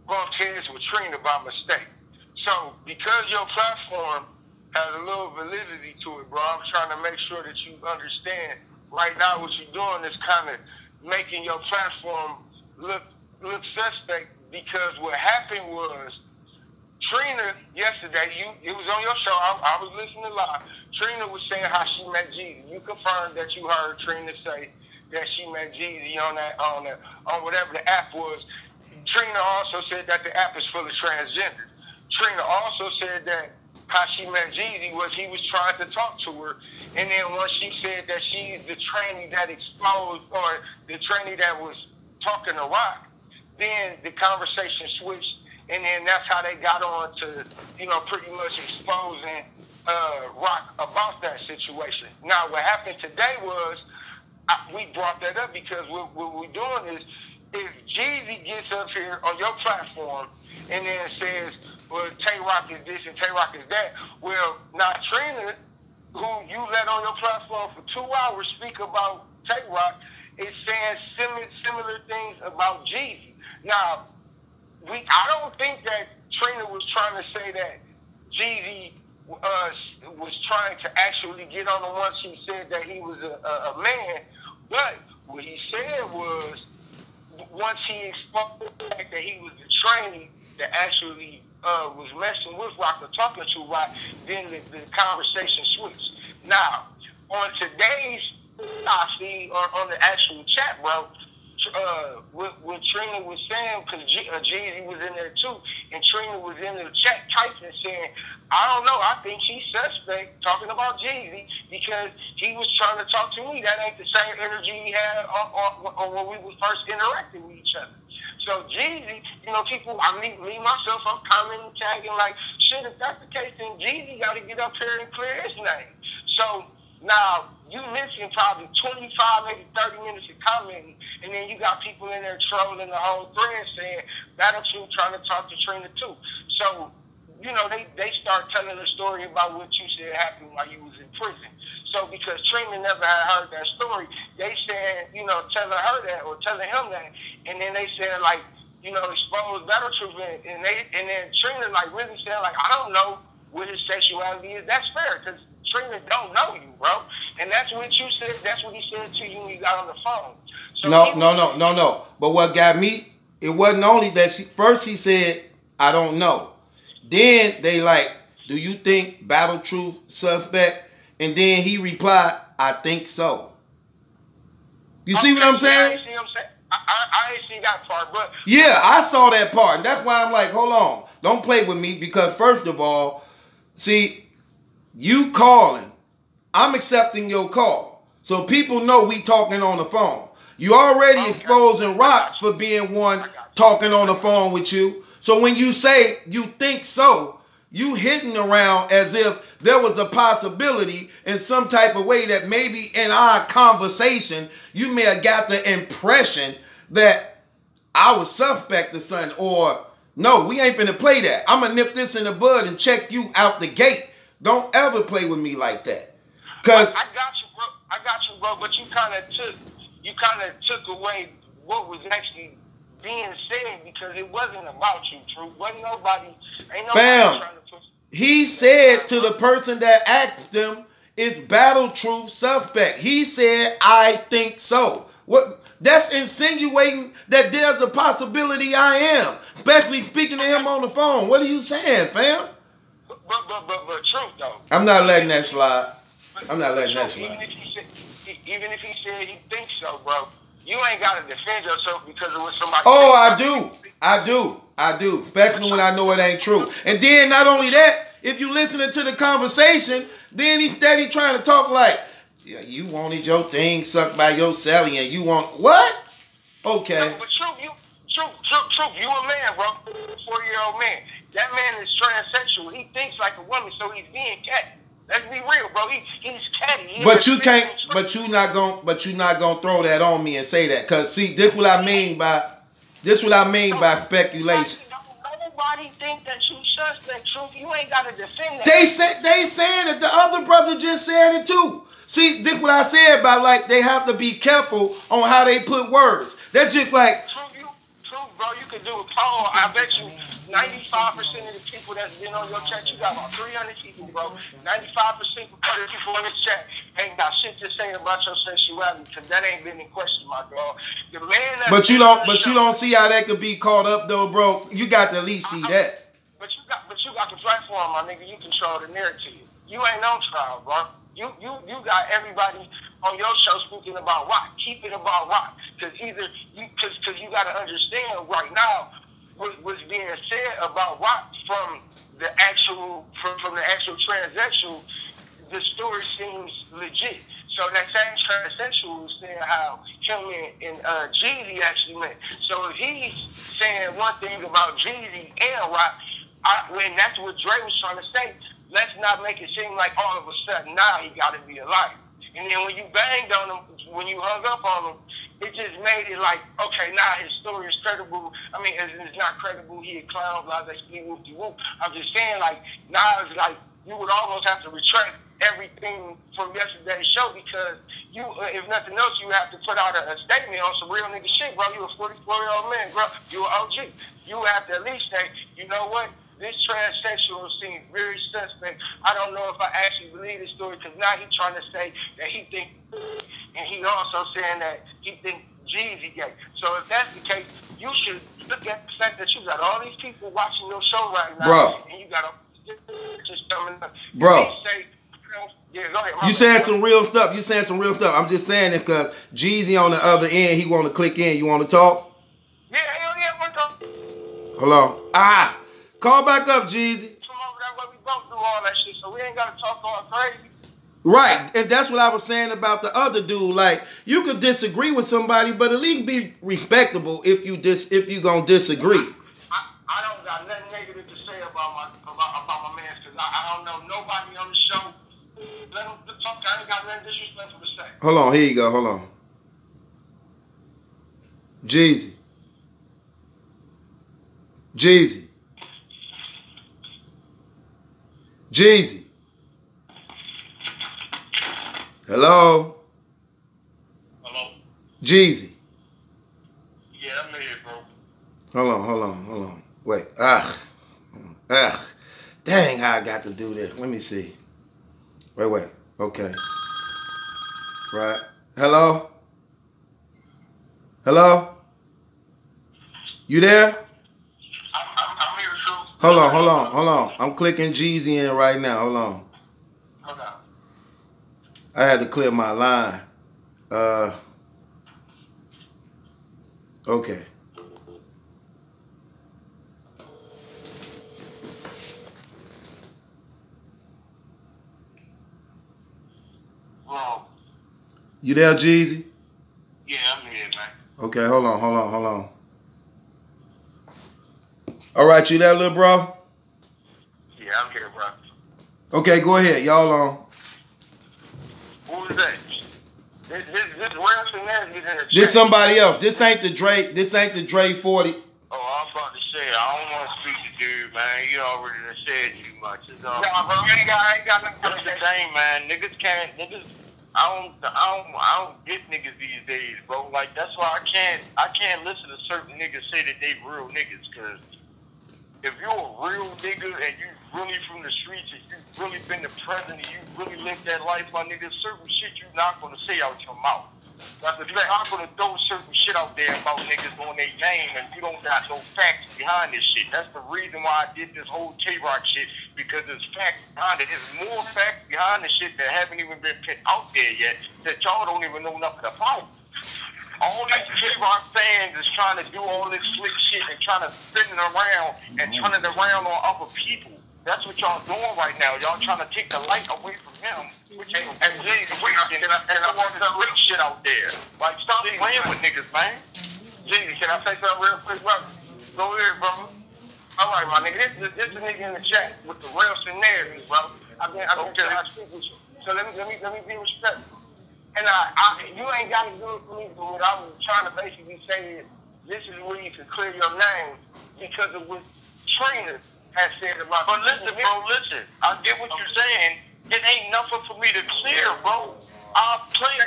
bumped heads with TrIna by mistake. So because your platform has a little validity to it, bro, I'm trying to make sure that you understand. Right now, what you're doing is kind of making your platform look suspect, because what happened was TrIna yesterday, it was on your show. I was listening live. TrIna was saying how she met Jeezy. You confirmed that you heard TrIna say that she met Jeezy on whatever the app was. TrIna also said that the app is full of transgenders. TrIna also said that how she met Jeezy was he was trying to talk to her, and then once she said that she's the tranny that exposed, or the tranny that was talking to Rock, then the conversation switched, and then that's how they got on to, pretty much exposing Rock about that situation. Now, what happened today was we brought that up because what we're doing is, if Jeezy gets up here on your platform and then says, well, Tay-Rock is this and Tay-Rock is that, well, now TrIna, who you let on your platform for 2 hours speak about Tay-Rock, is saying similar things about Jeezy. Now, I don't think that TrIna was trying to say that Jeezy was trying to actually get on him once he said that he was a man, but what he said was, once he exposed the fact that he was the tranny that actually was messing with Rock or talking to Rock, then the conversation switched. Now, on today's feed, or on the actual chat, bro, what TrIna was saying, because Jeezy was in there too, and TrIna was in the chat typing saying, I don't know, I think he's suspect, talking about Jeezy, because he was trying to talk to me. That ain't the same energy he had on when we were first interacting with each other. So Jeezy, people, me myself, I'm commenting, tagging like, shit, if that's the case, then Jeezy got to get up here and clear his name. So now, you missing probably 25, maybe 30 minutes of commenting, and then you got people in there trolling the whole thread saying, Battlefield trying to talk to TrIna too. So, they start telling the story about what you said happened while you was in prison. So because TrIna never had heard that story, they said, telling her that or telling him that, and then they said expose Battlefield, and then TrIna really said I don't know what his sexuality is. That's fair, because TrIna don't know you, bro. And that's what you said. That's what he said to you when you got on the phone. So No. But what got me, it wasn't only that first he said, I don't know. Then they do you think Battle Truth suspect? And then he replied, I think so. You see what I'm saying? I ain't seen that part, but yeah, I saw that part. And that's why I'm like, hold on. Don't play with me, because first of all, see, you calling, I'm accepting your call. So people know we talking on the phone. You already exposing Rock for being one talking on the phone with you. So when you say you think so, you hitting around as if there was a possibility in some type of way that maybe in our conversation, you may have got the impression that I was suspect or something, or no, we ain't finna play that. I'm gonna nip this in the bud and check you out the gate. Don't ever play with me like that. Cause I got you, bro. But you kind of took away what was actually being said, because it wasn't about you, True. Ain't nobody trying to push. He said to the person that asked him, "Is Battle Truth suspect?" He said, "I think so." What? That's insinuating that there's a possibility I am, especially speaking to him on the phone. What are you saying, fam? But Truth though. I'm not letting that slide. Even if he said he thinks so, bro, you ain't got to defend yourself because it was somebody. Oh, I do. Especially when I know it ain't true. And then not only that, if you listening to the conversation, then he's steady trying to talk like, yeah, you wanted your thing sucked by your celly and you want what? Okay. No, but Truth, you a man, bro. 4-year-old man. That man is transsexual. He thinks like a woman, so he's being cat. Let's be real, bro. He's catty. But you can't. But you not gonna throw that on me and say that. Cause see, this what I mean by speculation. Nobody think that you suspect, Truth. You ain't gotta defend that. They saying it. The other brother just said it too. See, this what I said about like they have to be careful on how they put words. They're just like Truth, bro. You can do a poll. I bet you 95% of the people that's been on your chat, you got about 300 people, bro. 95% of the people in the chat ain't got shit to say about your sexuality, because that ain't been in question, my dog. The man but you don't see how that could be caught up though, bro. You got to at least see that. But you got the platform, my nigga. You control the narrative. You ain't on trial, bro. You got everybody on your show speaking about rock. Keep it about rock, because you got to understand right now what's being said about rock from the actual transsexual. The story seems legit. So that same transsexual was saying how him and Jeezy actually met. So if he's saying one thing about Jeezy and rock, when that's what Dre was trying to say, let's not make it seem like all of a sudden now he got to be a liar. And then when you banged on him, when you hung up on him, it just made it like, okay, now his story is credible. I mean, it's not credible. He a clown, blah, blah, blah, whoop-de-whoop. I'm just saying, like, now it's like you would almost have to retract everything from yesterday's show, because you, if nothing else, you have to put out a statement on some real nigga shit, bro. You a 44-year-old man, bro. You an OG. You have to at least say, you know what? This transsexual seems very suspect. I don't know if I actually believe this story, because now he's trying to say that he think, and he also saying that he think Jeezy gay. So if that's the case, you should look at the fact that you got all these people watching your show right now, bro, and you got just coming up. Bro. Yeah, go ahead. You saying some real stuff. I'm just saying it because Jeezy on the other end, he want to click in. You want to talk? Yeah, hell yeah, we're talking. Hold on. Call back up, Jeezy. Come over there where we both do all that shit, so we ain't got to talk all crazy. Right, and that's what I was saying about the other dude. Like, you could disagree with somebody, but at least be respectable if you gonna disagree. I don't got nothing negative to say about my man, because I don't know nobody on the show. Let him talk. I ain't got nothing disrespectful to say. Hold on, here you go. Hold on. Jeezy. Hello? Jeezy. Yeah, I'm here, Hold bro. on. Wait. Dang, how I got to do this. Let me see. Wait. Okay. Right. Hello? You there? I'm here, too. Hold on. I'm clicking Jeezy in right now. Hold on. I had to clear my line. Okay. Bro. You there, Jeezy? Yeah, I'm here, man. Okay, hold on. All right, you there, little bro? Yeah, I'm here, bro. Okay, go ahead. Y'all on. Who is that? This Wilson there is in the chat. This somebody else. This ain't the Dre 40. Oh, I was about to say, I don't want to speak to dude, man. You already done said too much. It's all Nah, bro, I ain't got nothing That's to the say. thing, man. I don't get niggas these days, bro. Like, that's why I can't listen to certain niggas say that they real niggas, because if you're a real nigga and you really from the streets and you really been the president and you really lived that life, my nigga, certain shit you're not gonna say out your mouth. That's the fact. I'm gonna throw certain shit out there about niggas on their name and you don't got no facts behind this shit. That's the reason why I did this whole K-Rock shit, because there's facts behind it. There's more facts behind the shit that haven't even been put out there yet that y'all don't even know nothing about. All these K-Rock fans is trying to do all this slick shit and trying to spin it around and turn it around on other people. That's what y'all doing right now. Y'all trying to take the light away from him. And Jeezy, I want some slick shit out there. Like, stop playing with niggas, man. Jeezy, can I say something real quick, bro? Go ahead, bro. All right, my nigga. This is a nigga in the chat with the real scenarios, bro. I've been trying to speak with you. So let me be respectful. And you ain't got to do it for me, but what I was trying to basically say is, this is where you can clear your name because of what TrIna has said about. But listen, bro, listen. I get what you're saying. It ain't nothing for me to clear, bro. I play.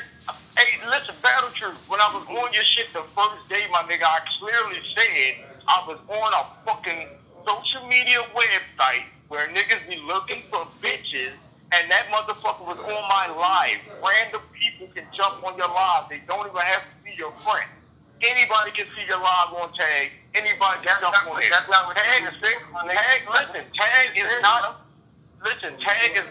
Hey, listen, Battle Truth. When I was on your shit the first day, my nigga, I clearly said I was on a fucking social media website where niggas be looking for bitches, and that motherfucker was on my live. Random people can jump on your live. They don't even have to be your friend. Anybody can see your live on Tag. Anybody can jump on it. That's not what Tag is saying. Tag is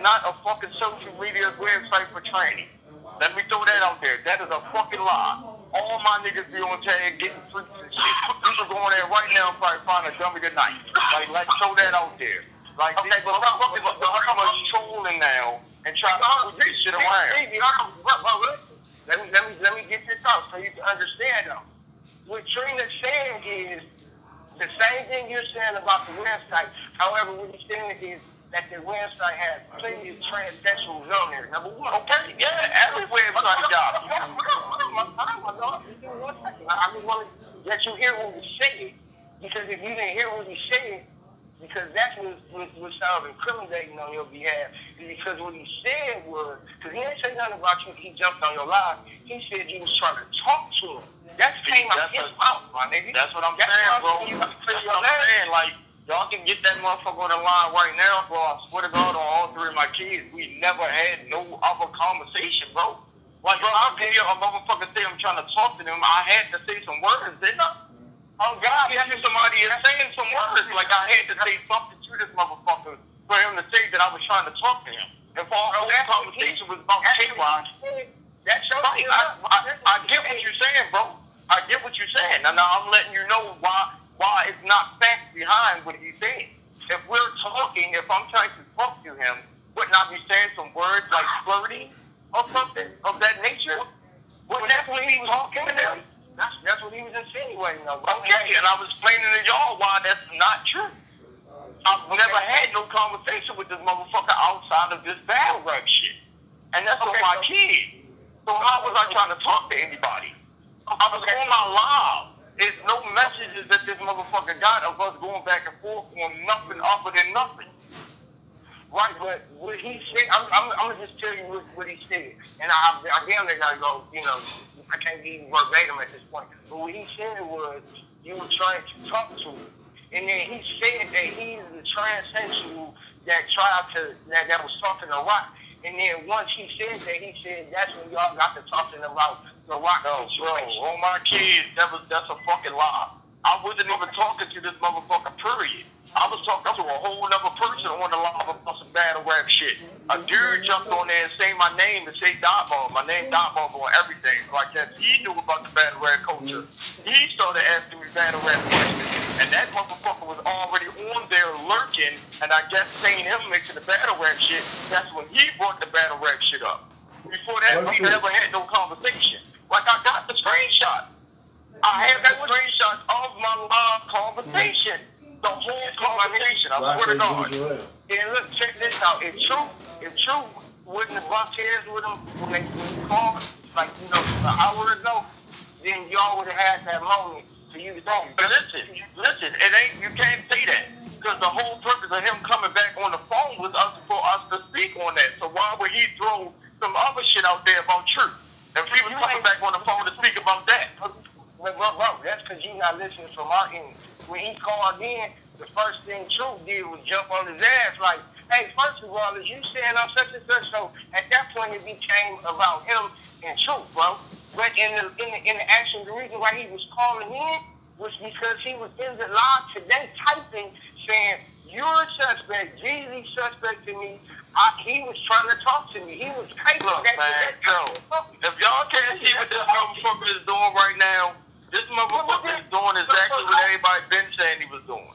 not a fucking social media website for training. Let me throw that out there. That is a fucking lie. All my niggas be on Tag getting freaks and shit. You should go on there right now and probably find a dummy tonight. Like, let's throw that out there. Like, okay, but motherfuckers are becoming trolling now and trying to put this shit around. Let me get this out so you can understand though. What TrIna's saying is the same thing you're saying about the website. However, what he's saying is that the website has plenty of transsexuals on there. Number one. Okay, yeah, every website got it. I just want to let you hear what he said, because if you didn't hear what he said, because that's what sounds incriminating on your behalf. Because what he said was, because he didn't say nothing about you, he jumped on your live. He said you was trying to talk to him. That came out his mouth, my nigga. That's what I'm saying, bro. That's what I'm saying. Like, y'all can get that motherfucker on the line right now, bro. I swear to God, on all three of my kids, we never had no other conversation, bro. Like, bro, I'll hear a motherfucker say I'm trying to talk to them. I had to say some words, didn't I? Oh, God, somebody is saying some words. Like, I had to say something to this motherfucker for him to say that I was trying to talk to him. If all that conversation was about K-Rock, that's right. I get what you're saying, bro. I get what you're saying. Now I'm letting you know why it's not facts behind what he's saying. If we're talking, if I'm trying to talk to him, wouldn't I be saying some words like flirting or something of that nature? Wouldn't that what he was talking to them? That's what he was insinuating. Okay, and I was explaining to y'all why that's not true. I've never had no conversation with this motherfucker outside of this battle rap shit. And that's on my kid. So how was I trying to talk to anybody? I was on my live. There's no messages that this motherfucker got of us going back and forth on nothing other than nothing. Right, but what he said, I'm going to just tell you what he said. And I damn near got to go, I can't be verbatim at this point. But what he said was, you were trying to talk to him. And then he said that he's the transsexual that was talking to Rock. And then once he said that, he said that's when y'all got to talking about the Rock situation. Bro, on my kids, that's a fucking lie. I wasn't even talking to this motherfucker, period. I was talking to a whole other person on the live about some battle rap shit. A dude jumped on there and say my name and say Dotball. My name Dotball on everything. Like that. He knew about the battle rap culture. He started asking me battle rap questions. And that motherfucker was already on there lurking. And I guess seeing him mixing the battle rap shit, that's when he brought the battle rap shit up. Before that, we never had no conversation. Like, I got the screenshot. I have that screenshot of my live conversation. The whole conversation, I swear to God. And look, check this out. If True wouldn't have bumped heads with him when they called, like, an hour ago, then y'all would have had that moment for you to say. But listen, it ain't, you can't say that. Because the whole purpose of him coming back on the phone was for us to speak on that. So why would he throw some other shit out there about True? If he was coming back on the phone to speak about that. But bro, that's because you're not listening from our end. When he called in, the first thing True did was jump on his ass like, hey, first of all, is you saying I'm such and such? So at that point, it became about him and True, bro. But in the action, the reason why he was calling in was because he was in the live today typing, saying, you're a suspect, Jeezy suspect to me. He was trying to talk to me. He was typing. Look, man, if y'all can't see what this motherfucker is doing right now, this motherfucker is doing exactly what everybody been saying he was doing.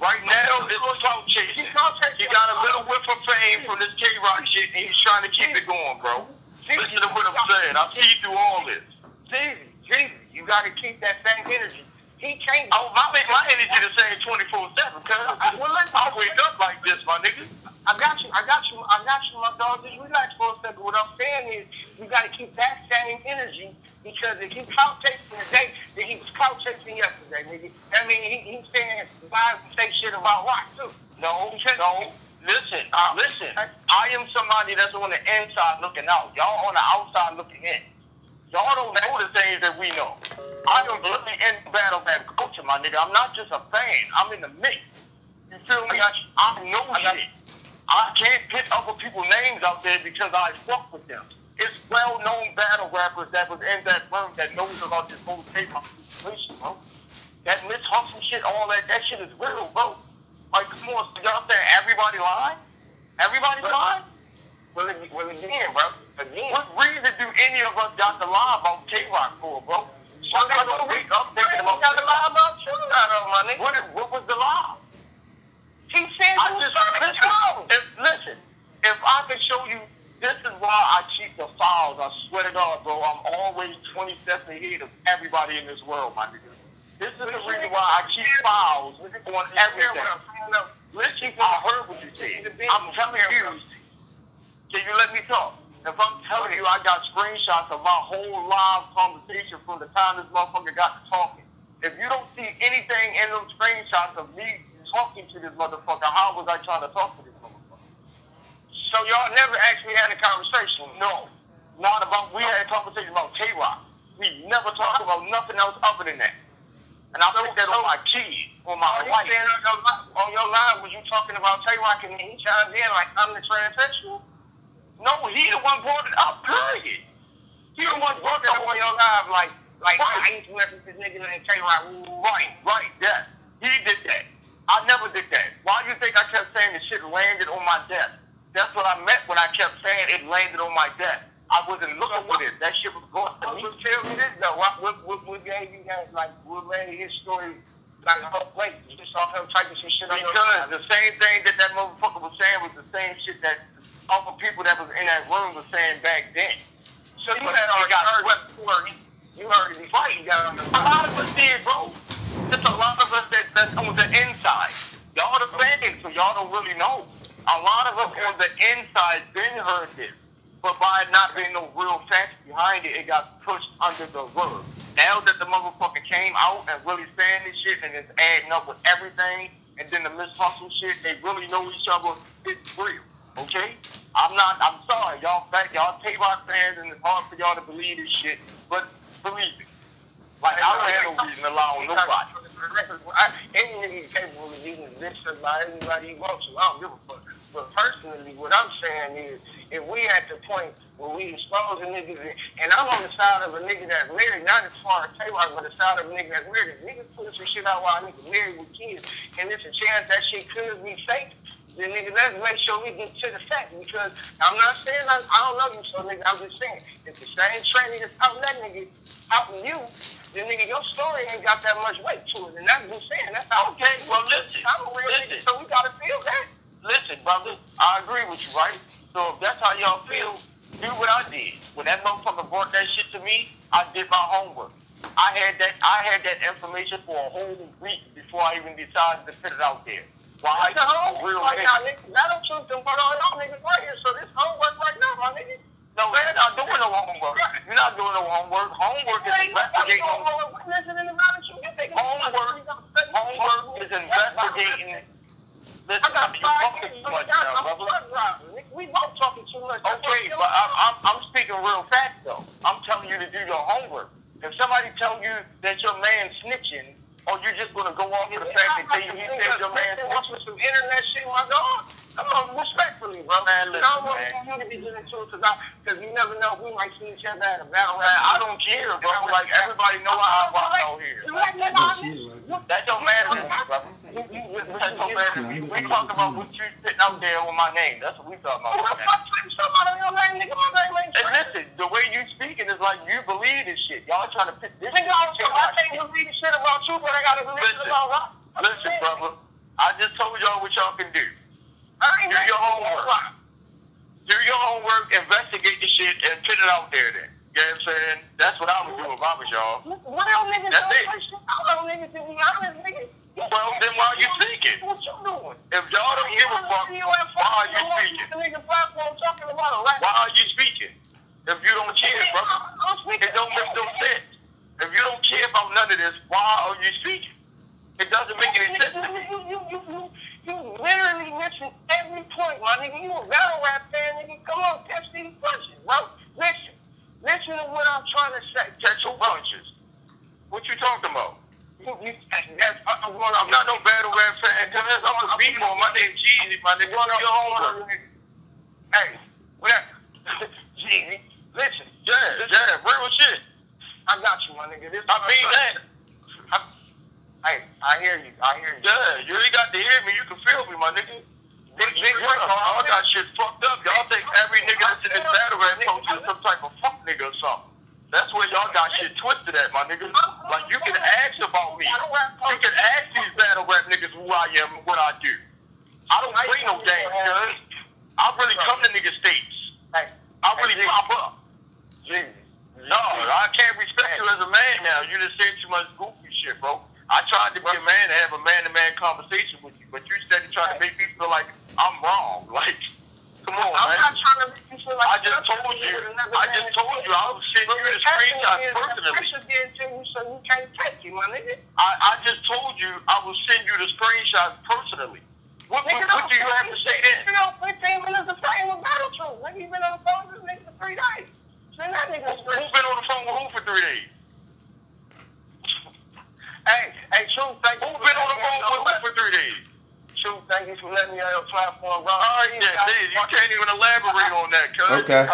Right now, it's clout chasing. He got a little whiff of fame from this K-Rock shit, and he's trying to keep it going, bro. Listen to what I'm saying. I see through all this. Jeezy, you got to keep that same energy. He can't. Oh, my energy the same 24/7, cuz. I wake up like this, my nigga. I got you, my dog. Just relax for a second. What I'm saying is, you got to keep that same energy, because if he's clout chasing today, then he was clout chasing yesterday, nigga. I mean, he's saying vibes and say shit about rock too. No. Listen. I am somebody that's on the inside looking out. Y'all on the outside looking in. Y'all don't know the things that we know. I am really in battle rap culture, my nigga. I'm not just a fan. I'm in the mix. You feel me? I know shit. I can't pick other people's names out there because I fuck with them. It's well-known battle rappers that was in that room that knows about this whole tape situation, bro. That Miss Hustle shit, all that shit is real, bro. Like, come on, y'all saying everybody lying? Everybody lying? Well, again, bro. Again. What reason do any of us got to lie about K-Rock for, bro? What was the lie? He said listen, if I can show you, this is why I keep the files. I swear to God, bro, I'm always 20 steps ahead of everybody in this world, my nigga. This is the reason why I keep files on everything. Listen, I heard what you said. I'm telling you, can you let me talk? If I'm telling you, I got screenshots of my whole live conversation from the time this motherfucker got to talking. If you don't see anything in those screenshots of me talking to this motherfucker, how was I trying to talk to this motherfucker? So y'all never actually had a conversation? No. Not about, we had a conversation about K-Rock. We never talked about nothing else other than that. And I put that on my kid, on my wife. On your line, was you talking about K-Rock and he chimed in like I'm the transsexual? No, he the one brought it up, period. He the one brought it up on your live like I used to reference this nigga named K-Rock. Right, yeah. He did that. I never did that. Why do you think I kept saying the shit landed on my desk? That's what I meant when I kept saying it landed on my desk. I wasn't looking for this. That shit was going to me. Tell me this though. What gave you guys, like, what made his story like a whole place? You just saw him typing some shit on your time. The same thing that motherfucker was saying was the same shit that other people that was in that room was saying back then. So you had already got swept for it. You heard it before you got on the A lot of us did, bro. There's a lot of us that's on the inside. Y'all the fans, so y'all don't really know. A lot of us on the inside been heard this. But by it not being no real facts behind it, it got pushed under the rug. Now that the motherfucker came out and really saying this shit and it's adding up with everything, and then the Miss Hustle shit, they really know each other, it's real. Okay? I'm sorry, y'all K-Rock fans, and it's hard for y'all to believe this shit, but believe it. Like, I don't have no reason to lie on nobody. Any nigga capable of using this shit by anybody he wants to, I don't give a fuck. But personally, what I'm saying is, if we at the point where we expose a nigga, and I'm on the side of a nigga that's married, not as far as K-Rock, but the side of a nigga that's married. Niggas put some shit out while a nigga married with kids, and there's a chance that shit could be fake. Then nigga, let's make sure we get to the fact, because I'm not saying I don't love you, so nigga, I'm just saying, if the same training that's out that nigga, out in you, then nigga, your story ain't got that much weight to it, and that's just saying, that's okay. Well, listen, I'm a real nigga, so we gotta feel that. Listen, brother, I agree with you, right? So if that's how y'all feel, do what I did. When that motherfucker brought that shit to me, I did my homework. I had that information for a whole week before I even decided to put it out there. Why? That's the homework right now, nigga. That don't choose them, but all y'all niggas right here, so this homework right now, my nigga. No, man, you're not doing no homework. You're not doing no homework. Homework is investigating. Homework is investigating. Listen, you talking too much now, brother. We both talking too much. Okay, but I'm speaking real fast, though. I'm telling you to do your homework. If somebody tells you that your man snitching, or you're just going to go off to the fact that he said your man snitching some internet shit, my dog, come on, respectfully, bro. Man, listen, I don't want you to be doing it too, because you never know, we might see each other at a battle rap. I don't care, bro. Like, everybody know how I rock out here. That don't matter to me, brother. That don't matter to me. We talk about what you sitting out there with my name. That's what we talking about. And listen, the way you speaking is like you believe this shit. Y'all trying to pick this shit. I can't believe shit about you, but I gotta believe it about rock. Listen, brother. I just told y'all what y'all can do. Do your homework. Do your homework, investigate the shit, and put it out there then. You know what I'm saying? That's what I would do if I was y'all. What else niggas do? That's it. I don't know niggas to be honest, niggas. Well, then why are you speaking? What you doing? If y'all don't give a fuck, why are you speaking? Why are you speaking? If you don't care, brother, it don't make no sense. If you don't care about none of this, why are you speaking? It doesn't make any sense to me. You literally missing every point, my nigga. You a battle rap fan, nigga. Come on, catch these punches, bro. Listen to what I'm trying to say. Catch your punches. What you talking about? I'm not no battle rap fan. I'm a Vito. My name's Jeezy. My nigga, your homework. Hey, what? Jeezy, listen. Yeah, real shit. I got you, my nigga. I mean that. Hey, I hear you. Yeah, you ain't got to hear me. You can feel me, my nigga. Y'all got shit fucked up. Y'all think every nigga that's in this battle rap post is some type of fuck nigga or something. That's where y'all got shit twisted at, my nigga. Like, you can ask about me. You can ask these battle rap niggas who I am and what I do. I don't play no games, cuz. I really come to nigga states. I really pop up. No, I can't respect you as a man now. You just said too much goofy shit, bro. I tried to be a man and have a man-to-man conversation with you, but you said you trying to make me feel like I'm wrong. Like, come on, man. I'm not trying to make you feel like I just told you I will send you the screenshots personally. So you can't take it, my nigga. I just told you I will send you the screenshots personally. What do you have to say then? You know, 15 minutes of fame with Battle Truth. Nigga, you been on the phone with this nigga for 3 days. Send that nigga. Who's been on the phone with who for 3 days? Hey, Truth, thank you. Who's been on the phone with who for 3 days? Truth, thank you for letting me on your platform, bro. All right, then, you can't even elaborate on that, cuz. Okay.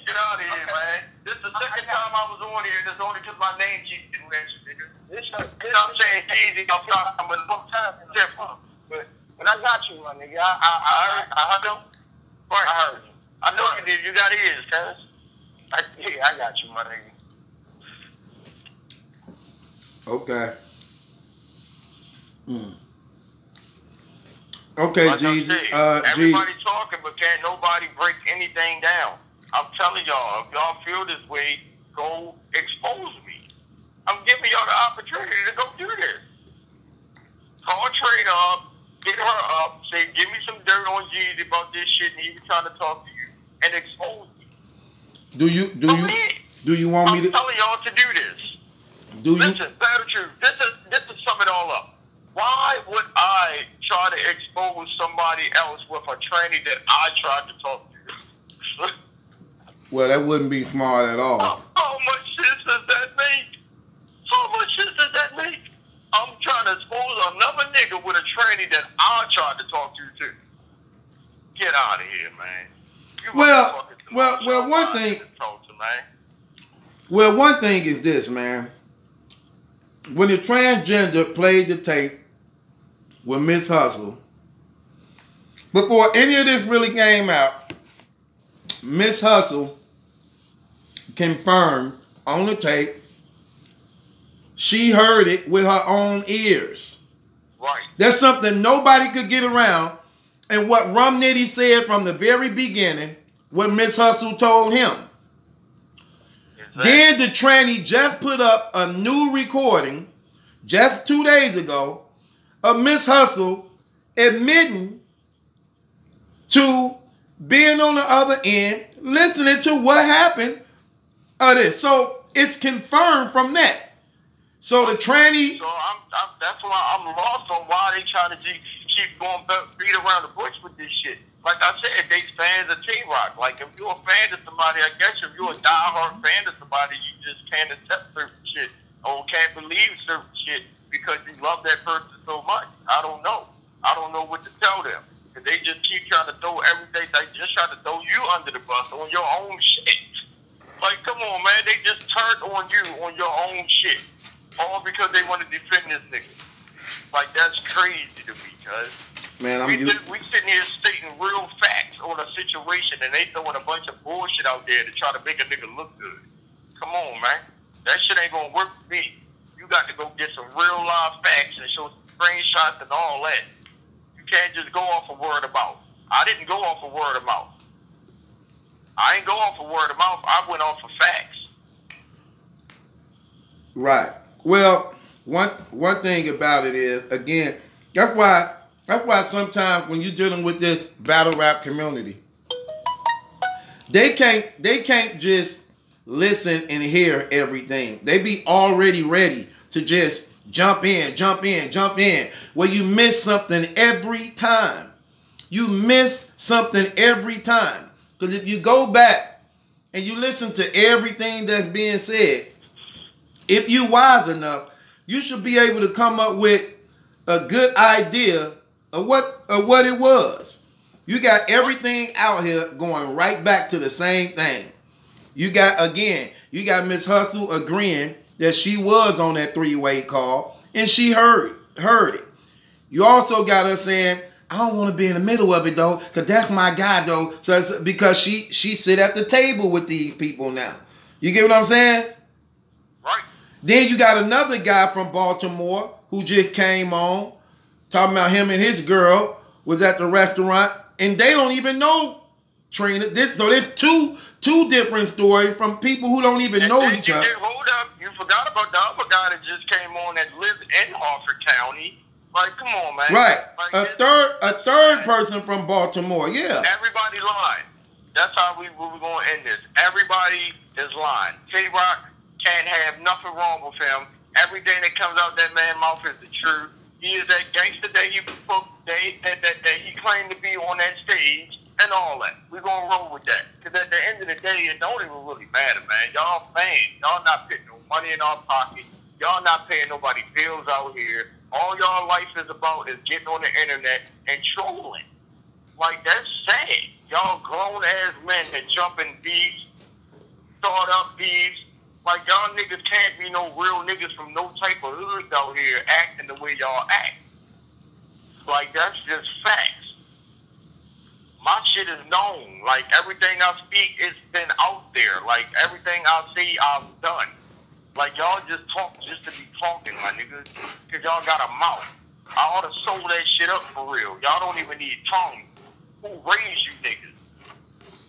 Get out of here, man. This is the second time I was on here, and it's only because my name keeps getting mentioned, nigga. I'm saying Jeezy, I'm talking with a long time. But I got you, my nigga. I heard you. I know you did. You got ears, cuz. I got you, my nigga. Okay. Okay, like Jeezy. Everybody talking, but can't nobody break anything down. I'm telling y'all, if y'all feel this way, go expose me. I'm giving y'all the opportunity to go do this. Call TrIna up, get her up, say, give me some dirt on Jeezy about this shit, and he was trying to talk to you, and expose me. Do you want me to? I'm telling y'all to do this. Listen, Battle Truth, this is sum it all up. Why would I try to expose somebody else with a tranny that I tried to talk to? Well, that wouldn't be smart at all. How much sense does that make? How much sense does that make? I'm trying to expose another nigga with a tranny that I tried to talk to too. Get out of here, man. One thing. Well, one thing is this, man. When the transgender played the tape with Miss Hustle, before any of this really came out, Miss Hustle confirmed on the tape she heard it with her own ears. Right. That's something nobody could get around. And what Rum Nitty said from the very beginning, what Miss Hustle told him. Then the tranny just put up a new recording just 2 days ago of Miss Hustle admitting to being on the other end, listening to what happened of this. So it's confirmed from that. So the tranny... So that's why I'm lost on why they trying to keep going beat around the bush with this shit. Like I said, they fans of T-Rock. Like, if you're a fan of somebody, I guess if you're a diehard fan of somebody, you just can't accept certain shit or can't believe certain shit because you love that person so much. I don't know. I don't know what to tell them. Because they just keep trying to throw everything. They just try to throw you under the bus on your own shit. Like, come on, man. They just turned on you on your own shit. All because they want to defend this nigga. Like, that's crazy to me, cuz. Man, we sitting here stating real facts on a situation, and they throwing a bunch of bullshit out there to try to make a nigga look good. Come on, man. That shit ain't gonna work for me. You got to go get some real live facts and show some screenshots and all that. You can't just go off of word of mouth. I didn't go off of word of mouth. I ain't go off of word of mouth. I went off of facts. Right. Well, one thing about it is, again, that's why sometimes when you're dealing with this battle rap community, they can't just listen and hear everything. They be already ready to just jump in. Well, you miss something every time. You miss something every time. Because if you go back and you listen to everything that's being said, if you wise enough, you should be able to come up with a good idea of what it was. You got everything out here going right back to the same thing. You got Miss Hustle agreeing that she was on that three-way call and she heard it. You also got her saying, I don't want to be in the middle of it though, because that's my guy though. So it's because she sit at the table with these people now. You get what I'm saying? Right. Then you got another guy from Baltimore who just came on talking about him and his girl was at the restaurant and they don't even know TrIna. So there's two different stories from people who don't even know each other. Hold up, you forgot about the other guy that just came on that lives in Harford County. Like, come on, man. Right. Like, a third person from Baltimore, yeah. Everybody lying. That's how we're going to end this. Everybody is lying. Tay-Rock can't have nothing wrong with him. Everything that comes out that man's mouth is the truth. He is that gangster that he claimed to be on that stage and all that. We're going to roll with that. Because at the end of the day, it don't even really matter, man. Y'all fans. Y'all not putting no money in our pocket. Y'all not paying nobody bills out here. All y'all life is about is getting on the internet and trolling. Like, that's sad. Y'all grown-ass men that jump in beefs, start up beefs. Like, y'all niggas can't be no real niggas from no type of hood out here acting the way y'all act. Like, that's just facts. My shit is known. Like, everything I speak, it's been out there. Like, everything I see, I've done. Like, y'all just talk just to be talking, my niggas. Because y'all got a mouth. I ought to sew that shit up for real. Y'all don't even need tongue. Who raised you niggas?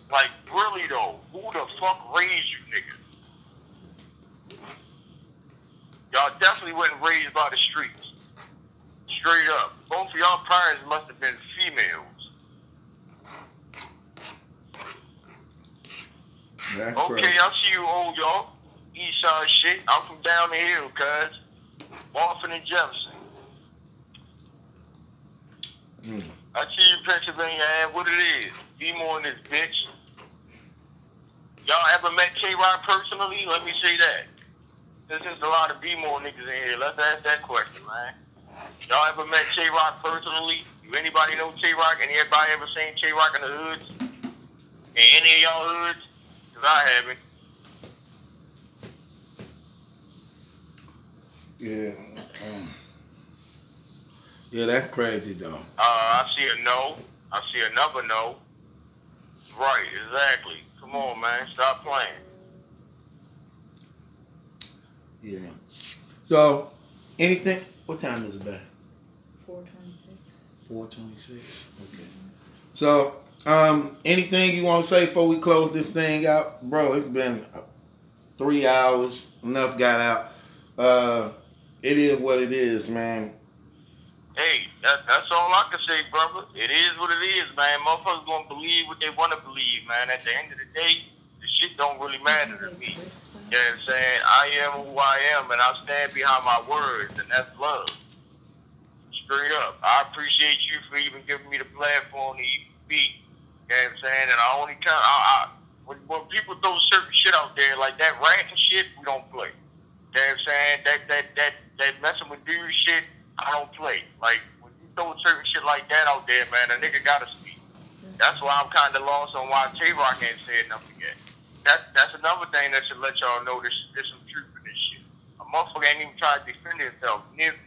Like, really, though. Who the fuck raised you niggas? Y'all definitely wasn't raised by the streets. Straight up. Both of y'all parents must have been females. That's okay, crazy. I see you old, y'all. East side shit. I'm from down the hill, cuz. Marfin and Jefferson. I see you, Pennsylvania, and what it is. Be more in this bitch. Y'all ever met K-Rock personally? Let me say that. There's a lot of B-more niggas in here. Let's ask that question, man. Y'all ever met K-Rock personally? Do anybody know K-Rock? And everybody ever seen K-Rock in the hoods? In any of y'all hoods? Because I haven't. Yeah. Yeah, that's crazy, though. I see a no. I see another no. Right, exactly. Come on, man. Stop playing. Yeah. So, anything? What time is it back? 4:26. 4:26. Okay. So, anything you want to say before we close this thing out, bro? It's been 3 hours. Enough got out. It is what it is, man. Hey, that's all I can say, brother. It is what it is, man. Motherfuckers gonna believe what they want to believe, man. At the end of the day, the shit don't really matter to me. You know what I'm saying? I am who I am, and I stand behind my words, and that's love. Straight up. I appreciate you for even giving me the platform to even speak. You know what I'm saying? And I only when people throw certain shit out there, like that ranting shit, we don't play. You know what I'm saying? That messing with dude shit, I don't play. Like, when you throw certain shit like that out there, man, a nigga gotta speak. That's why I'm kind of lost on why Tay-Rock ain't said nothing yet. That's another thing that should let y'all know there's some truth in this shit. A motherfucker ain't even tried to defend himself. Never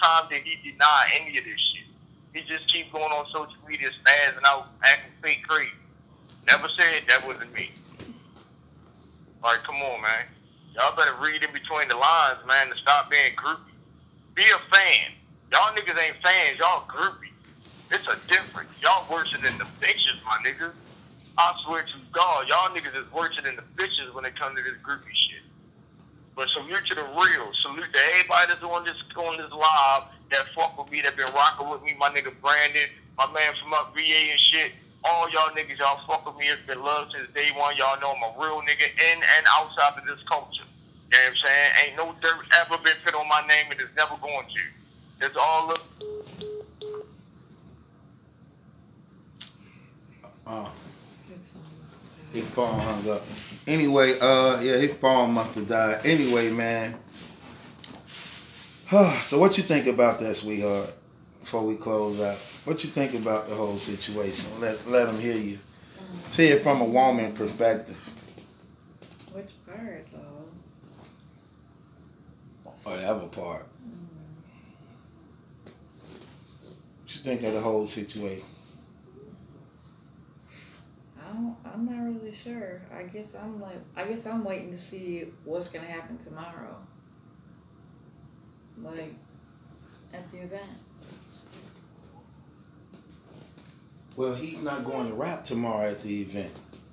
time did he deny any of this shit. He just keeps going on social media, spazzing out, acting fake crazy. Never said that wasn't me. Like, come on, man. Y'all better read in between the lines, man, to stop being groupie. Be a fan. Y'all niggas ain't fans. Y'all groupies. It's a difference. Y'all worse than the bitches, my niggas. I swear to God, y'all niggas is worse than the bitches when it comes to this groupie shit. But salute to the real. Salute to everybody that's on this live that fuck with me, that been rocking with me. My nigga Brandon, my man from up VA and shit. All y'all niggas, y'all fuck with me. It's been love since day one. Y'all know I'm a real nigga in and outside of this culture. You know what I'm saying? Ain't no dirt ever been put on my name, and it's never going to. It's all up. His phone hung up. Anyway, his phone must have died. Anyway, man. So what you think about that, sweetheart? Before we close out, what you think about the whole situation? Let them hear you. See it from a woman perspective. Which part, though? Whatever part. What you think of the whole situation? I'm not really sure. I guess I'm waiting to see what's gonna happen tomorrow. Like at the event. Well, he's not going to rap tomorrow at the event.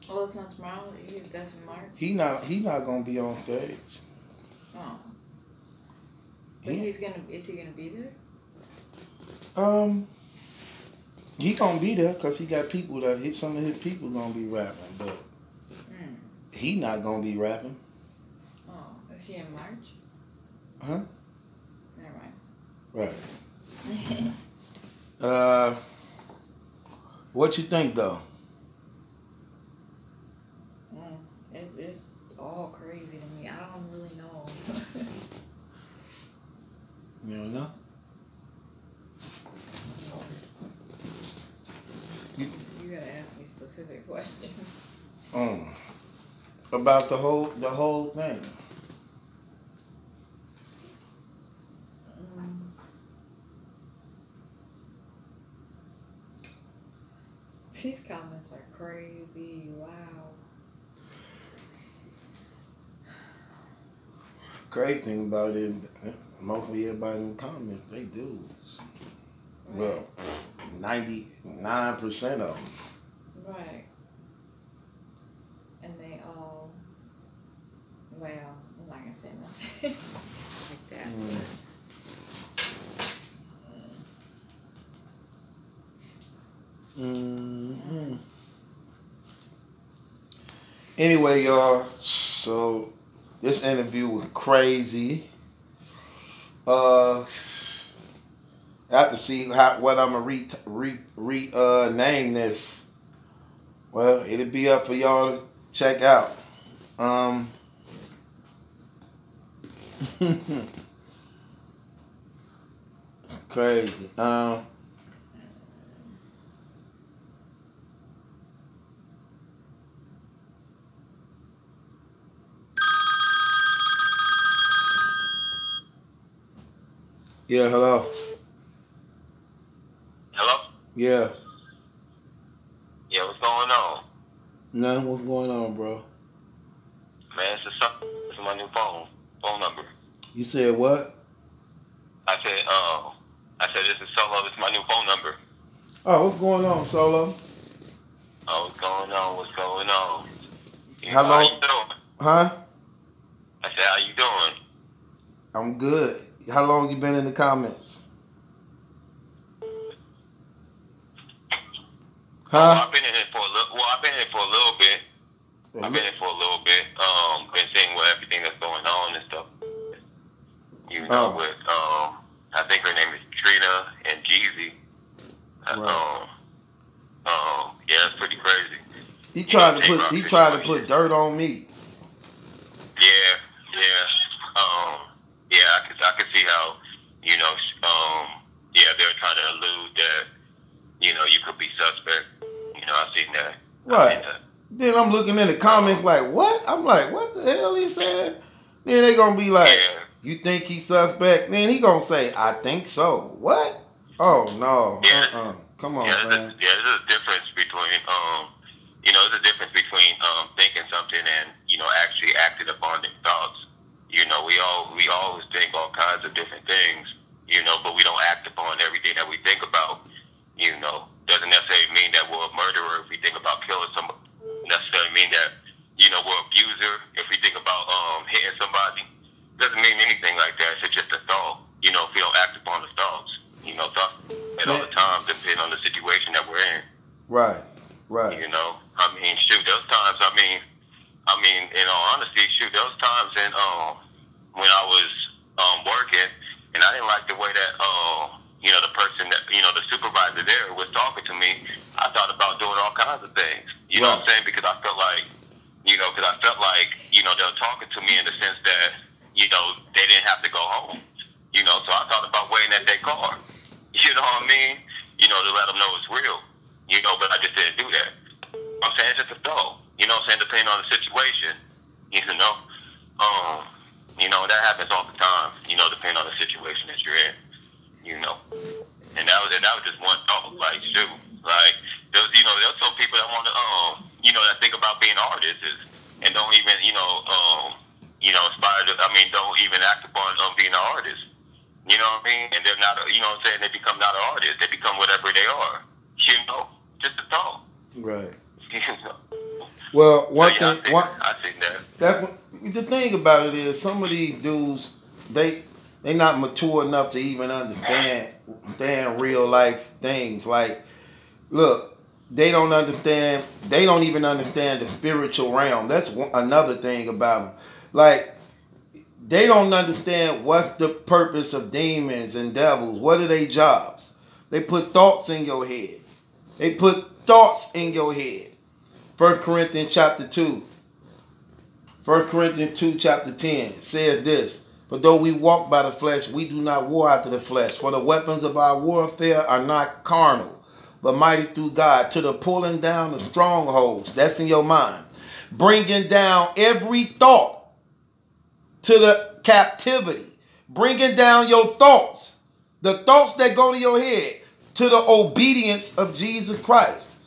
Oh, it's not tomorrow. That's in March. He not gonna be on stage. Oh. But is he gonna be there? He gonna be there because he got people some of his people gonna be rapping, but he not gonna be rapping. Oh, is he in March? Huh? Never mind. Right. What you think though? It's all crazy to me. I don't really know. You don't know? You gotta ask me specific questions. About the whole thing. These comments are crazy. Wow. Great thing about it, mostly everybody in the comments, they dudes. Well, 99% of them. Right. And they all, well, I'm not gonna say nothing like that. Mm-hmm. Anyway, y'all, so this interview was crazy. I have to see what I'm gonna name this. Well, it'll be up for y'all to check out. Crazy. Yeah, hello. Hello? Yeah. Yeah, what's going on? Nothing. What's going on, bro? Man, this is my new phone number. You said what? I said this is Solo. This is my new phone number. Oh, what's going on, Solo? Oh, what's going on? How long? How you doing? Huh? I said, how you doing? I'm good. How long you been in the comments? Huh? I've been in it for a little. Well, I've been in it for a little bit. Been seeing what everything that's going on and stuff. You know, with I think her name is TrIna and Jeezy. Right. Yeah, it's pretty crazy. He tried to put dirt on me. Yeah. I could see how, you know, they're trying to allude that, you know, you could be suspect. You know, I've seen that. Right. Then I'm looking in the comments like, what? I'm like, what the hell he said? Then they gonna be like, you think he's suspect? Then he gonna say, I think so. What? Oh no. Yeah. Come on, There's man. a difference between, there's a difference between thinking something and, you know, actually acting upon their thoughts. You know, we always think all kinds of different things, you know, but we don't act upon everything that we think about. You know, doesn't necessarily mean that we're a murderer if we think about killing somebody. Necessarily mean that, you know, we're an abuser if we think about hitting somebody. times and when I was working, and I didn't like the way that the person that the supervisor there was talking to me. I thought about doing all kinds of things. You know what I'm saying? Because I felt like they were talking to me in the sense that they didn't have to go home. So I thought about waiting at their car. You know what I mean? To let them know it's real. But I just didn't do that. I'm saying it's just a thought. Depending on the situation. That happens all the time. Depending on the situation that you're in. And that was just one thought. Like, shoot, like there's some people that want to that think about being artists and don't even aspire to. Don't even act upon being an artist. You know what I mean? And they're not. They become not an artist. They become whatever they are. Just a thought. Right. Well, I think that. The thing about it is, some of these dudes, they not mature enough to even understand real life things. Like, look, they don't understand. They don't even understand the spiritual realm. That's another thing about them. Like, they don't understand what's the purpose of demons and devils. What are their jobs? They put thoughts in your head. They put thoughts in your head. 1 Corinthians chapter 2. 1 Corinthians 2 chapter 10 says this. For though we walk by the flesh, we do not war after the flesh. For the weapons of our warfare are not carnal, but mighty through God to the pulling down of strongholds. That's in your mind. Bringing down every thought to the captivity. Bringing down your thoughts. The thoughts that go to your head to the obedience of Jesus Christ.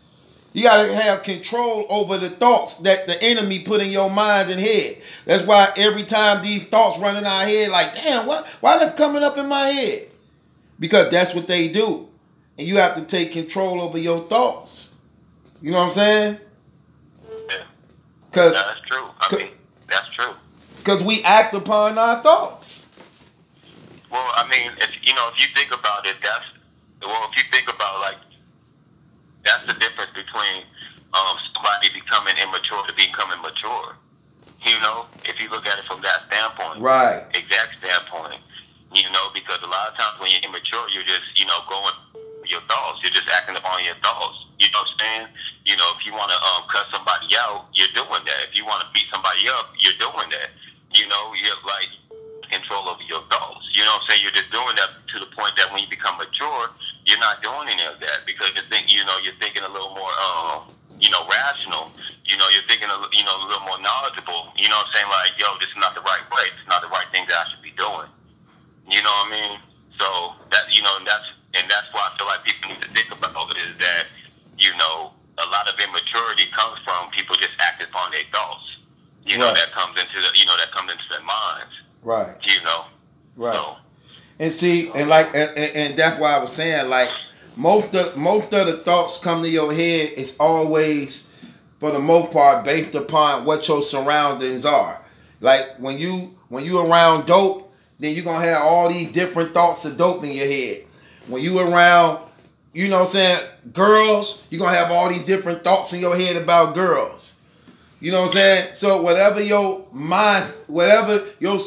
You got to have control over the thoughts that the enemy put in your mind and head. That's why every time these thoughts run in our head, like, damn, why that's coming up in my head? Because that's what they do. And you have to take control over your thoughts. You know what I'm saying? Yeah. That's true. That's true. Because we act upon our thoughts. Well, if you think about it, if you think about, like, that's the difference between somebody becoming immature to becoming mature. If you look at it from that standpoint, right? Exact standpoint. Because a lot of times when you're immature, you're just going with your thoughts. You're just acting upon your thoughts. You know what I'm saying? If you want to cut somebody out, you're doing that. If you want to beat somebody up, you're doing that. You're like control over your thoughts. You know what I'm saying? You're just doing that to the point that when you become mature, you're not doing any of that because you're thinking a little more, rational. You're thinking a little more knowledgeable. You know what I'm saying? Like, yo, this is not the right way. It's not the right thing that I should be doing. You know what I mean? So that that's why I feel like people need to think about it is that a lot of immaturity comes from people just acting upon their thoughts. That comes into their minds. Right. Right. So, and see, and that's why I was saying, like, most of the thoughts come to your head is always, for the most part, based upon what your surroundings are. Like, when you around dope, then you're gonna have all these different thoughts of dope in your head. When you around, girls, you're gonna have all these different thoughts in your head about girls. You know what I'm saying? So whatever your mind, whatever your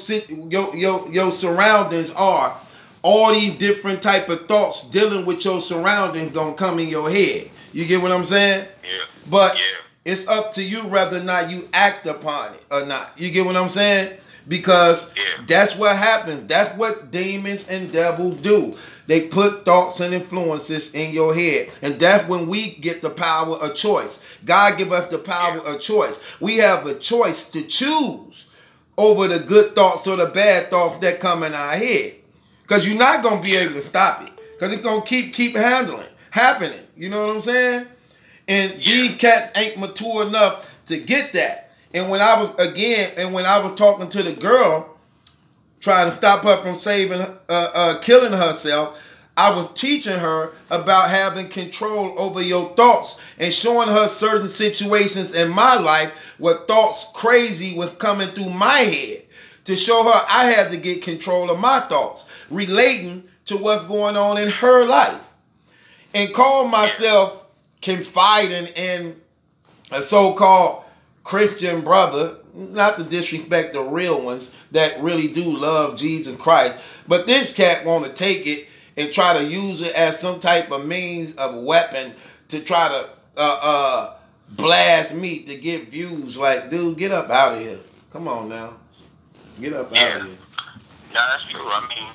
surroundings are, all these different type of thoughts dealing with your surroundings gonna come in your head. You get what I'm saying? Yeah. But it's up to you whether or not you act upon it or not. You get what I'm saying? Because that's what happens. That's what demons and devils do. They put thoughts and influences in your head. And that's when we get the power of choice. God give us the power of choice. We have a choice to choose over the good thoughts or the bad thoughts that come in our head. Because you're not going to be able to stop it. Because it's going to keep happening. You know what I'm saying? And these cats ain't mature enough to get that. And when I was talking to the girl, trying to stop her from killing herself, I was teaching her about having control over your thoughts and showing her certain situations in my life where thoughts crazy was coming through my head to show her I had to get control of my thoughts relating to what's going on in her life, and call myself confiding in a so-called Christian brother, not to disrespect the real ones that really do love Jesus Christ, but this cat want to take it and try to use it as some type of means of weapon to try to blast me to get views. Like, dude, get up out of here. Come on now. Get up out of here. No, that's true. I mean,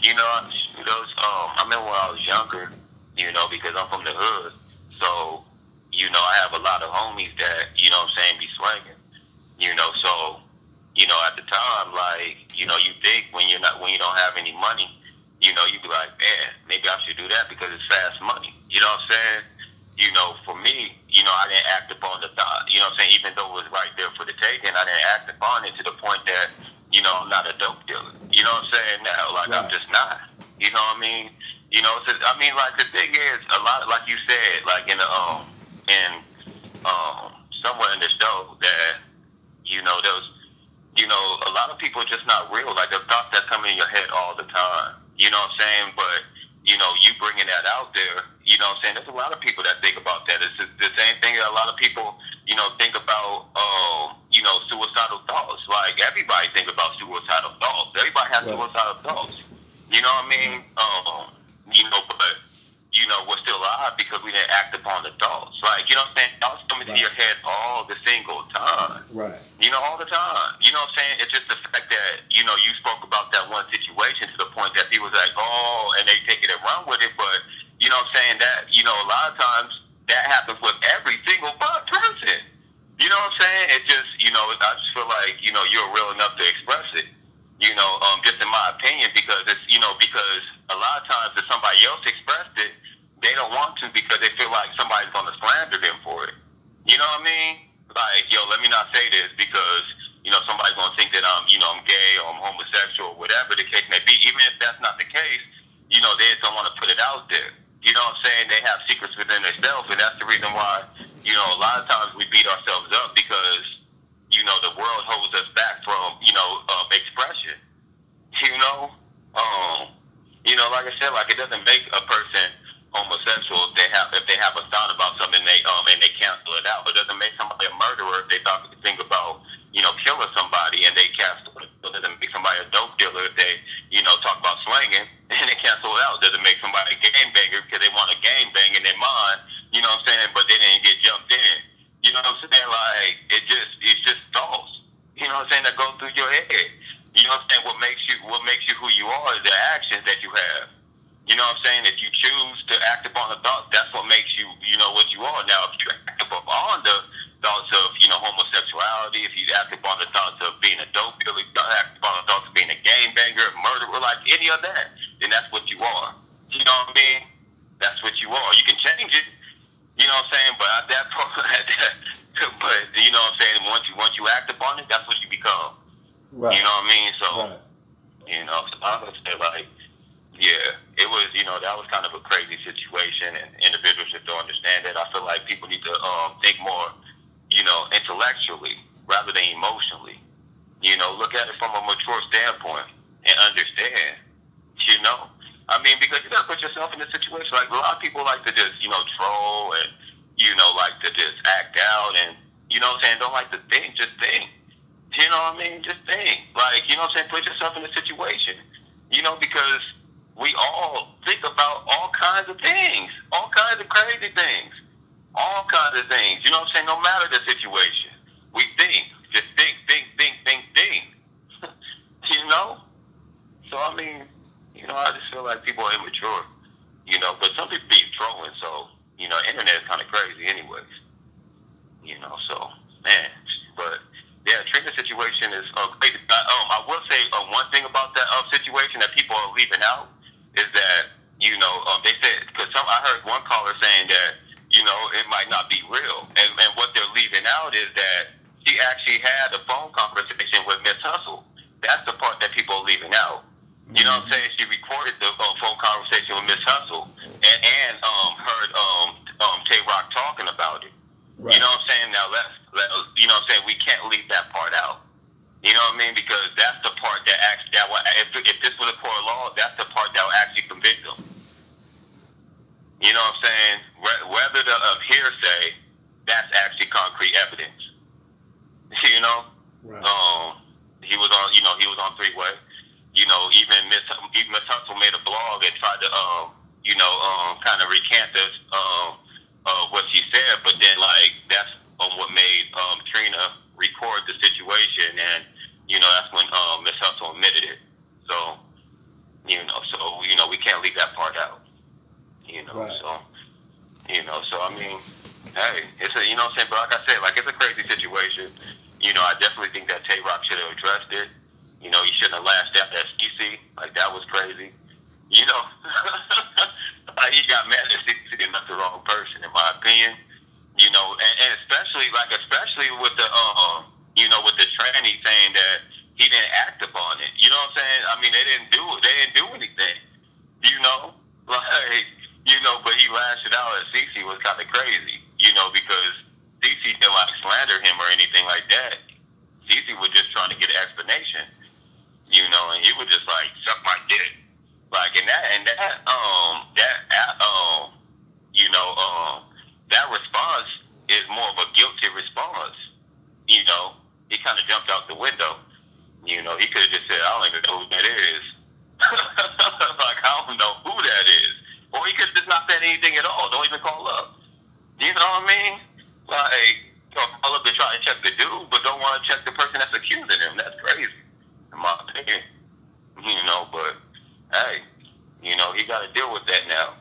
you know, I remember when I was younger, you know, because I'm from the hood, so, you know, I have a lot of homies that, you know what I'm saying, be swinging, you know, so, you know, at the time, like, you know, you think when you don't have any money, you know, you be like, man, maybe I should do that because it's fast money, you know what I'm saying? You know, for me, you know, I didn't act upon the thought, you know what I'm saying, even though it was right there for the taking, I didn't act upon it to the point that, you know, I'm not a dope dealer, you know what I'm saying now, like, right. I'm just not, you know what I mean? You know, so, I mean, like, the thing is, a lot, like you said, like, somewhere in the show that, you know, there was, you know, a lot of people are just not real. Like, the thoughts that come in your head all the time. You know what I'm saying? But, you know, you bringing that out there, you know what I'm saying? There's a lot of people that think about that. It's the same thing that a lot of people, you know, think about, you know, suicidal thoughts. Like, everybody think about suicidal thoughts. Everybody has suicidal thoughts. You know what I mean? You know, but, you know, we're still alive because we didn't act upon the thoughts. Like, you know what I'm saying? Thoughts come into your head all the single time. Right. You know, all the time. You know what I'm saying? It's just the fact that, you know, you spoke about that one situation to the point that people was like, oh, and they take it and run with it. But, you know what I'm saying? That, you know, a lot of times that happens with every single person. You know what I'm saying? It just, you know, I just feel like, you know, you're real enough to express it. You know, just in my opinion, because it's, you know, because a lot of times if somebody else expressed it, they don't want to because they feel like somebody's going to slander them for it. You know what I mean? Like, yo, let me not say this because, you know, somebody's going to think that I'm, you know, I'm gay or I'm homosexual or whatever the case may be. Even if that's not the case, you know, they just don't want to put it out there. You know what I'm saying? They have secrets within themselves, and that's the reason why, you know, a lot of times we beat ourselves up because, you know, the world holds us back from, you know, expression. You know, like I said, like, it doesn't make a person homosexual if they have a thought about something and they cancel it out. It doesn't make somebody a murderer if they think about, you know, killing somebody and they cancel it. It doesn't make somebody a dope dealer if they, you know, talk about slanging and they cancel it out. It doesn't make somebody a game banger because they want a game bang in their mind, you know what I'm saying, but they didn't get jumped in. You know what I'm saying? Like, it's just thoughts, you know what I'm saying, that go through your head. You know what I'm saying? What makes you who you are is the actions that you have. You know what I'm saying? If you choose to act upon the thoughts, that's what makes you, you know, what you are. Now, if you act upon the thoughts of, you know, homosexuality, if you act upon the thoughts of being a dope dealer, if you act upon the thoughts of being a game banger, murderer, like any of that, then that's what you are. You know what I mean? That's what you are. You can change it. You know what I'm saying? But at that point, but you know what I'm saying? Once you act upon it, that's what you become. Right. You know what I mean? So, you know, so I would say, like, yeah, it was, you know, that was kind of a crazy situation, and individuals should understand that. I feel like people need to think more, you know, intellectually rather than emotionally. You know, look at it from a mature standpoint and understand, you know. I mean, because you got to put yourself in a situation, like, a lot of people like to just, you know, troll and, you know, like to just act out and, you know what I'm saying, don't like to think, just think. You know what I mean? Just think. Like, you know what I'm saying? Put yourself in a situation. You know, because we all think about all kinds of things. All kinds of crazy things. All kinds of things. You know what I'm saying? No matter the situation. We think. Just think. You know? So, I mean, you know, I just feel like people are immature. You know, but some people be trolling, so, you know, internet is kind of crazy anyways. You know, so, man. But yeah, TrIna situation is crazy. I will say one thing about that situation that people are leaving out is that, you know, they said, because I heard one caller saying that, you know, it might not be real. And what they're leaving out is that she actually had a phone conversation with Miss Hustle. That's the part that people are leaving out. You know what I'm saying? She recorded the phone conversation with Miss Hustle and heard Tay-Rock talking about it. Right. You know what I'm saying? Now, you know what I'm saying? We can't leave that part out. You know what I mean? Because that's the part that actually, if this was a court of law, that's the part that will actually convict them. You know what I'm saying? Whether the hearsay, that's actually concrete evidence. You know? on three-way. You know, even Miss Hustle made a blog and tried to, kind of recant this, what she said, but then, like, that's what made TrIna record the situation, and, that's when Miss Hustle admitted it. So, we can't leave that part out. Right. So I mean, hey, it's a, what I'm saying, but like I said, like, it's a crazy situation. I definitely think that Tay-Rock should have addressed it. He shouldn't have lashed out at CC. Like, that was crazy. Like, he got mad at CC and that's the wrong person, in my opinion. And especially with the, with the tranny saying that he didn't act upon it. You know what I'm saying? I mean, they didn't do anything. But he lashed it out at CC was kind of crazy, because CC didn't like slander him or anything like that. CC was just trying to get an explanation, and he was just like, suck my dick. Like, that response is more of a guilty response. He kind of jumped out the window. He could have just said, I don't even know who that is. Like, I don't know who that is. Or he could have just not said anything at all. Don't even call up. You know what I mean? Like, call up to try to check the dude, but don't want to check the person that's accusing him. That's crazy, in my opinion. But, hey, he got to deal with that now.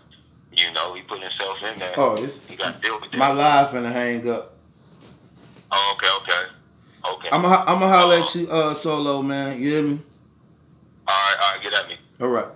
He put himself in there. Oh, he got to deal with that. My live finna hang up. Oh, okay. I'm gonna holler at you, Solo, man. You hear me? All right, get at me. All right.